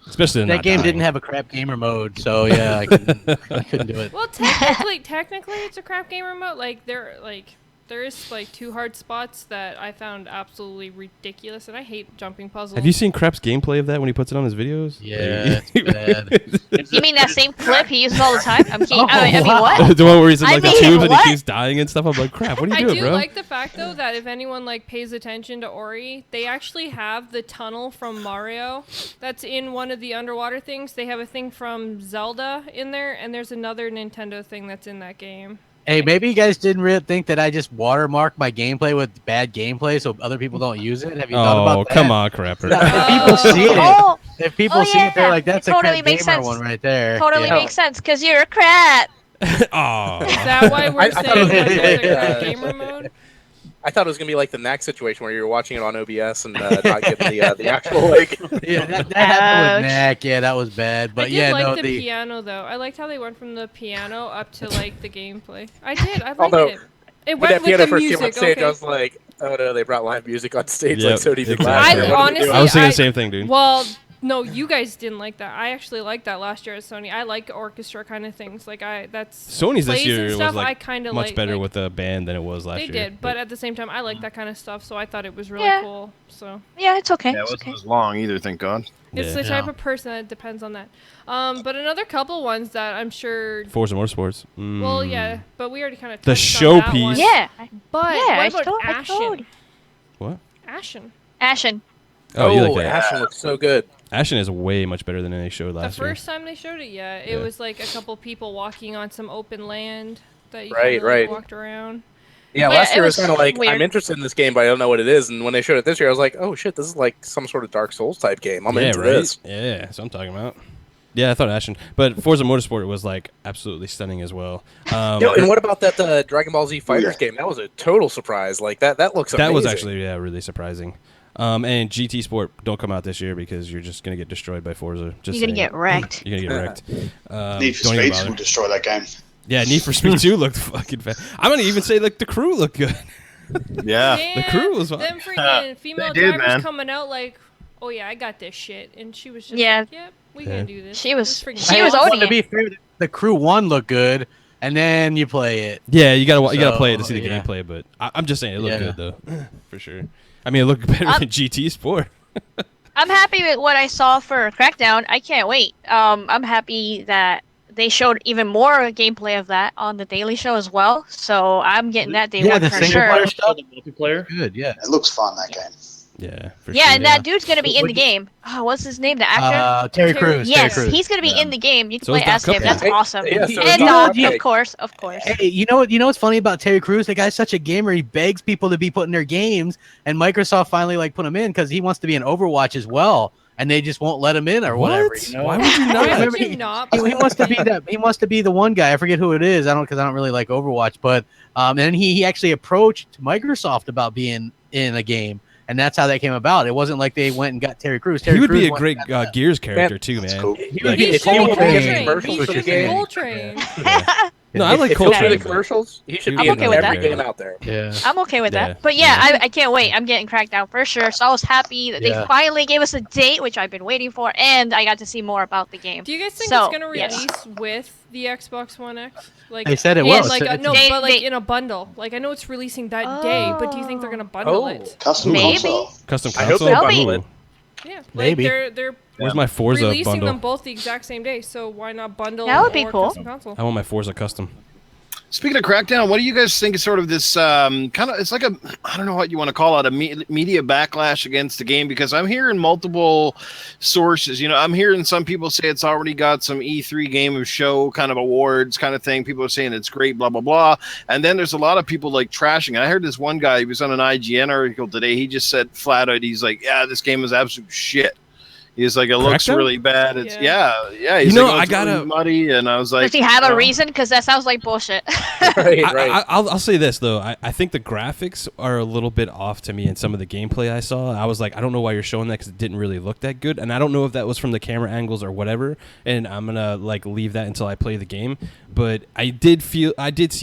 Especially that game didn't have a crap gamer mode, so yeah, I couldn't do it. Well, technically, it's a crap gamer mode. Like there is like 2 hard spots that I found absolutely ridiculous, and I hate jumping puzzles. Have you seen Crep's gameplay of that when he puts it on his videos? Yeah, it's bad. You mean that same clip he uses all the time? I mean, what? The one where he's in like the tube and he keeps dying and stuff. I'm like, crap, what are you doing, bro? I do like the fact though that if anyone like pays attention to Ori, they actually have the tunnel from Mario that's in one of the underwater things. They have a thing from Zelda in there, and there's another Nintendo thing that's in that game. Hey, maybe you guys didn't really think that I just watermarked my gameplay with bad gameplay so other people don't use it. Have you thought about that? Oh, come on, Crapper. If people see it, they're like, that's a totally crap gamer one right there. Totally makes sense, because you're a crap. Oh. Is that why we're saying that there's a crap gamer mode? I thought it was gonna be like the Knack situation where you were watching it on OBS and not getting the actual like. Yeah, that happened with Knack. Yeah, that was bad. But I did the piano though. I liked how they went from the piano up to like the gameplay. I liked it. It when that went piano with the first music. came on stage, Okay. I was like, oh no, they brought live music on stage Yep, like Sony did exactly. last year. Honestly, I was thinking the same thing, dude. Well, No, you guys didn't like that. I actually liked that last year at Sony. I like orchestra kind of things. Like that's Sony's this plays year and was stuff, like I kind of much better like, with the band than it was last they year. did, but at the same time, I like that kind of stuff. So I thought it was really cool. So Yeah, it's okay. Yeah, it It's wasn't okay. as long either, thank God. it's the type of person that depends on that. But another couple ones that I'm sure. Forza Motorsports. Well, yeah, but we already kind of The showpiece. Yeah. But Yeah, I what about told. Ashen? What? Ashen. Ashen. Oh, you like that? Ashen looks so good. Ashen is way much better than they showed The last year. first time they showed it, it was like a couple people walking on some open land that you Right, kinda, like, right. walked around. Yeah, But last it year was was kind of like, weird. I'm interested in this game, but I don't know what it is. And when they showed it this year, I was like, oh shit, this is like some sort of Dark Souls type game. I'm into this. Yeah, that's what I'm talking about. Yeah, I thought Ashen, but Forza Motorsport was like absolutely stunning as well. Yo, and what about that Dragon Ball Z Fighters game? That was a total surprise. Like that looks amazing. That was actually really surprising. And GT Sport don't come out this year because you're just gonna get destroyed by Forza. Just You're gonna saying. get wrecked. You're gonna get wrecked. Need for don't even Speed bother. will destroy that game. Yeah, Need for Speed 2 looked fucking fast. I'm gonna even say like the crew looked good. Yeah. The crew was fun. Them freaking female They did, drivers man. coming out like, oh yeah, I got this shit, and she was just Yeah. like, yep, we can do this. She was- It's freaking she was awesome. owning to it. be fair, the crew 1 looked good, and then you play it. Yeah, you gotta play it to So, see the yeah. gameplay, but I'm just saying it looked Yeah. good though, for sure. I mean, it looked better than GT Sport. I'm happy with what I saw for Crackdown. I can't wait. I'm happy that they showed even more gameplay of that on the Daily Show as well. So I'm getting that day Yeah, one the for single sure. player For the multiplayer. Good, yeah. It looks fun, that game. Yeah, for Yeah, sure. and that dude's gonna be in the game. Oh, what's his name? The actor? Terry Terry- Crews. Yes, Terry Crews. he's gonna be in the game. You can So play is Doc as him. Cupcake. That's Hey, awesome. yeah, so And is Doc of Cupcake. course, of course. Hey, you know what's funny about Terry Crews? The guy's such a gamer. He begs people to be put in their games, and Microsoft finally like put him in because he wants to be in Overwatch as well, and they just won't let him in or whatever. What? You know? Why would you Why not? would Remember you not? He wants to be that. He wants to be the one guy. I forget who it is. I don't really like Overwatch, but and he actually approached Microsoft about being in a game, and that's how that came about. It wasn't like they went and got Terry Crews. Terry He would Crews be a went great and got Gears character too, That's man. cool. He Like, would He be should be Coltrane. Coltrane. commercials He for should the be game. Coltrane. No, I like if he should be Coltrane. the commercials, he should I'm be in okay with every that. game out there. Yeah. I'm okay with Yeah. that. But yeah, I can't wait. I'm getting Crackdown for sure. So I was happy that they Yeah. finally gave us a date, which I've been waiting for, and I got to see more about the game. Do you guys think So, it's gonna yes. release with the Xbox One X? Like, They said it Yes. will. like It's- no, They- but like they- in a bundle. Like I know it's releasing that day, but do you think they're gonna bundle Oh. it? Custom Maybe. console. Custom I hope console. they That'll be- bundle it. Yeah, like Maybe. they're Where's my Forza releasing bundle? them both the exact same day. So why not bundle? That would be or cool. Custom console? I want my Forza custom. Speaking of Crackdown, what do you guys think is sort of this kind of, it's like a, I don't know what you want to call it, a media backlash against the game? Because I'm hearing multiple sources. You know, I'm hearing some people say it's already got some E3 Game of Show kind of awards kind of thing. People are saying it's great, blah, blah, blah. And then there's a lot of people like trashing. I heard this one guy, he was on an IGN article today. He just said flat out, he's like, yeah, this game is absolute shit. He's like, it looks Crackdown? really bad. It's Yeah. yeah. He's You know, like, oh, I it's really gotta- muddy, and I was like, Does he have you a know. reason? Because that sounds like bullshit. Right, right. I'll say this though. I think the graphics are a little bit off to me in some of the gameplay I saw. I was like, I don't know why you're showing that because it didn't really look that good, and I don't know if that was from the camera angles or whatever. And I'm gonna like leave that until I play the game. But I did see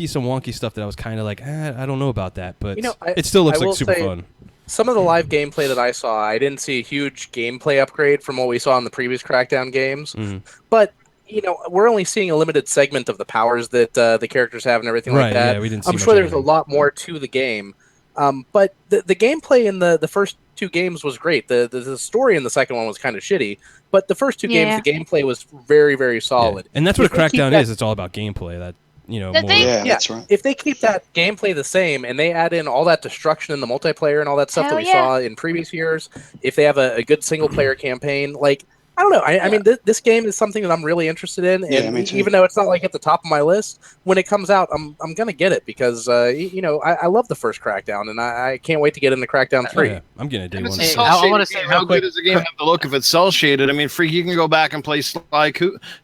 some wonky stuff that I was kind of like, I don't know about that. But You know, it still looks I like will super say- fun. Some of the live gameplay that I saw, I didn't see a huge gameplay upgrade from what we saw in the previous Crackdown games. Mhm. But, you know, we're only seeing a limited segment of the powers that the characters have and everything Right, like that. yeah, we didn't see I'm much sure of there's a anything. lot more to the game. But the gameplay in the first two games was great. The story in the second one was kind of shitty. But the first two Yeah. games, the gameplay was very, very Yeah. solid. And that's what a If they keep Crackdown that- is. It's all about gameplay. That The more. thing- Yeah, Yeah. that's right. If they keep that gameplay the same and they add in all that destruction in the multiplayer and all that stuff Hell that we yeah. saw in previous years, if they have a good single player campaign, like, I don't know. I mean, this game is something that I'm really interested in, Yeah, and me too. even though it's not like at the top of my list, when it comes out, I'm gonna get it because you know I love the first Crackdown, and I can't wait to get into Crackdown 3. Yeah, I'm getting a day And one. it's a Hey, cell I shaded wanna say game. real How quick- good does the game have to look if it's cell shaded? I mean, freak, you can go back and play Sly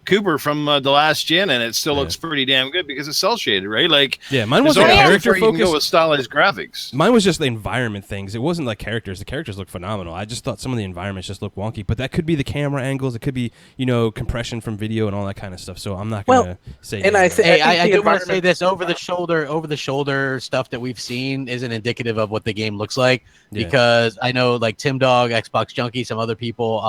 Cooper from the last gen, and it still Yeah. looks pretty damn good because it's cell shaded, right? Like, Yeah, mine there's wasn't only character where you can go focused. with stylized graphics. Mine was just the environment things. It wasn't like characters. The characters look phenomenal. I just thought some of the environments just look wonky. But that could be the camera angles. It could be, compression from video and all that kind of stuff. So I'm not Well, gonna say. and yeah, I but- think- Hey, I I think do the want to say environment- this: over the shoulder stuff that we've seen isn't indicative of what the game looks like. Yeah. Because I know, like Tim Dog, Xbox Junkie, some other people,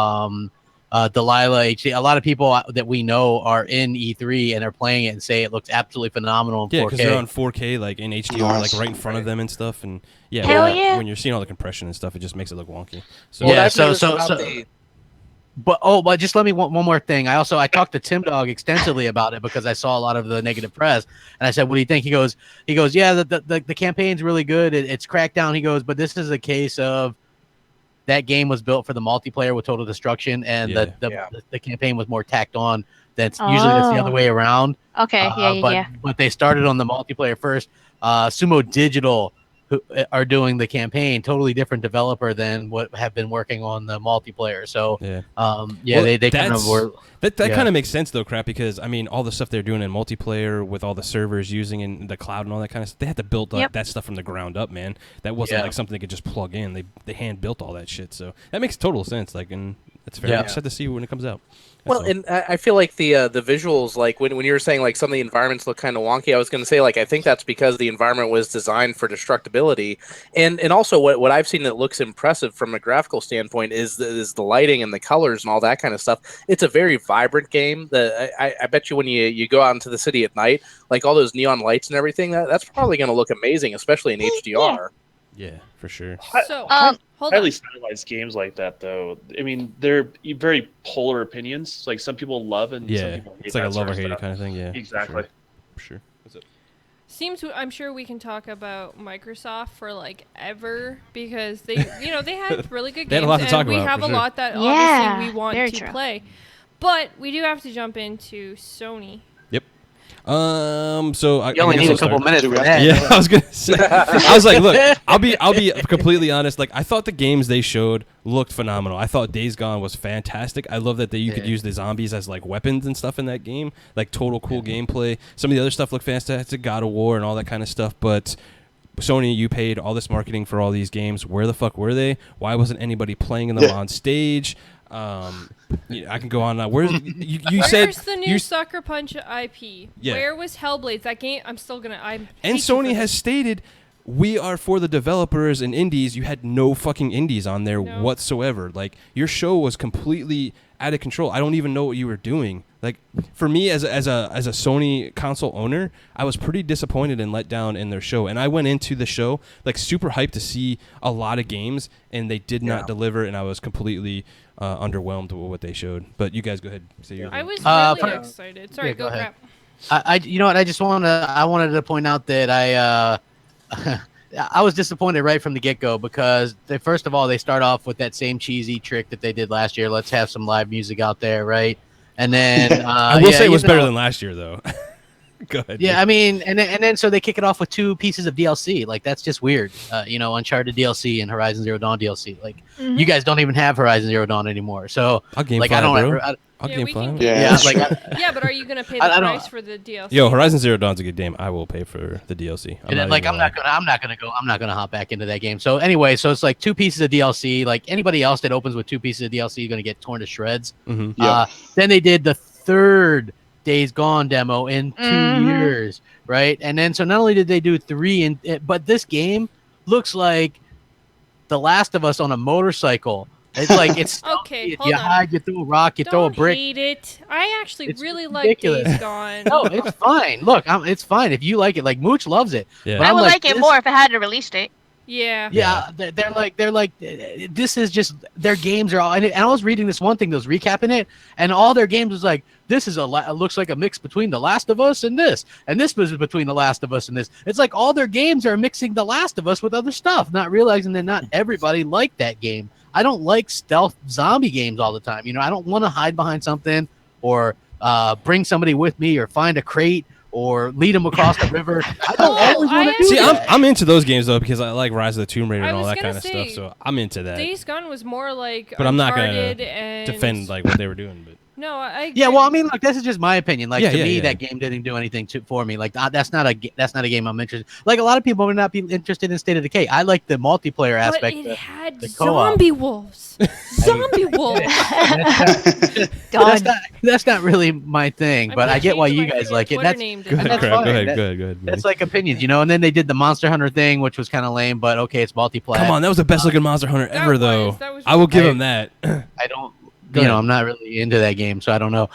Delilah HD. A lot of people that we know are in E3 and are playing it and say it looks absolutely phenomenal in 4K. Yeah, because they're on 4K, like in HDR, like right in front of them and stuff. And yeah, Hell yeah. when you're seeing all the compression and stuff, it just makes it look wonky. So Yeah, I've noticed about but just let me one more thing. I talked to Tim Dog extensively about it because I saw a lot of the negative press, and I said, "What do you think?" He goes, "Yeah, the campaign's really good. It's Crackdown." He goes, "But this is a case of that game was built for the multiplayer with Total Destruction, and the campaign was more tacked on. That's usually that's the other way around." Okay, But they started on the multiplayer first. Sumo Digital, who are doing the campaign, totally different developer than what have been working on the multiplayer. So they kind of were. That kind of makes sense though, Crap, because I mean all the stuff they're doing in multiplayer with all the servers using in the cloud and all that kind of stuff, they had to build that stuff from the ground up, man. That wasn't like something they could just plug in. They hand built all that shit, so that makes total sense. Like, and that's fair. I just have to see when it comes out. Well, and I feel like the visuals, like when you were saying like some of the environments look kind of wonky, I was going to say like I think that's because the environment was designed for destructibility, and also what I've seen that looks impressive from a graphical standpoint is the lighting and the colors and all that kind of stuff. It's a very vibrant game. I bet you when you go out into the city at night, like all those neon lights and everything, that's probably going to look amazing, especially in HDR. Yeah, for sure. So, highly stylized games like that, though. I mean, they're very polar opinions. Like some people love and some people hate. It's like a that love or sort of hate stuff. kind of thing. Yeah, Exactly. For sure. What's up? I'm sure we can talk about Microsoft for like ever because they had really good games. They had a lot to talk we about, have for a sure. lot that obviously we want very to true. play. But we do have to jump into Sony. So You only need a couple minutes for that. Yeah, I was gonna say. I was like, look, I'll be completely honest. Like, I thought the games they showed looked phenomenal. I thought Days Gone was fantastic. I love that you could use the zombies as like weapons and stuff in that game. Like, total cool gameplay. Some of the other stuff looked fantastic, God of War and all that kind of stuff. But Sony, you paid all this marketing for all these games. Where the fuck were they? Why wasn't anybody playing them on stage? I can go on now. Where's Where's the new Sucker Punch IP? Yeah. Where was Hellblade? That game, I'm still gonna. And Sony has stated, we are for the developers and indies. You had no fucking indies on there whatsoever. Like, your show was completely out of control. I don't even know what you were doing. Like, for me as a Sony console owner, I was pretty disappointed and let down in their show. And I went into the show like super hyped to see a lot of games, and they did not deliver. And I was completely underwhelmed with what they showed. But you guys go ahead. Say your I was opinion. really excited. Sorry, go ahead. Crap. You know what? I wanted to point out that I was disappointed right from the get-go because first of all, they start off with that same cheesy trick that they did last year. Let's have some live music out there, right? And then I will say it was better than last year, though. Go ahead. Yeah, I mean, and then so they kick it off with 2 pieces of DLC. Like, that's just weird. Uncharted DLC and Horizon Zero Dawn DLC. Like, you guys don't even have Horizon Zero Dawn anymore. So I'll game like, fly, I don't bro. ever. I'll Yeah, game we fly. can Yeah, like, Yeah, but are you gonna pay the price for the DLC? Yo, Horizon Zero Dawn's a good game. I will pay for the DLC. I'm not gonna hop back into that game. So anyway, so it's like 2 pieces of DLC. Like, anybody else that opens with 2 pieces of DLC, you're gonna get torn to shreds. Mm-hmm. Then they did the 3rd Days Gone demo in 2 years, right? And then so not only did they do 3, but this game looks like The Last of Us on a motorcycle. It's like it's Okay, you hold on. hide, you throw a rock, you throw a Don't brick. hate it. I actually It's really ridiculous. like Days Gone. No, it's fine. Look, it's fine if you like it. Like, Mooch loves it. Yeah. But I I'm would like it this- more if it had a release date. Yeah. Yeah, they're like this is just their games are all. And I was reading this one thing that was recapping it, and all their games was like, this is looks like a mix between The Last of Us and this was between The Last of Us and this. It's like all their games are mixing The Last of Us with other stuff, not realizing that not everybody liked that game. I don't like stealth zombie games all the time. I don't want to hide behind something or bring somebody with me or find a crate or lead them across the river. I don't always want to do See, that. I'm into those games though because I like Rise of the Tomb Raider I and all was that gonna kind of say, stuff. So I'm into that. Days Gone was more like But I'm not gonna Uncharted and defend like what they were doing. But No, I Yeah, well, I mean, look, this is just my opinion. Like, Yeah, to yeah, me, yeah. that game didn't do anything for me. Like, that's not a game I'm interested. Like, a lot of people would not be interested in State of Decay. I like the multiplayer but aspect. it had the co-op. zombie wolves. Zombie wolves. That's not really my thing, I'm but gonna I get why change you my guys freaking like it. Twitter That's name to go ahead, that's Crab. fine. Go ahead, That- go ahead, go ahead. That's like opinions, And then they did the Monster Hunter thing, which was kind of lame, but okay, it's multiplayer. Come on, that was the best looking Monster Hunter ever, though. that was I will give I- him that. I don't. I'm not really into that game, so I don't know.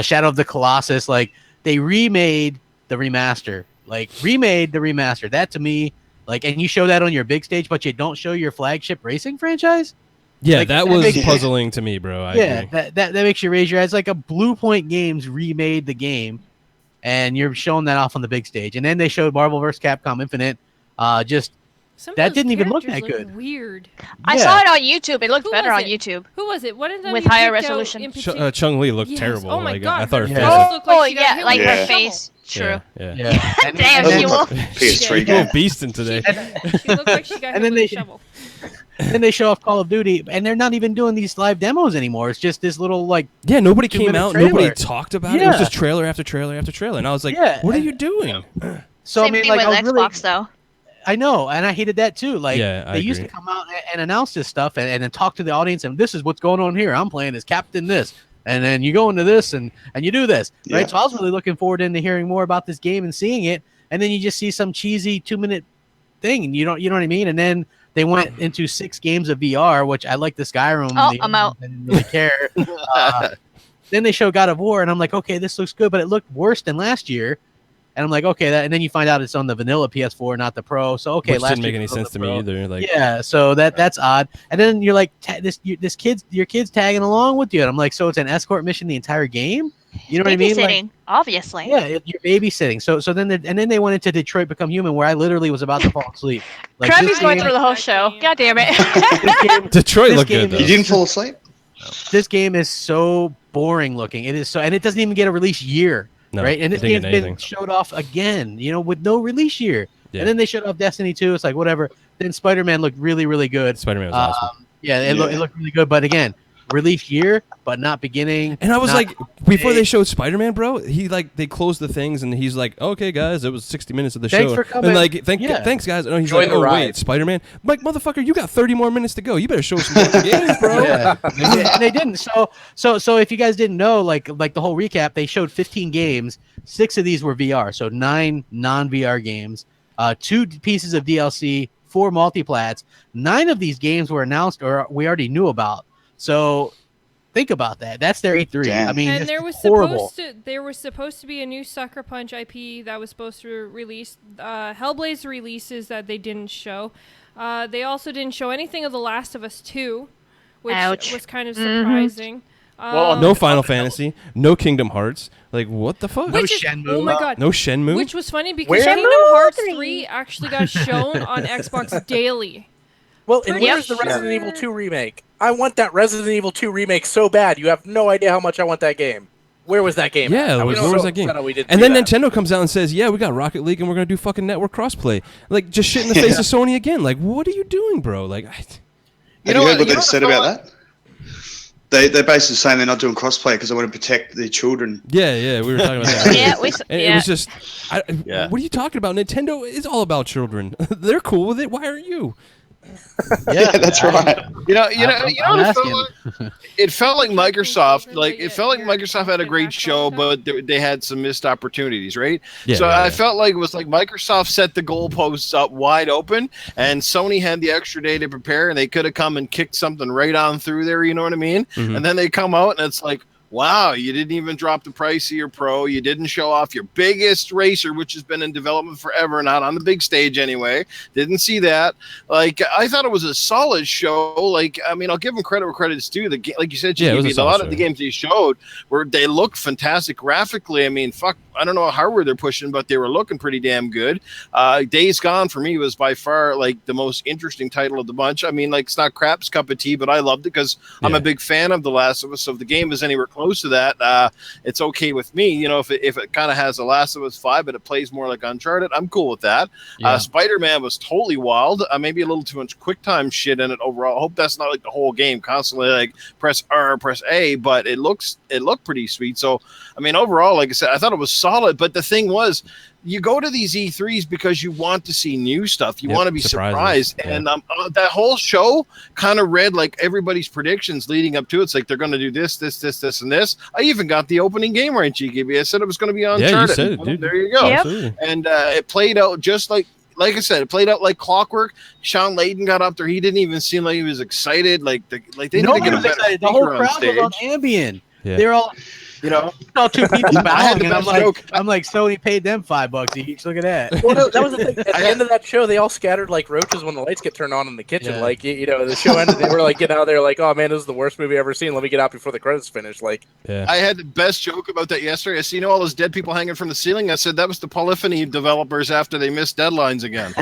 Shadow of the Colossus, like they remade the remaster. That to me, like, and you show that on your big stage, but you don't show your flagship racing franchise. Yeah, like, that was puzzling to me, bro. I agree. that makes you raise your eyes. Like a Blue Point Games remade the game, and you're showing that off on the big stage. And then they showed Marvel vs. Capcom Infinite. That didn't even look that good. Weird. I saw it on YouTube. It looked better on YouTube. Who was it? What did with higher resolution? Chung-Li looked terrible. Oh my god! I thought her face. Like her face. True. Yeah. Damn, SheWulf. PS3 game. Beasting today. She looked like she got hit with a shovel. And then they show off Call of Duty, and they're not even doing these live demos anymore. It's just this little nobody came out, trailer. nobody talked about it. It was just trailer after trailer after trailer, and I was like, what are you doing? So Same thing with Xbox though. I know, and I hated that too. Like they used to come out and announce this stuff and then talk to the audience, and this is what's going on here. I'm playing as Captain this, and then you go into this and you do this, right? So I was really looking forward into hearing more about this game and seeing it, and then you just see some cheesy 2-minute thing, and you know what I mean? And then they went into 6 games of VR, which I like the Skyrim. I'm out. I didn't really care. Then they show God of War, and I'm like, okay, this looks good, but it looked worse than last year. And I'm like, okay, and then you find out it's on the vanilla PS4, not the Pro. So okay, which didn't make any sense to me either. Like, so that's odd. And then you're like, your kid's tagging along with you, and I'm like, so it's an escort mission the entire game? You know what I mean? Babysitting, obviously. Yeah, you're babysitting. So then they went into Detroit Become Human, where I literally was about to fall asleep. Like, Krabby's going through the whole show. God damn it. Detroit looked good though. You didn't fall asleep? This game is so boring looking. It is so, and it doesn't even get a release year. No, right, and this game's been showed off again, with no release year. Yeah. And then they showed off Destiny 2. It's like whatever. Then Spider-Man looked really, really good. Spider-Man was awesome. It looked really good. But again, release year, but not beginning. And I was like, before they showed Spider-Man, bro, they closed the things, and he's like, okay, guys, it was 60 minutes of the show. Thanks for coming. And thanks, guys. And he's like, oh, wait, Spider-Man? I'm like, motherfucker, you got 30 more minutes to go. You better show some more games, bro. And they didn't. So if you guys didn't know, like the whole recap, they showed 15 games. 6 of these were VR, so 9 non-VR games, 2 pieces of DLC, 4 multiplats. 9 of these games were announced or we already knew about. So think about that. That's their E3. Damn. I mean, and there was supposed to be a new Sucker Punch IP that was supposed to release. Hellblaze releases that they didn't show. They also didn't show anything of The Last of Us 2, which was kind of surprising. No Final Fantasy, no Kingdom Hearts. Like, what the fuck? No Shenmue. Oh my god. No Shenmue. Which was funny because Kingdom Hearts 3 actually got shown on Xbox daily. Well, and where's the Resident Evil 2 remake? I want that Resident Evil 2 remake so bad. You have no idea how much I want that game. Where was that game? Yeah, where was that game? And then Nintendo comes out and says, yeah, we got Rocket League and we're going to do fucking network crossplay. Like, just shit in the face of Sony again. Like, what are you doing, bro? Like, Have you heard what they said about that? They're basically saying they're not doing crossplay because they want to protect their children. Yeah, we were talking about that. It was just, what are you talking about? Nintendo is all about children. They're cool with it. Why aren't you? Yeah, that's right. It felt like Microsoft. It felt like Microsoft had a great show, but they had some missed opportunities, right? I felt like it was like Microsoft set the goalposts up wide open, and Sony had the extra day to prepare, and they could have come and kicked something right on through there. You know what I mean? Mm-hmm. And then they come out, and it's like, wow, you didn't even drop the price of your Pro. You didn't show off your biggest racer, which has been in development forever, not on the big stage anyway. Didn't see that. Like, I thought it was a solid show. Like, I mean, I'll give them credit where credit is due. Like you said, a lot of the games they showed they look fantastic graphically. I mean, I don't know what hardware they're pushing, but they were looking pretty damn good. Days Gone for me was by far like the most interesting title of the bunch. I mean, like, it's not crap's cup of tea, but I loved it because I'm a big fan of The Last of Us. So if the game is anywhere close to that, it's okay with me. If it kind of has The Last of Us 5, but it plays more like Uncharted, I'm cool with that. Spider-Man was totally wild. Maybe a little too much QuickTime shit in it overall. I hope that's not like the whole game, constantly like press R, press A, but it looked pretty sweet. So I mean, overall, like I said, I thought it was solid. But the thing was, you go to these E3s because you want to see new stuff. You want to be surprised. Yeah. And that whole show kind of read like everybody's predictions leading up to it. It's like they're going to do this, and this. I even got the opening game right, GKB. I said it was going to be Uncharted. Yeah, you said it, dude. There you go. Yep. And it played out just like like I said, it played out like clockwork. Sean Layden got up there. He didn't even seem like he was excited. They didn't Nobody get a was better excited. The whole speaker on crowd was on stage. Ambien. Yeah. They're all, all two people I had bowing, the and best joke. I'm like, Sony paid them $5 each. Look at that. Well, no, that was the thing. At the end of that show, they all scattered like roaches when the lights get turned on in the kitchen. Yeah. Like, the show ended. They were like getting out there, like, "Oh man, this is the worst movie I've ever seen. Let me get out before the credits finish." Like, Yeah. I had the best joke about that yesterday. I seen all those dead people hanging from the ceiling. I said that was the Polyphony developers after they missed deadlines again.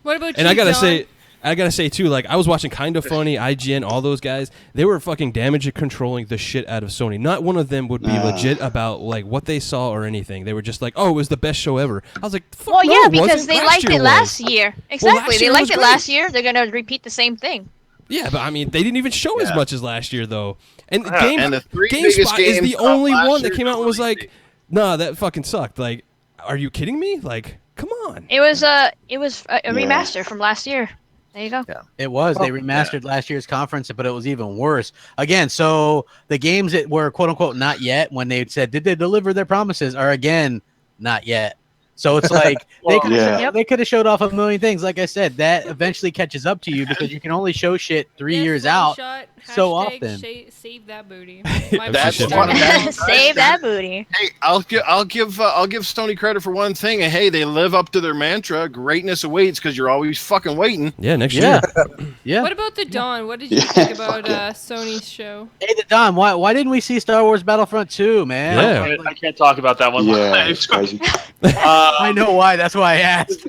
What about And you, I gotta say too, like I was watching Kind of Funny, IGN, all those guys. They were fucking damage controlling the shit out of Sony. Not one of them would be legit about like what they saw or anything. They were just like, "Oh, it was the best show ever." I was like, "Fuck Well, no, yeah, it because wasn't. they Last liked year it was." last year. Exactly, last they year liked was it great. last year. They're gonna repeat the same thing. Yeah, but I mean, they didn't even show as much as last year though. And And the three biggest GameSpot is games the only last one that year came out and was don't like, "Nah, that fucking sucked." Like, are you kidding me? Like, come on. It was a remaster from last year. There you go. It was. They remastered last year's conference, but it was even worse. Again, so the games that were quote unquote not yet, when they said did they deliver their promises, are again not yet. So it's like they could have showed off a million things. Like I said, that eventually catches up to you because you can only show shit 3 years out. So often. Save that booty. That's what- Save that booty. Hey, I'll give Sony credit for one thing. And hey, they live up to their mantra: greatness awaits, because you're always fucking waiting. Yeah, next Yeah. year. Yeah. What about the Dawn? What did you think about Sony's show? Hey, the Don, why didn't we see Star Wars Battlefront 2, man? Yeah. I can't talk about that one. Yeah, it's crazy. I know why. That's why I asked.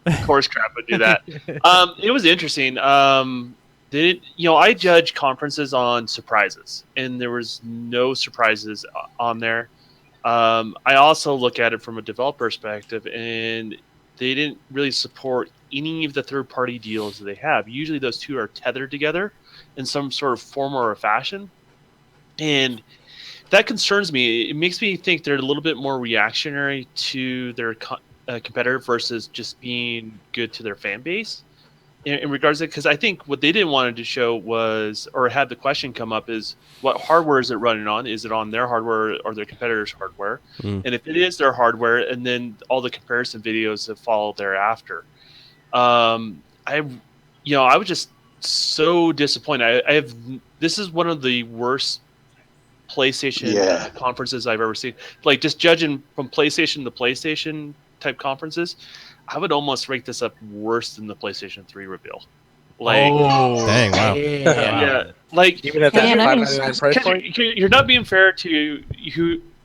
Of course, crap would do that. It was interesting. I judge conferences on surprises, and there was no surprises on there. I also look at it from a developer perspective, and they didn't really support any of the third-party deals that they have. Usually, those two are tethered together in some sort of form or fashion, and that concerns me. It makes me think they're a little bit more reactionary to their competitor versus just being good to their fan base. In regards to, because I think what they didn't want to show was, or had the question come up, is what hardware is it running on? Is it on their hardware or their competitor's hardware? And if it is their hardware, and then all the comparison videos that follow thereafter. I was just so disappointed. This is one of the worst PlayStation conferences I've ever seen. Like, just judging from PlayStation to PlayStation type conferences, I would almost rate this up worse than the PlayStation 3 reveal. Like, Dang, wow. yeah, like even at that Yeah, $5.99 price point. you're not being fair to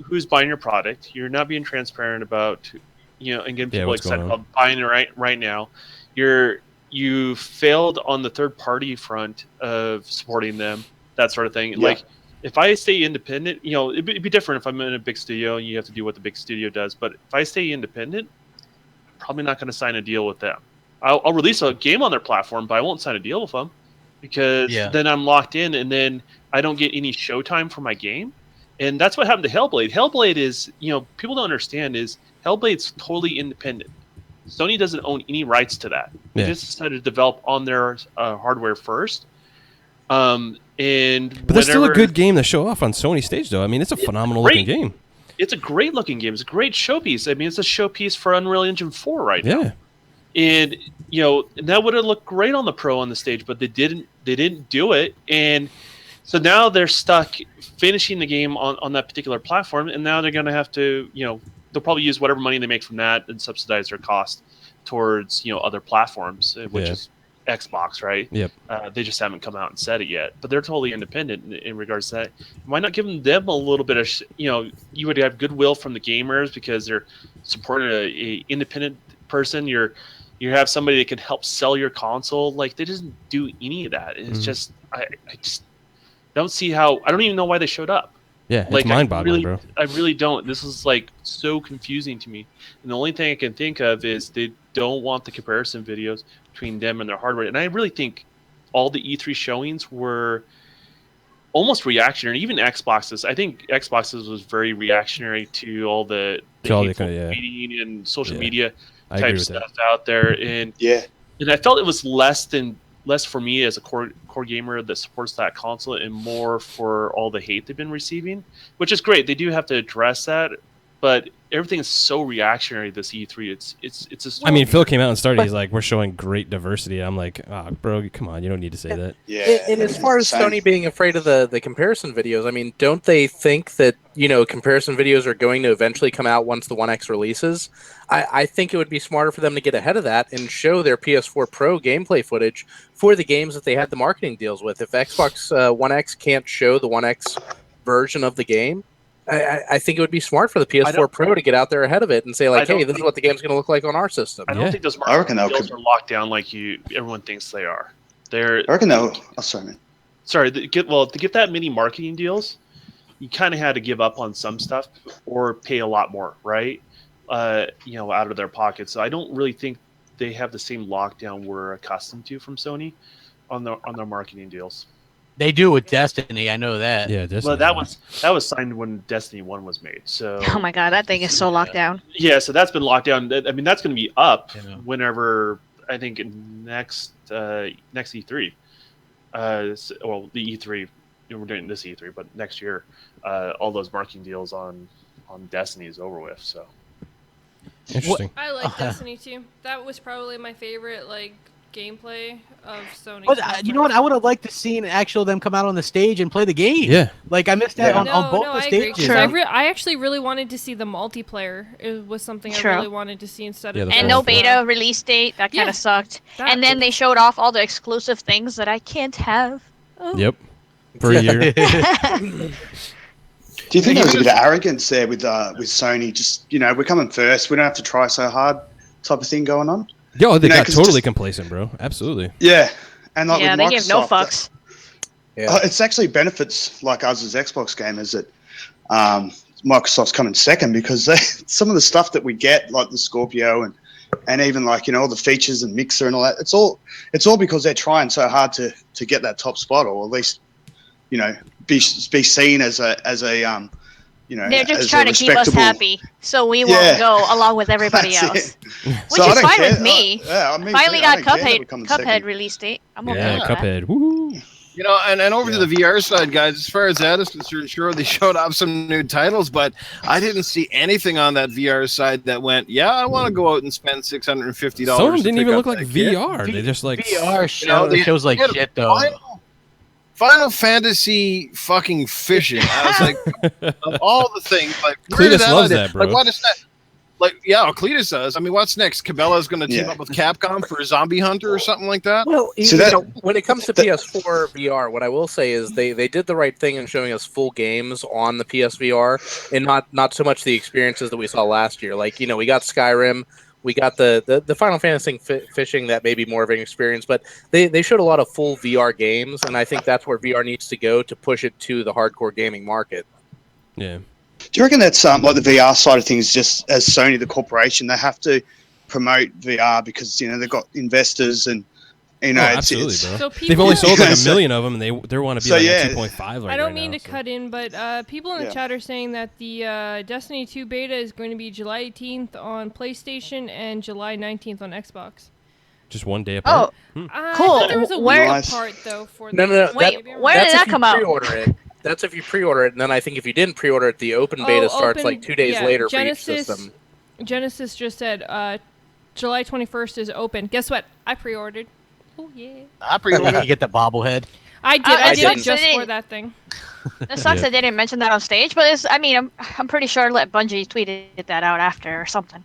who's buying your product. You're not being transparent about, and getting people what's excited going on. about buying it right now. You failed on the third party front of supporting them, that sort of thing. Yeah. Like, if I stay independent, it'd be different if I'm in a big studio and you have to do what the big studio does. But if I stay independent, I'm probably not going to sign a deal with them. I'll release a game on their platform, but I won't sign a deal with them because then I'm locked in, and then I don't get any showtime for my game. And that's what happened to Hellblade. Hellblade is, people don't understand, is Hellblade's totally independent. Sony doesn't own any rights to that. They just decided to develop on their hardware first. But that's still a good game to show off on Sony stage, though. I mean, it's a phenomenal looking game. It's a great looking game. It's a great showpiece. I mean, it's a showpiece for Unreal Engine 4 right now. And and that would have looked great on the Pro on the stage, but they didn't do it. And so now they're stuck finishing the game on that particular platform, and now they're going to have to, they'll probably use whatever money they make from that and subsidize their cost towards, other platforms, which is Xbox, right? Yep. They just haven't come out and said it yet, but they're totally independent in regards to that. Why not give them a little bit of, you would have goodwill from the gamers because they're supporting a independent person. You have somebody that can help sell your console. Like, they didn't do any of that. It's just, I just don't see how. I don't even know why they showed up. Yeah, like, it's mind-boggling, bro. I really don't. This is like so confusing to me. And the only thing I can think of is they don't want the comparison videos between them and their hardware. And I really think all the E3 showings were almost reactionary. Even Xboxes. I think Xboxes was very reactionary to all the hateful tweeting and social media type stuff out there. And I felt it was less for me as a core gamer that supports that console, and more for all the hate they've been receiving, which is great. They do have to address that, but everything is so reactionary this E3. It's just. I mean, Phil came out and started. He's like, "We're showing great diversity." I'm like, "Oh, bro, come on, you don't need to say that." Yeah. And as far as Sony being afraid of the comparison videos, I mean, don't they think that comparison videos are going to eventually come out once the One X releases? I think it would be smarter for them to get ahead of that and show their PS4 Pro gameplay footage for the games that they had the marketing deals with. If Xbox One X can't show the One X version of the game, I think it would be smart for the PS4 Pro to get out there ahead of it and say, like, hey, this is what the game's going to look like on our system. I don't think those marketing deals are locked down like everyone thinks they are. I reckon they'll... Oh, sorry, man. Sorry, to get that many marketing deals, you kind of had to give up on some stuff or pay a lot more, right? Out of their pockets. So I don't really think they have the same lockdown we're accustomed to from Sony on their marketing deals. They do with Destiny, I know that. Yeah, Destiny. Well, that was signed when Destiny 1 was made. So oh my god, that thing is so locked down. Yeah, so that's been locked down. I mean, that's going to be up whenever I think next E3. The E3. We're doing this E3, but next year, all those marketing deals on Destiny is over with. So interesting. I like Destiny 2. That was probably my favorite gameplay of Sony. But you know what? I would have liked to seen them come out on the stage and play the game. Yeah. Like I missed that on both the stages. I actually really wanted to see the multiplayer. It was something I really wanted to see instead of. And no beta release date. That kind of sucked. And then they showed off all the exclusive things that I can't have. Oh. Yep. For a year. Do you think there was a bit of arrogance there with Sony? Just we're coming first. We don't have to try so hard, type of thing going on. Yo, they got totally complacent, bro. Absolutely. Yeah, and with they Microsoft, give no fucks. It's actually benefits like us as Xbox gamers that Microsoft's coming second because some of the stuff that we get, like the Scorpio and even all the features and Mixer and all that, it's all because they're trying so hard to get that top spot, or at least be seen as a they're just trying to keep us happy, so we won't go along with everybody else, which is fine with me. Finally got Cuphead release date. I'm okay with Cuphead. Woo! And over to the VR side, guys, as far as that is concerned, sure, they showed off some new titles, but I didn't see anything on that VR side that went, I want to go out and spend $650. Some of them didn't even look like VR. They just VR shows like shit, though. Final Fantasy fucking fishing. I was like, of all the things, Cletus loves that, bro. What is that? Cletus does. I mean, what's next? Cabella's going to team up with Capcom for a Zombie Hunter or something like that? Well, when it comes to PS4 VR, what I will say is they did the right thing in showing us full games on the PSVR and not so much the experiences that we saw last year. We got Skyrim. We got the Final Fantasy fishing that may be more of an experience, but they showed a lot of full VR games, and I think that's where VR needs to go to push it to the hardcore gaming market. Yeah. Do you reckon that's like the VR side of things, just as Sony, the corporation, they have to promote VR because they've got investors and absolutely, bro. So they've only sold like 1 million of them, and they want to be at 2.5. I don't mean to cut in, but people in the chat are saying that the Destiny 2 beta is going to be July 18th on PlayStation and July 19th on Xbox. Just one day apart. Cool. There was a week apart though for no. Wait, where did that come out? That's if you pre-order it, and then I think if you didn't pre-order it, the open beta starts 2 days later for each system. Genesis just said July 21st is open. Guess what? I pre-ordered. Oh yeah. I pre-ordered. You get the bobblehead. I did it just for that thing. It sucks I didn't mention that on stage, but I'm pretty sure Bungie tweeted that out after or something.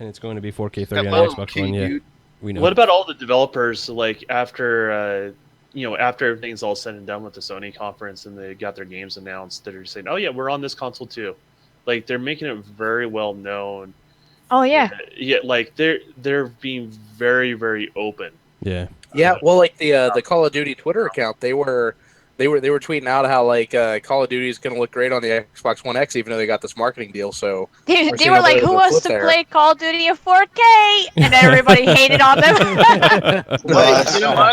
And it's going to be 4K 30 on Xbox One. Yeah, we know. What about all the developers? After after everything's all said and done with the Sony conference and they got their games announced, that are saying, "Oh yeah, we're on this console too." They're making it very well known. Oh yeah. They're being very, very open. Yeah. Yeah. Well, the Call of Duty Twitter account, they were tweeting out how Call of Duty is going to look great on the Xbox One X, even though they got this marketing deal. So they were like, "Who wants to play Call of Duty in 4K?" And everybody hated on them.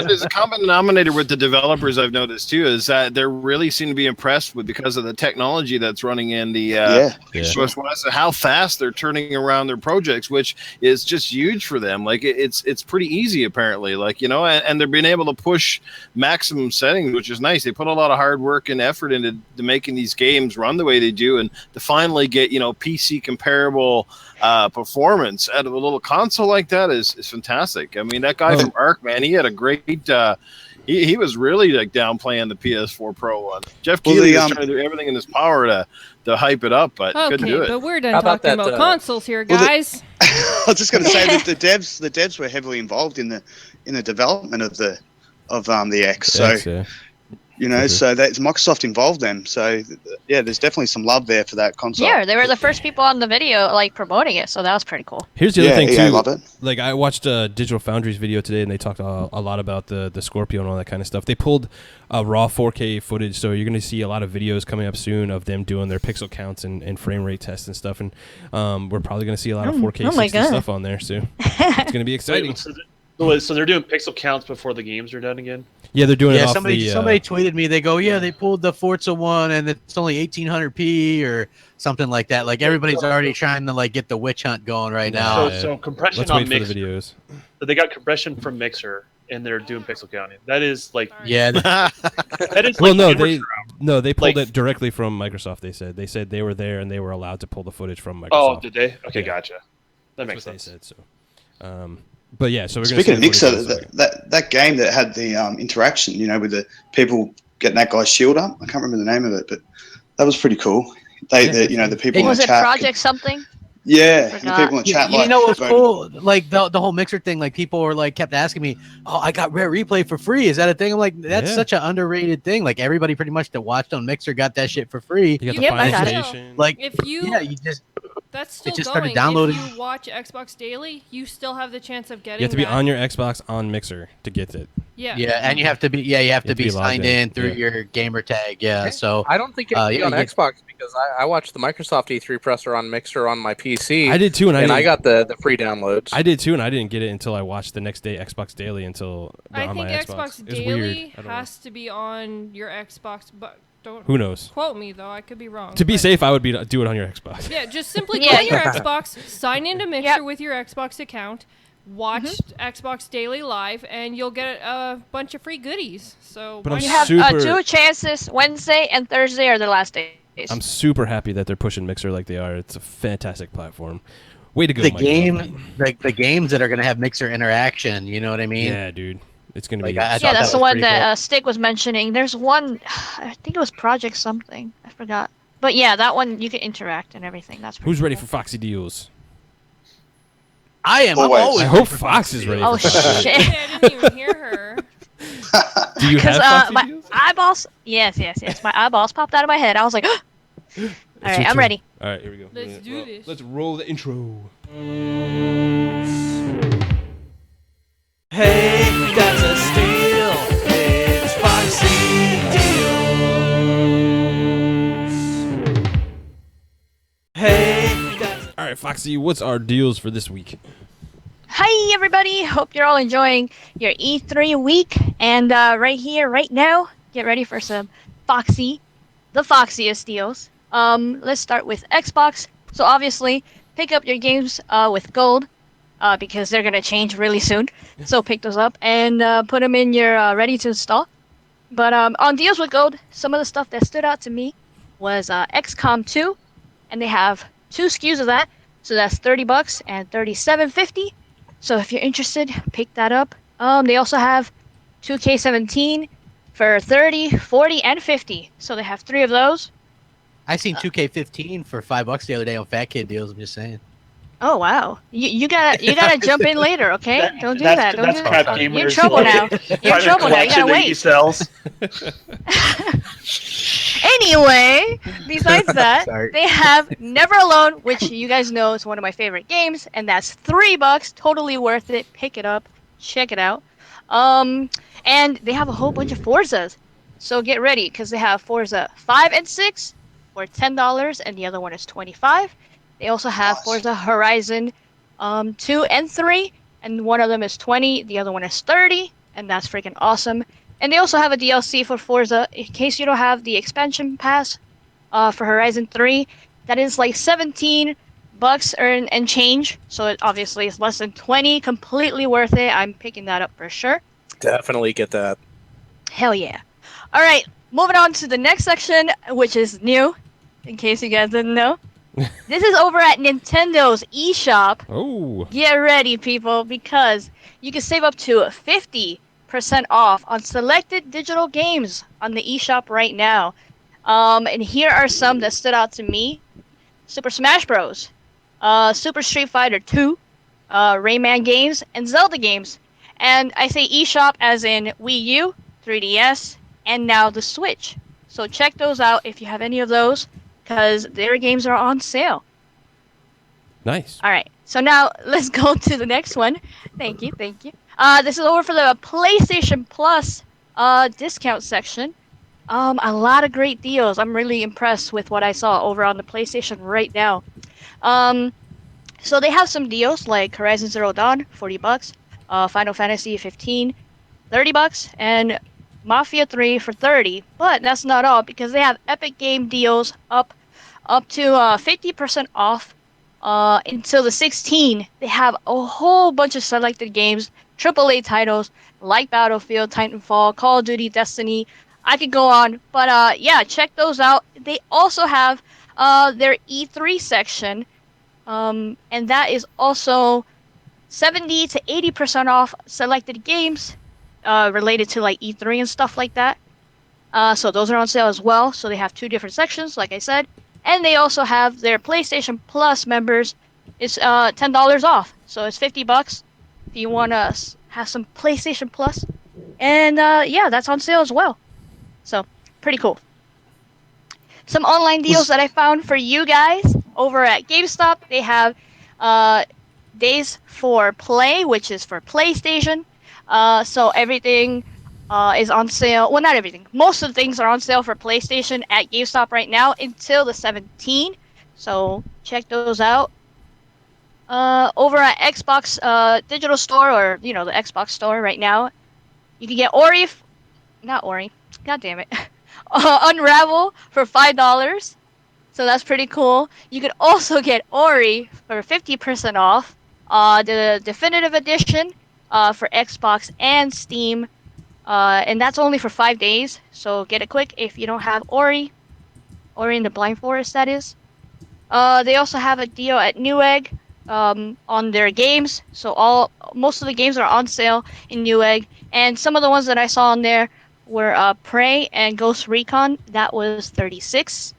There's a common denominator with the developers I've noticed too is that they really seem to be impressed with because of the technology that's running in the Xbox One, how fast they're turning around their projects, which is just huge for them. It's pretty easy apparently. And they're being able to push maximum settings, which is nice. They put a lot of hard work and effort into making these games run the way they do, and to finally get PC comparable performance out of a little console like that is fantastic. I mean, that guy from Arc, man, he had a great. He was really like downplaying the PS4 Pro one. Jeff Keighley was trying to do everything in his power to hype it up, but couldn't do it. But we're done talking about consoles here, guys. I was just going to say that the devs were heavily involved in the development of the X. So so that's Microsoft involved them. So yeah, there's definitely some love there for that console. Yeah, they were the first people on the video like promoting it, so that was pretty cool. Here's the other thing too. I love it. Like I watched Digital Foundry's video today, and they talked a lot about the Scorpio and all that kind of stuff. They pulled raw 4K footage, so you're going to see a lot of videos coming up soon of them doing their pixel counts and frame rate tests and stuff. And we're probably going to see a lot of 4K 60 stuff on there soon. It's going to be exciting. So they're doing pixel counts before the games are done again? Yeah, they're doing it off somebody tweeted me. They go, they pulled the Forza one, and it's only 1800p or something like that. Like everybody's already trying to like get the witch hunt going right now. So compression Let's on wait for Mixer. the videos. So they got compression from Mixer, and they're doing pixel counting. That is like that is well, like they pulled it directly from Microsoft. They said they were there and they were allowed to pull the footage from Microsoft. Oh, did they? Okay, gotcha. That makes sense. They said so. But yeah, so we're Speaking of gonna see Mixer, that game that had the interaction, with the people getting that guy's shield up. I can't remember the name of it, but that was pretty cool. The people in the Was it chat. Project something? Yeah, the people in the chat. What's cool? Like the whole Mixer thing. Like people were like kept asking me, "Oh, I got Rare Replay for free. Is that a thing?" I'm like, that's such an underrated thing. Like everybody pretty much that watched on Mixer got that shit for free. You got the Final Station. Like if you that's still just going. started downloading. If you watch Xbox Daily, you still have the chance of getting. You have to be on your Xbox on Mixer to get it. Yeah. Yeah, and you have to be signed in through your gamer tag. Yeah, so I don't think it'd be on Xbox because I watched the Microsoft E3 presser on Mixer on my PC. I did too, and I got the free downloads. I did too, and I didn't get it until I watched the next day Xbox Daily on I think my Xbox It's Daily weird. has to be on your Xbox, but don't. Who knows? Quote me though, I could be wrong. To be safe, I would do it on your Xbox. Yeah, just simply go on your Xbox, sign into Mixer with your Xbox account, watch Xbox Daily Live, and you'll get a bunch of free goodies. So But you have 2 chances. Wednesday and Thursday are the last days. I'm super happy that they're pushing Mixer like they are. It's a fantastic platform. Way to go, the Microsoft. game, like the games that are gonna have Mixer interaction. You know what I mean? Yeah, dude. It's gonna be. Yeah, that's the one that Stick was mentioning. There's one, I think it was Project something. I forgot. But yeah, that one you can interact and everything. That's Who's ready for Foxy Deals? I am. Always. I hope Fox is ready. Oh for Foxy shit! I didn't even hear her. Do you have Foxy my Deals? eyeballs. Yes. My eyeballs popped out of my head. I was like, all right, I'm ready. All right, here we go. Let's do this. Let's roll the intro. Hey, that's a steal. It's Foxy Deals. Hey, that's... All right, Foxy, what's our deals for this week? Hi everybody. Hope you're all enjoying your E3 week. And right here, right now, get ready for some the Foxiest deals. Let's start with Xbox. So obviously, pick up your games with gold. Because they're going to change really soon. So pick those up and put them in your ready to install. But on deals with gold, some of the stuff that stood out to me was XCOM 2. And they have 2 SKUs of that. So that's $30 and $37.50. So if you're interested, pick that up. They also have 2K17 for $30, $40, and $50. So they have 3 of those. I seen 2K15 for $5 the other day on Fat Kid deals. I'm just saying. Oh wow! You gotta jump in later, okay? Don't do that. Don't do crap that. gamers. You're in trouble now. You're in trouble now. You gotta wait. Cells. Anyway, besides that, Sorry. they have Never Alone, which you guys know is one of my favorite games, and that's $3. Totally worth it. Pick it up. Check it out. And they have a whole bunch of Forzas. So get ready, because they have Forza 5 and 6 for $10, and the other one is $25. They also have Forza Horizon 2 and 3, and one of them is $20, the other one is $30, and that's freaking awesome. And they also have a DLC for Forza, in case you don't have the expansion pass for Horizon 3. That is like $17 and change, so it obviously is less than $20, completely worth it. I'm picking that up for sure. Definitely get that. Hell yeah. All right, moving on to the next section, which is new, in case you guys didn't know. This is over at Nintendo's eShop. Oh. Get ready, people, because you can save up to 50% off on selected digital games on the eShop right now. And here are some that stood out to me: Super Smash Bros., Super Street Fighter 2, Rayman games, and Zelda games. And I say eShop as in Wii U, 3DS, and now the Switch. So check those out if you have any of those, because their games are on sale. Nice. All right, so now let's go to the next one. Thank you. This is over for the PlayStation Plus discount section. A lot of great deals. I'm really impressed with what I saw over on the PlayStation right now. So they have some deals like Horizon Zero Dawn, $40, Final Fantasy 15, $30, and Mafia 3 for 30. But that's not all, because they have Epic Game deals up to 50% off until the 16th. They have a whole bunch of selected games, AAA titles like Battlefield, Titanfall, Call of Duty, Destiny. I could go on, but yeah, check those out. They also have their E3 section, and that is also 70 to 80% off selected games related to like E3 and stuff like that. So those are on sale as well. So they have two different sections, like I said. And they also have their PlayStation Plus members. It's $10 off. So it's $50 if you want to have some PlayStation Plus. And yeah, that's on sale as well. So pretty cool. Some online deals that I found for you guys over at GameStop. They have Days for Play, which is for PlayStation. So everything is on sale. Well, not everything. Most of the things are on sale for PlayStation at GameStop right now until the 17th. So check those out. Over at Xbox Digital Store, or the Xbox Store right now, you can get not Ori. God damn it. Unravel for $5. So that's pretty cool. You could also get Ori for 50% off. The Definitive Edition for Xbox and Steam. And that's only for 5 days. So get it quick if you don't have Ori in the Blind Forest, that is. They also have a deal at Newegg on their games. So most of the games are on sale in Newegg. And some of the ones that I saw on there were Prey and Ghost Recon. That was $36.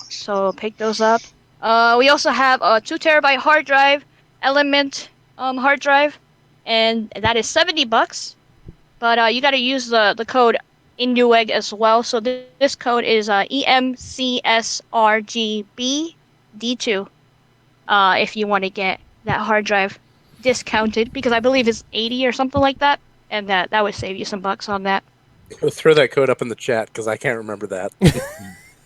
So pick those up. We also have a 2 terabyte hard drive, Element hard drive, and that is $70. But you got to use the code in Newegg as well. So this code is EMCSRGBD2 if you want to get that hard drive discounted, because I believe it's 80 or something like that, and that would save you some bucks on that. We'll throw that code up in the chat because I can't remember that.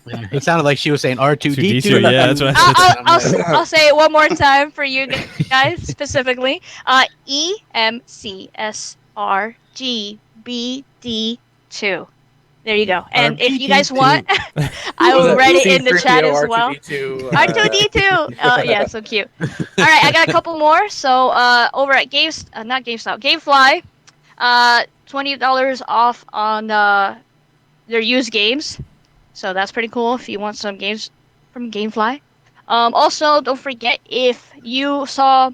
It sounded like she was saying R2D2. Yeah, that's what I said. I'll say it one more time for you guys specifically. EMCSRGBD2. There you go. And if you guys want, I will write it in the chat as well. R2D2. Yeah, so cute. All right, I got a couple more. So over at GameFly, $20 off on their used games. So that's pretty cool if you want some games from GameFly. Also, don't forget, if you saw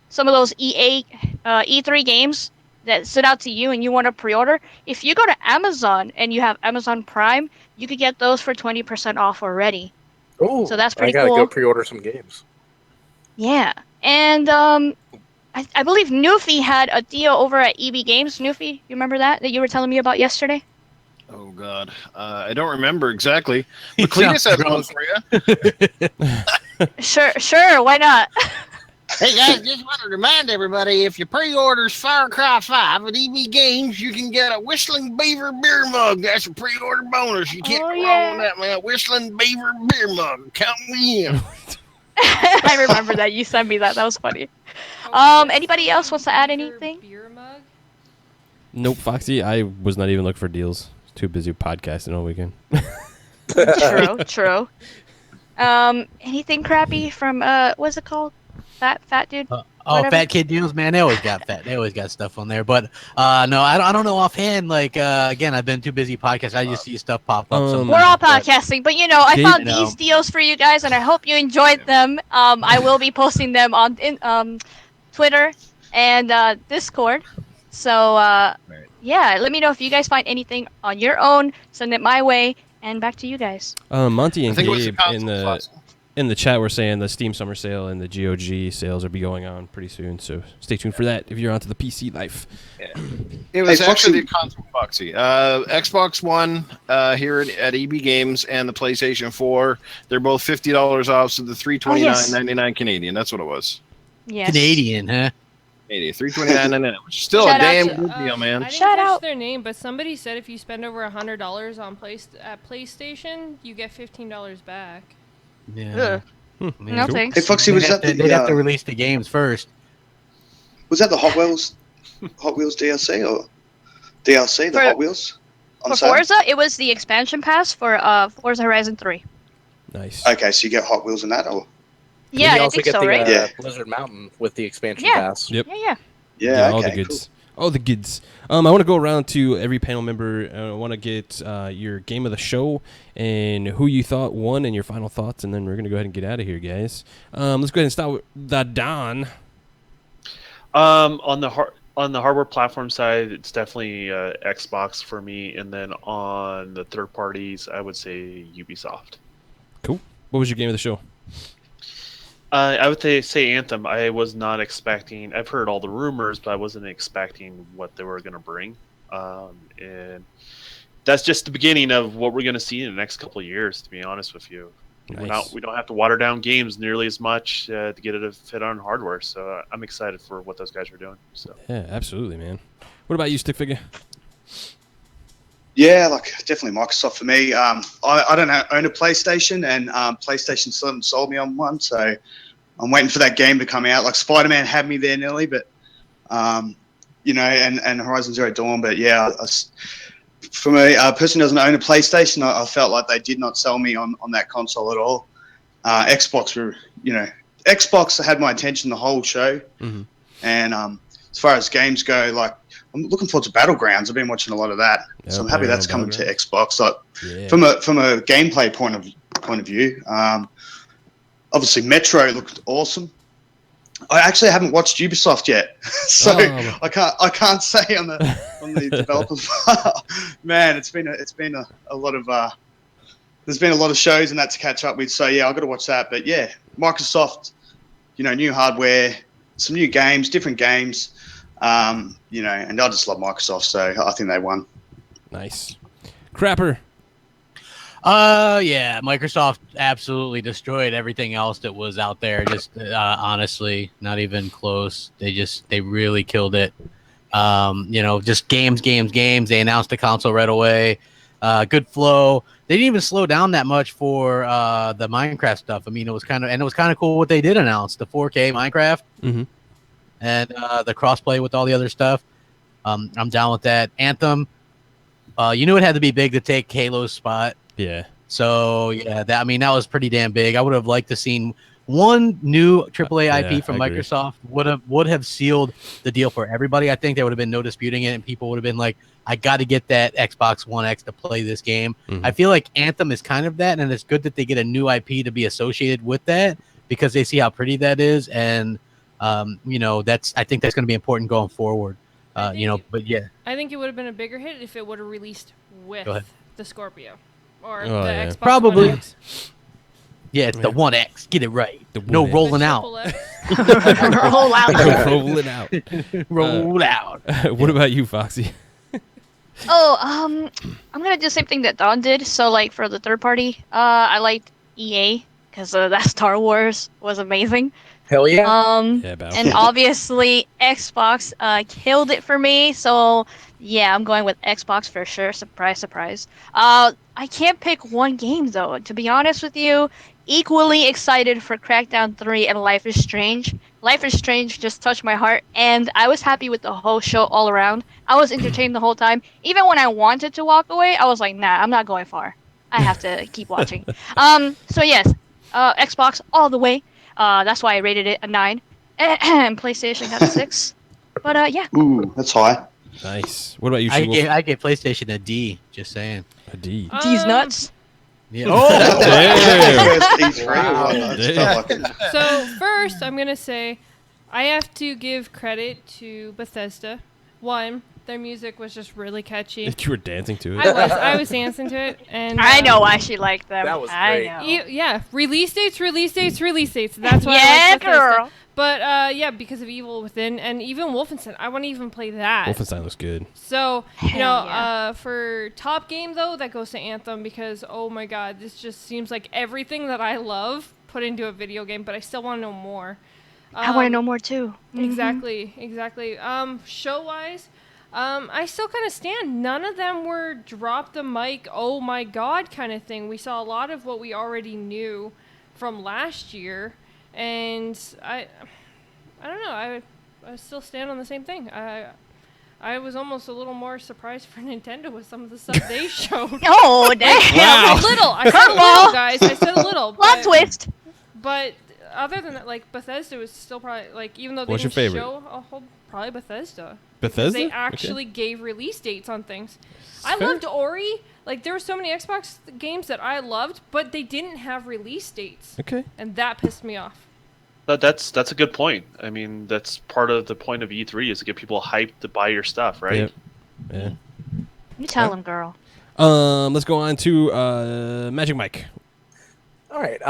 some of those E3 games that stood out to you and you want to pre-order, if you go to Amazon and you have Amazon Prime, you could get those for 20% off already. Oh, so that's pretty cool. I gotta go pre-order some games. Yeah, and I believe Newfie had a deal over at EB Games. Newfie, you remember that you were telling me about yesterday? Oh God, I don't remember exactly. But Cletus has one for you. Sure, why not? Hey guys, just want to remind everybody, if you pre-orders Far Cry 5 at EB Games, you can get a Whistling Beaver beer mug. That's a pre-order bonus. You can't go wrong with that, man. Whistling Beaver beer mug. Count me in. I remember that. You sent me that. That was funny. Anybody else wants to add anything? Beer mug? Nope, Foxy. I was not even looking for deals. Too busy podcasting all weekend. True. Anything crappy from what's it called? Fat dude. Oh, Whatever. Fat Kid Deals, man, they always got fat. They always got stuff on there. But no, I don't know offhand. Like again, I've been too busy podcasting. I just see stuff pop up. sometimes, We're all but- podcasting, but I Gabe- found I know. these deals for you guys, and I hope you enjoyed them. I will be posting them on Twitter and Discord. So yeah, let me know if you guys find anything on your own. Send it my way, and back to you guys. Monty I and think it was the Gabe console in the chat were saying the Steam Summer Sale and the GOG sales will be going on pretty soon. So stay tuned for that if you're onto the PC life. It was Hey, actually Foxy. the console Foxy. Xbox One here at EB Games and the PlayStation 4. They're both $50 off, so the $329.99 Canadian. That's what it was. Yes. Canadian, huh? $329.99, which is still Shout a out damn to- good deal, man. I didn't Shout catch out. their name, but somebody said if you spend over $100 on at PlayStation, you get $15 back. Yeah. No Man. thanks. Hey, Foxy, was that They'd have to the release the games first. was that the Hot Wheels DLC or DLC? The For- Hot Wheels on For sale? Forza, it was the expansion pass for Forza Horizon 3. Nice. Okay, so you get Hot Wheels in that, or Yeah, you I also think get so, the right? Yeah. Blizzard Mountain with the expansion Yeah. pass. Yep. Yeah. yeah, all okay, the goods. All the goods. I want to go around to every panel member. I want to get your game of the show and who you thought won and your final thoughts, and then we're going to go ahead and get out of here, guys. Let's go ahead and start with the Don. On the hardware platform side, it's definitely Xbox for me, and then on the third parties, I would say Ubisoft. Cool. What was your game of the show? I would say Anthem. I was not expecting. I've heard all the rumors, but I wasn't expecting what they were going to bring, and that's just the beginning of what we're going to see in the next couple of years. To be honest with you, Nice. we don't have to water down games nearly as much to get it to fit on hardware. So I'm excited for what those guys are doing. So Yeah, absolutely, man. What about you, Stick Figure? Yeah, like definitely Microsoft for me. I don't own a PlayStation, and PlayStation still haven't sold me on one, so I'm waiting for that game to come out. Like Spider-Man had me there nearly, but and Horizon Zero Dawn. But yeah, for me, a person who doesn't own a PlayStation, I felt like they did not sell me on that console at all. Xbox Xbox had my attention the whole show, Mhm. and as far as games go, like I'm looking forward to Battlegrounds. I've been watching a lot of that, so I'm happy that's coming to Xbox. Like Yeah. from a gameplay point of view, obviously Metro looked awesome. I actually haven't watched Ubisoft yet, so Oh. I can't say on the developers. Man, it's been a lot of there's been a lot of shows and that to catch up with. So yeah, I've got to watch that. But yeah, Microsoft, new hardware, some new games, different games. And I just love Microsoft, so I think they won. Nice. Crapper. Yeah, Microsoft absolutely destroyed everything else that was out there. Just honestly, not even close. They really killed it. Just games. They announced the console right away. Good flow. They didn't even slow down that much for the Minecraft stuff. I mean, it was kind of cool what they did announce, the 4K Minecraft Mhm. and the crossplay with all the other stuff. I'm down with that. Anthem. You knew it had to be big to take Halo's spot. Yeah. So yeah, that was pretty damn big. I would have liked to seen one new AAA IP yeah, from I agree. Microsoft would have sealed the deal for everybody. I think there would have been no disputing it, and people would have been like, "I got to get that Xbox One X to play this game." Mhm. I feel like Anthem is kind of that, and it's good that they get a new IP to be associated with that because they see how pretty that is, and I think that's going to be important going forward. But yeah, I think it would have been a bigger hit if it would have released with Go ahead. the Scorpio or Oh, the yeah. Xbox Probably. One X. yeah, it's the One X. Get it right. The No 1X. rolling The out. Triple X. Roll out. Rolling out. Roll out. What about you, Foxy? Oh, I'm gonna do the same thing that Don did. So, like for the third party, I liked EA because that Star Wars was amazing. Hell yeah. Yeah, Bao. And obviously Xbox killed it for me. So yeah, I'm going with Xbox for sure. Surprise, surprise. I can't pick one game though. To be honest with you, equally excited for Crackdown 3 and Life is Strange. Life is Strange just touched my heart, and I was happy with the whole show all around. I was entertained the whole time. Even when I wanted to walk away, I was like, nah, I'm not going far. I have to keep watching. So yes, Xbox all the way. That's why I rated it a 9. And PlayStation got a 6. But yeah. Ooh, that's high. Nice. What about you, I SheWulf? gave PlayStation a D. Just saying. A D. D's nuts. Yeah. Damn. First E3 or what? That's Damn. felt like it. So first, I'm gonna say, I have to give credit to Bethesda. One, their music was just really catchy. You were dancing to it. I was dancing to it, and I know why she liked them. That was I great. know. Yeah, release dates. That's why I Yeah, like Bethesda. girl. But yeah, because of Evil Within and even Wolfenstein, I want to even play that. Wolfenstein looks good. So, Hell yeah. for top game though, that goes to Anthem because oh my god, this just seems like everything that I love put into a video game, but I still want to know more. I want to know more too. Mhm. Exactly. Show wise, I still kind of stand. None of them were drop the mic, oh my god kind of thing. We saw a lot of what we already knew from last year, and I don't know. I still stand on the same thing. I was almost a little more surprised for Nintendo with some of the stuff they showed. Oh, damn. Wow. A little. I said a little, guys. I said a little. Plot twist. But other than that, like Bethesda was still probably like even though they What's your didn't favorite? show a whole probably Bethesda. Bethesda? They actually gave release dates on things. I Fair. loved Ori. Like there were so many Xbox games that I loved, but they didn't have release dates, Okay. and that pissed me off. That's a good point. I mean, that's part of the point of E3 is to get people hyped to buy your stuff, right? Yeah. You tell him, girl. Let's go on to Magic Mike. All right.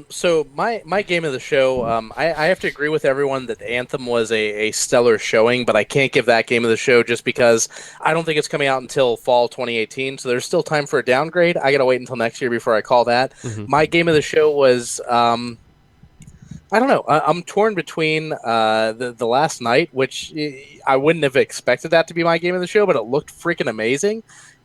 So my game of the show, I have to agree with everyone that Anthem was a stellar showing, but I can't give that game of the show just because I don't think it's coming out until fall 2018. So there's still time for a downgrade. I gotta wait until next year before I call that. Mhm. My game of the show was I don't know. I'm torn between the last night, which I wouldn't have expected that to be my game of the show, but it looked freaking amazing.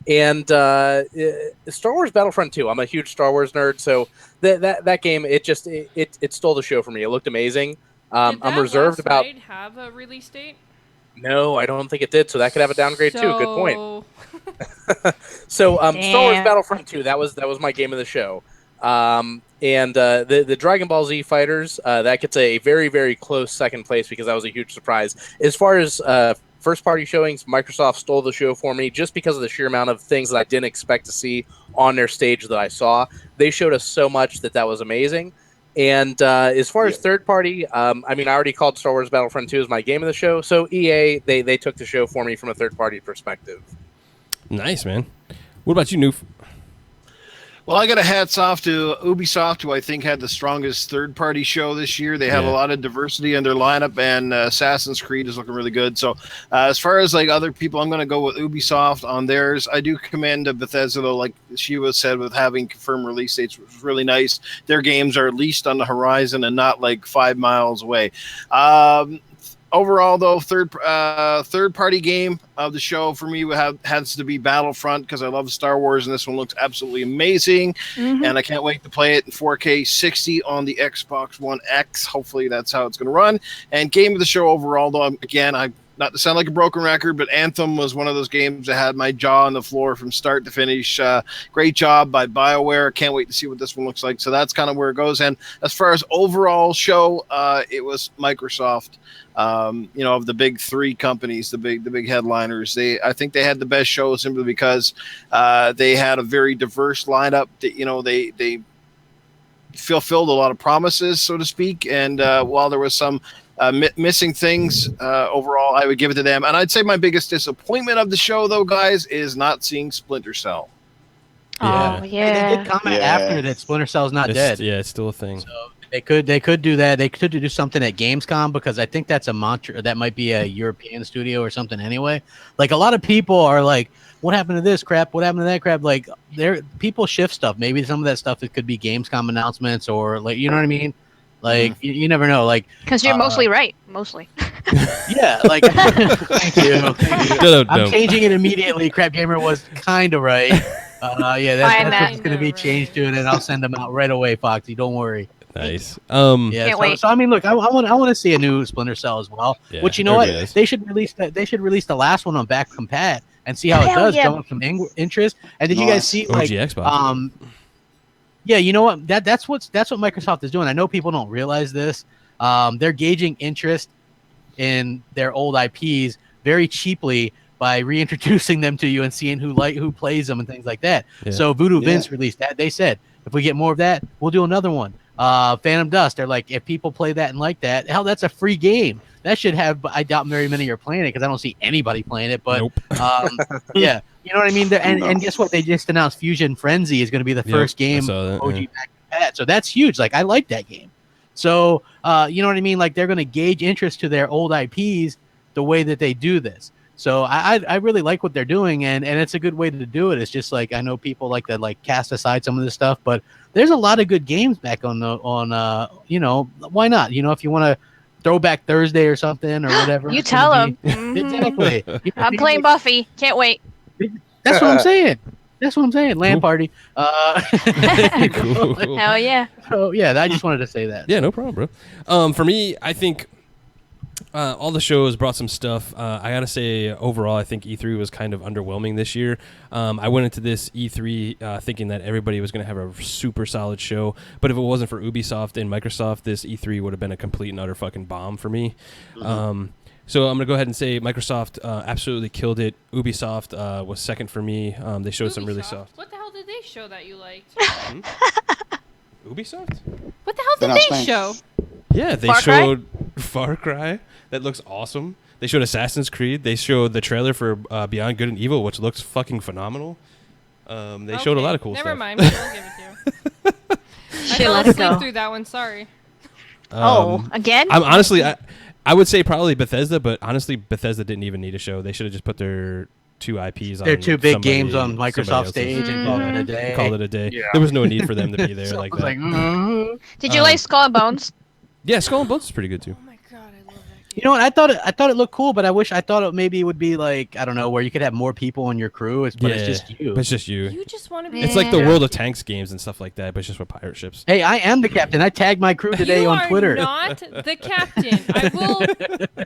And Star Wars Battlefront 2. I'm a huge Star Wars nerd, so that game it stole the show for me. It looked amazing. Did I'm that reserved last about. night have a release date? No, I don't think it did. So that could have a downgrade too. Good point. So- So Star Wars Damn. Battlefront 2. That was my game of the show. And the Dragon Ball Z fighters that gets a very, very close second place because that was a huge surprise. As far as first party showings, Microsoft stole the show for me just because of the sheer amount of things that I didn't expect to see on their stage that I saw. They showed us so much that was amazing. And as far as third party, I mean, I already called Star Wars Battlefront 2 as my game of the show. So EA, they took the show for me from a third party perspective. Nice, man. What about you, Newf? Well, I got a hats off to Ubisoft, who I think had the strongest third-party show this year. They have a lot of diversity in their lineup, and Assassin's Creed is looking really good. So, as far as like other people, I'm going to go with Ubisoft on theirs. I do commend Bethesda, though, like Shewa said, with having confirmed release dates, which was really nice. Their games are at least on the horizon and not like 5 miles away. Overall, though, third-party game of the show for me has to be Battlefront because I love Star Wars, and this one looks absolutely amazing. Mhm. And I can't wait to play it in 4K 60 on the Xbox One X. Hopefully, that's how it's going to run. And game of the show overall, though, again, not to sound like a broken record, but Anthem was one of those games that had my jaw on the floor from start to finish. Great job by BioWare. Can't wait to see what this one looks like. So that's kind of where it goes. And as far as overall show, it was Microsoft. Of the big three companies, the big headliners, I think they had the best show simply because they had a very diverse lineup. They fulfilled a lot of promises, so to speak. And while there was some missing things, overall, I would give it to them. And I'd say my biggest disappointment of the show, though, guys, is not seeing Splinter Cell. Oh, They yeah. did comment Yeah. after that Splinter Cell's not dead. Yeah, it's still a thing. So they could do that. They could do something at Gamescom because I think that's a mantra. That might be a European studio or something anyway. Like a lot of people are like, "What happened to this crap? What happened to that crap?" Like people shift stuff. Maybe some of that stuff it could be Gamescom announcements or like you know what I mean. Like you never know. Like Because you're mostly right. Mostly. yeah, like thank you. Dum-dum. I'm changing it immediately. Crap Gamer was kind of right. Yeah, that's Fine, what's going to be Right. changed to it, and I'll send them out right away, Foxy. Don't worry. Nice. Yeah, Can't wait. so I mean, look, I want to see a new Splinter Cell as well. Yeah, Which you know what, everybody does. they should release that. They should release the last one on back compat and see how it Hell does. yeah. Drum up some interest. And did you guys Nice. see OG like Xbox. yeah, you know what? That's what Microsoft is doing. I know people don't realize this, they're gauging interest in their old IPs very cheaply by reintroducing them to you and seeing who plays them and things like that. Yeah. So Voodoo Vince released that. They said, if we get more of that, we'll do another one. Phantom Dust, they're like, if people play that and like that, hell, that's a free game. That should have, I doubt very many are playing it because I don't see anybody playing it. But yeah, you know what I mean? And guess what? They just announced Fusion Frenzy is going to be the first game OG back to Pat. So that's huge. Like, I like that game. So, you know what I mean? Like, they're going to gauge interest to their old IPs the way that they do this. So I really like what they're doing, and it's a good way to do it. It's just like, I know people like to like cast aside some of this stuff, but there's a lot of good games back on you know, why not? You know, if you want to Throwback Thursday or something or whatever. You tell them. Exactly. I'm playing Buffy. Can't wait. That's what I'm saying. That's what I'm saying. LAN party. Cool. Hell yeah. So yeah, I just wanted to say that. Yeah, no problem, bro. For me, I think all the shows brought some stuff. I gotta say, overall, I think E3 was kind of underwhelming this year. I went into this E3 thinking that everybody was gonna have a super solid show, but if it wasn't for Ubisoft and Microsoft, this E3 would have been a complete and utter fucking bomb for me. So I'm gonna go ahead and say Microsoft absolutely killed it. Ubisoft was second for me. They showed some really soft. What the hell did they show that you liked? Ubisoft? What the hell did they show? Yeah, they showed Far Cry. That looks awesome. They showed Assassin's Creed. They showed the trailer for Beyond Good and Evil, which looks fucking phenomenal. They showed a lot of cool stuff. Never mind. We'll give it to you. I fell asleep through that one. Sorry. Again? I'm honestly, I would say probably Bethesda, but honestly, Bethesda didn't even need a show. They should have just put their two IPs on. Their two big games on Microsoft stage and called it a day. Called it a day. Yeah. There was no need for them to be there like that. Did you like Skull and Bones? Yeah, Skull and Bones is pretty good too. Oh my god, I love that game. You know what? I thought it looked cool, but I thought it maybe would be like, I don't know, where you could have more people on your crew. But it's just you. But it's just you. You just want to be. It's like the World of Tanks games and stuff like that, but it's just with pirate ships. Hey, I am the captain. I tagged my crew today on Twitter. You are not the captain. I will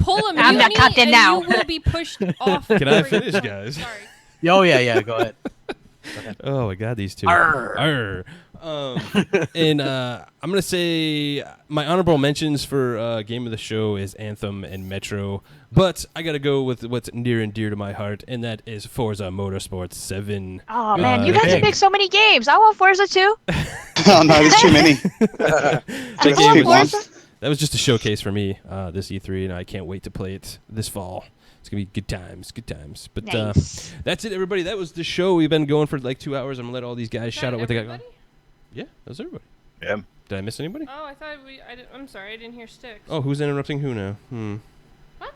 pull a mutiny I'm the captain now. You will be pushed off. Can I finish, guys? Sorry. Oh yeah. Go ahead. Oh my god, these two. Arr. Arr. And I'm gonna say my honorable mentions for game of the show is Anthem and Metro, but I gotta go with what's near and dear to my heart, and that is Forza Motorsport 7. Oh man, you guys have picked so many games. I want Forza too. Oh no, there's too many. That I game want Forza. that was just a showcase for me this E3, and I can't wait to play it this fall. It's gonna be good times. But Nice. that's it, everybody. That was the show. We've been going for like 2 hours. I'm gonna let all these guys shout out what they got going. Yeah, that was everybody. Yeah. Did I miss anybody? Oh, I thought I'm sorry, I didn't hear Sticks. Oh, who's interrupting who now? What?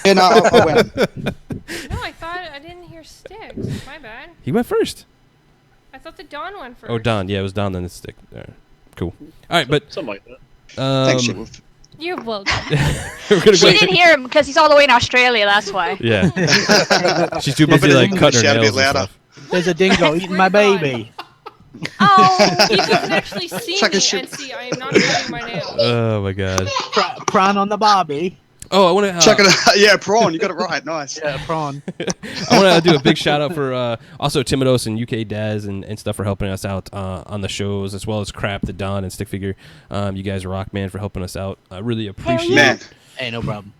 Yeah, no, I went. No, I thought I didn't hear Sticks. My bad. He went first. I thought the Don went first. Oh, Don. Yeah, it was Don. Then it's Stick. All right. Cool. All right, but Something like that. Thanks, SheWulf. You're welcome. we're gonna She go. didn't hear him because he's all the way in Australia. That's why. Yeah. She's too busy like cutting her Shout a nails bit and louder. stuff. There's a dingo eating my baby. Oh, people can actually see Chuck a me shit. and see I am not cutting my nails. Oh my god. Prawn on the bobby. Oh, I want to. Chuck it. Yeah, prawn. You got it right. Nice. Yeah, prawn. I want to do a big shout out for also Timodos and UK Daz and stuff for helping us out on the shows, as well as Crap, the Don, and Stick Figure. You guys rock, man, for helping us out. I really appreciate Man. it. Hey, no problem.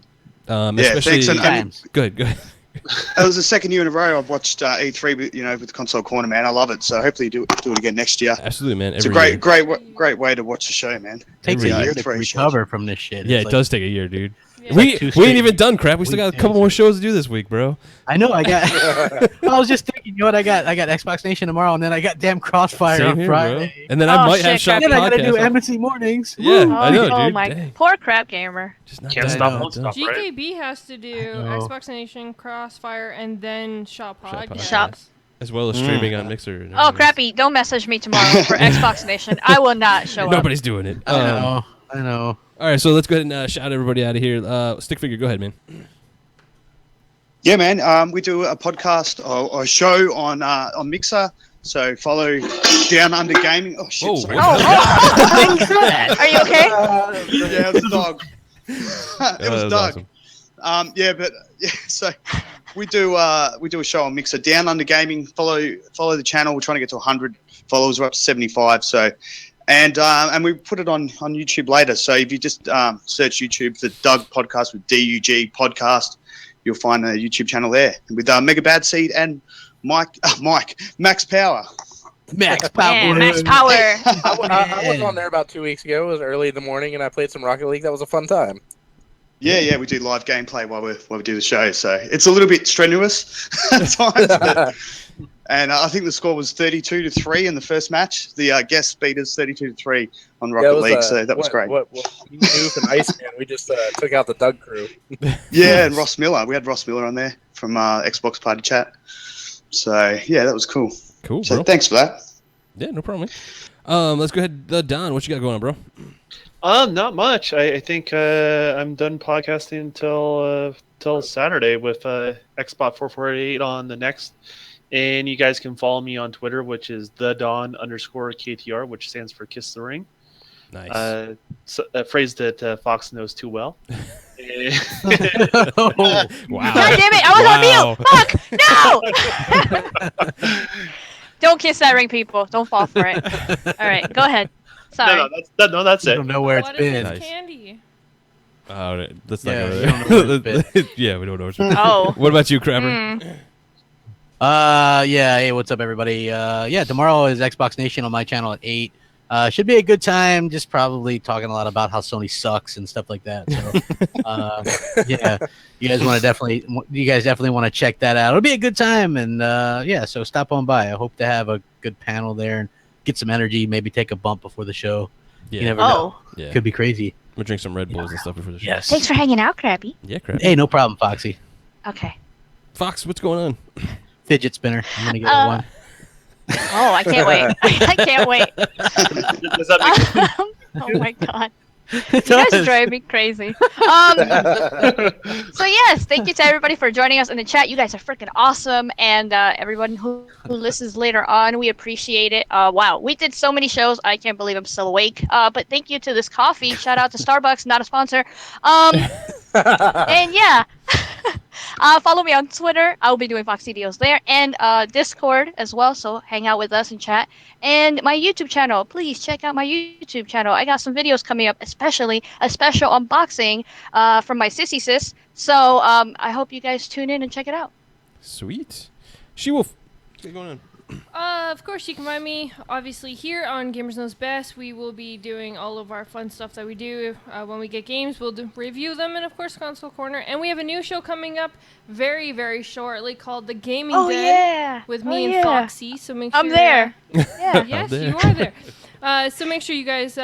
Yeah, Especially, thanks. And good. it was the second year in a row I've watched E3, with the console corner, man. I love it. So hopefully you do it again next year. Absolutely, man. It's a Every great way to watch the show, man. Takes Every a year year. to E3 recover from this shit. Yeah, It's it like- does take a year, dude. Yeah. We like ain't 2 even done, Crap. We still got a couple more shows to do this week, bro. I know. I was just thinking. You know what? I got Xbox Nation tomorrow, and then I got damn Crossfire Same on here, Friday. bro. And then I Oh, might have shit, shot And then I gotta do podcast. MNC mornings. Yeah, Woo. I know, Oh dude. my, Dang. poor Crap Gamer. Just not Can't done. stop, Not won't done. stop, right? GKB has to do I know. Xbox Nation, Crossfire, and then Shop Podcast. Shop. As well as streaming on Mixer. and Oh, everything. Crappy! Don't message me tomorrow for Xbox Nation. I will not show up. Nobody's doing it. I know. All right, so let's go ahead and shout everybody out of here. Stick Figure, go ahead, man. Yeah, man. We do a podcast or a show on Mixer. So follow Down Under Gaming. Oh shit! Oh, sorry. Are you okay? Yeah, it was a dog. It that was was Doug. awesome. So we do a show on Mixer. Down Under Gaming. Follow the channel. We're trying to get to 100 followers. We're up to 75. So, And we put it on YouTube later. So if you just search YouTube for Doug Podcast with DUG Podcast, you'll find a YouTube channel there with Mega Bad Seed and Max Power. Max Power. Yeah, Max Power. I was on there about 2 weeks ago. It was early in the morning, and I played some Rocket League. That was a fun time. Yeah, we do live gameplay while we do the show. So it's a little bit strenuous at times. And I think the score was 32-3 in the first match. The guest beat us 32-3 on Rocket League, so that was great. Newf and Iceman, we just took out the Doug crew. Yeah, and Ross Miller. We had Ross Miller on there from Xbox Party Chat. So, yeah, that was cool. Cool, so bro. Thanks for that. Yeah, no problem. Let's go ahead. Don, what you got going on, bro? Not much. I think I'm done podcasting till Saturday with Xbot448 on the next. And you guys can follow me on Twitter, which is @TheDon_KTR, which stands for Kiss the Ring. Nice. Oh. A phrase that Fox knows too well. Wow. God damn it! I was on mute. Fuck! No. Don't kiss that ring, people. Don't fall for it. All right, go ahead. Sorry. That's I it. don't know where it's What been. is this candy? All right, let's not Yeah, go we there. don't know where it's been. Yeah, we don't know. Where it's been. Oh. What about you, Crapper? Yeah, hey, what's up, everybody? Yeah, tomorrow is Xbox Nation on my channel at 8. Should be a good time, just probably talking a lot about how Sony sucks and stuff like that. So, yeah, you guys definitely want to check that out. It'll be a good time, and yeah, so stop on by. I hope to have a good panel there and get some energy, maybe take a bump before the show. Yeah. You never know. Yeah. Could be crazy. We'll drink some Red Bulls and stuff before the show. Yes. Thanks for hanging out, Krabby. Yeah, Crap. Hey, no problem, Foxy. Okay. Fox, what's going on? Fidget spinner. I'm gonna get one. Oh, I can't wait. I can't wait. Does that make Oh my god. You guys drive me crazy. So yes, thank you to everybody for joining us in the chat. You guys are freaking awesome, and everyone who listens later on, we appreciate it. Wow, we did so many shows. I can't believe I'm still awake. But thank you to this coffee. Shout out to Starbucks, not a sponsor. And yeah. Follow me on Twitter. I'll be doing Fox videos there, and Discord as well. So hang out with us and chat. And my YouTube channel. Please check out my YouTube channel. I got some videos coming up, especially a special unboxing from my sissy sis. So I hope you guys tune in and check it out. Sweet. SheWulf, what's going on? Of course, you can find me, obviously, here on Gamers Knows Best. We will be doing all of our fun stuff that we do. When we get games, we'll review them, and, of course, Console Corner. And we have a new show coming up very, very shortly called The Gaming Den with me and Foxy. So make sure I'm there. Yeah, yes, you are there. So make sure you guys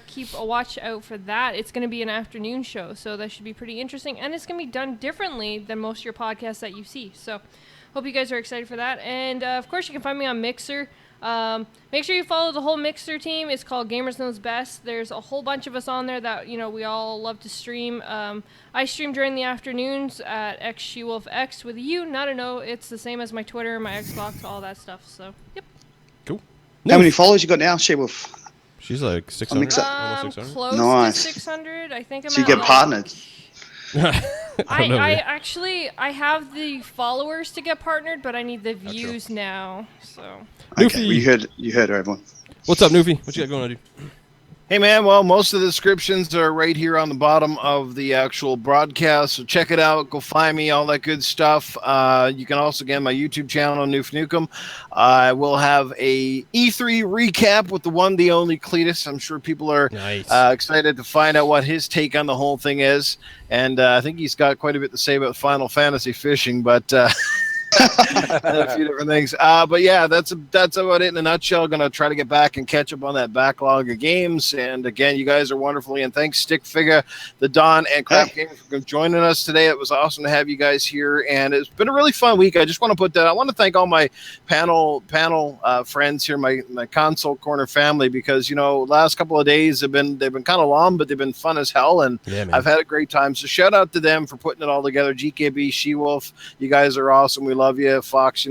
keep a watch out for that. It's going to be an afternoon show, so that should be pretty interesting. And it's going to be done differently than most of your podcasts that you see. So hope you guys are excited for that. And, of course, you can find me on Mixer. Make sure you follow the whole Mixer team. It's called Gamers Knows Best. There's a whole bunch of us on there that, we all love to stream. I stream during the afternoons at xSHEWULFx with you. Not a no. It's the same as my Twitter, my Xbox, all that stuff. So, yep. Cool. How many followers you got now, SheWulf? She's like 600. Mixer. Almost 600. Close Nice. to 600. I think I'm So you at, get like, partnered. I actually have the followers to get partnered, but I need the views now. So Okay, Newfie. well, you heard her, everyone. What's up, Newfie? What you got going on, dude? Hey, man. Well, most of the descriptions are right here on the bottom of the actual broadcast. So check it out. Go find me, all that good stuff. You can also get my YouTube channel, Newf Nukem. I will have a E3 recap with the one, the only Cletus. I'm sure people are Nice. excited to find out what his take on the whole thing is. And I think he's got quite a bit to say about Final Fantasy fishing, but... and a few different things. But yeah, that's about it in a nutshell. Going to try to get back and catch up on that backlog of games. And again, you guys are wonderfully. And thanks, Stick Figure, the Don, and Crap Gamer for joining us today. It was awesome to have you guys here. And it's been a really fun week. I just want to put that. I want to thank all my panel friends here, my Console Corner family, because, last couple of days they've been kind of long, but they've been fun as hell. And Yeah, man. I've had a great time. So shout out to them for putting it all together. GKB, SheWulf, you guys are awesome. We love you. Fox,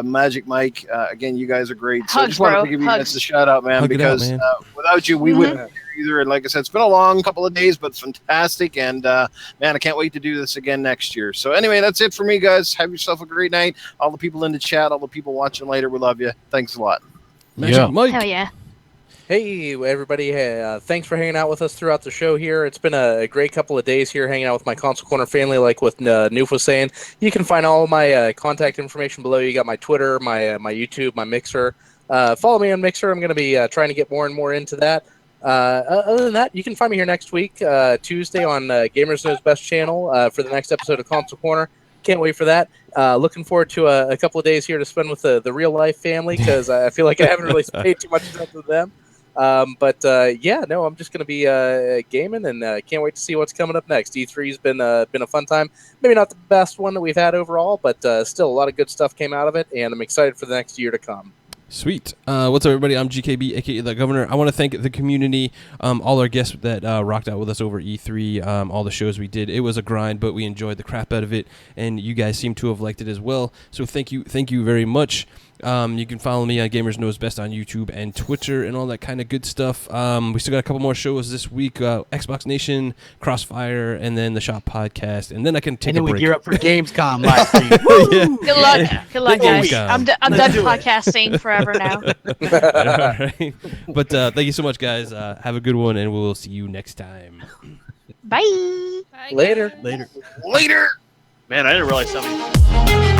Magic Mike. Again, you guys are great. So I Hugs, just wanted bro. to give you Hugs. guys a shout out, man, Hug it out, because man. without you, we wouldn't be here either. And like I said, it's been a long couple of days, but fantastic. And man, I can't wait to do this again next year. So anyway, that's it for me, guys. Have yourself a great night. All the people in the chat, all the people watching later, we love you. Thanks a lot. Magic Mike. Hell yeah. Hey, everybody. Hey, thanks for hanging out with us throughout the show here. It's been a great couple of days here hanging out with my Console Corner family, like what Newf was saying. You can find all of my contact information below. You got my Twitter, my YouTube, my Mixer. Follow me on Mixer. I'm going to be trying to get more and more into that. Other than that, you can find me here next week, Tuesday on Gamers Knows Best channel for the next episode of Console Corner. Can't wait for that. Looking forward to a couple of days here to spend with the real life family because I feel like I haven't really paid too much attention to them. Yeah, no, I'm just going to be gaming and can't wait to see what's coming up next. E3's been a fun time. Maybe not the best one that we've had overall, but still a lot of good stuff came out of it, and I'm excited for the next year to come. Sweet. What's up, everybody? I'm GKB, aka the Governor. I want to thank the community, all our guests that rocked out with us over E3, all the shows we did. It was a grind, but we enjoyed the crap out of it, and you guys seem to have liked it as well. So thank you very much. You can follow me on Gamers Knows Best on YouTube and Twitter and all that kind of good stuff. We still got a couple more shows this week: Xbox Nation, Crossfire, and then the Shop Podcast. And then I can take a break. And then we gear up for Gamescom live stream. Good luck. Good luck, guys. Gamescom. I'm done podcasting forever now. All right. But thank you so much, guys. Have a good one, and we'll see you next time. Bye. Bye, Later. guys. Later. Man, I didn't realize something.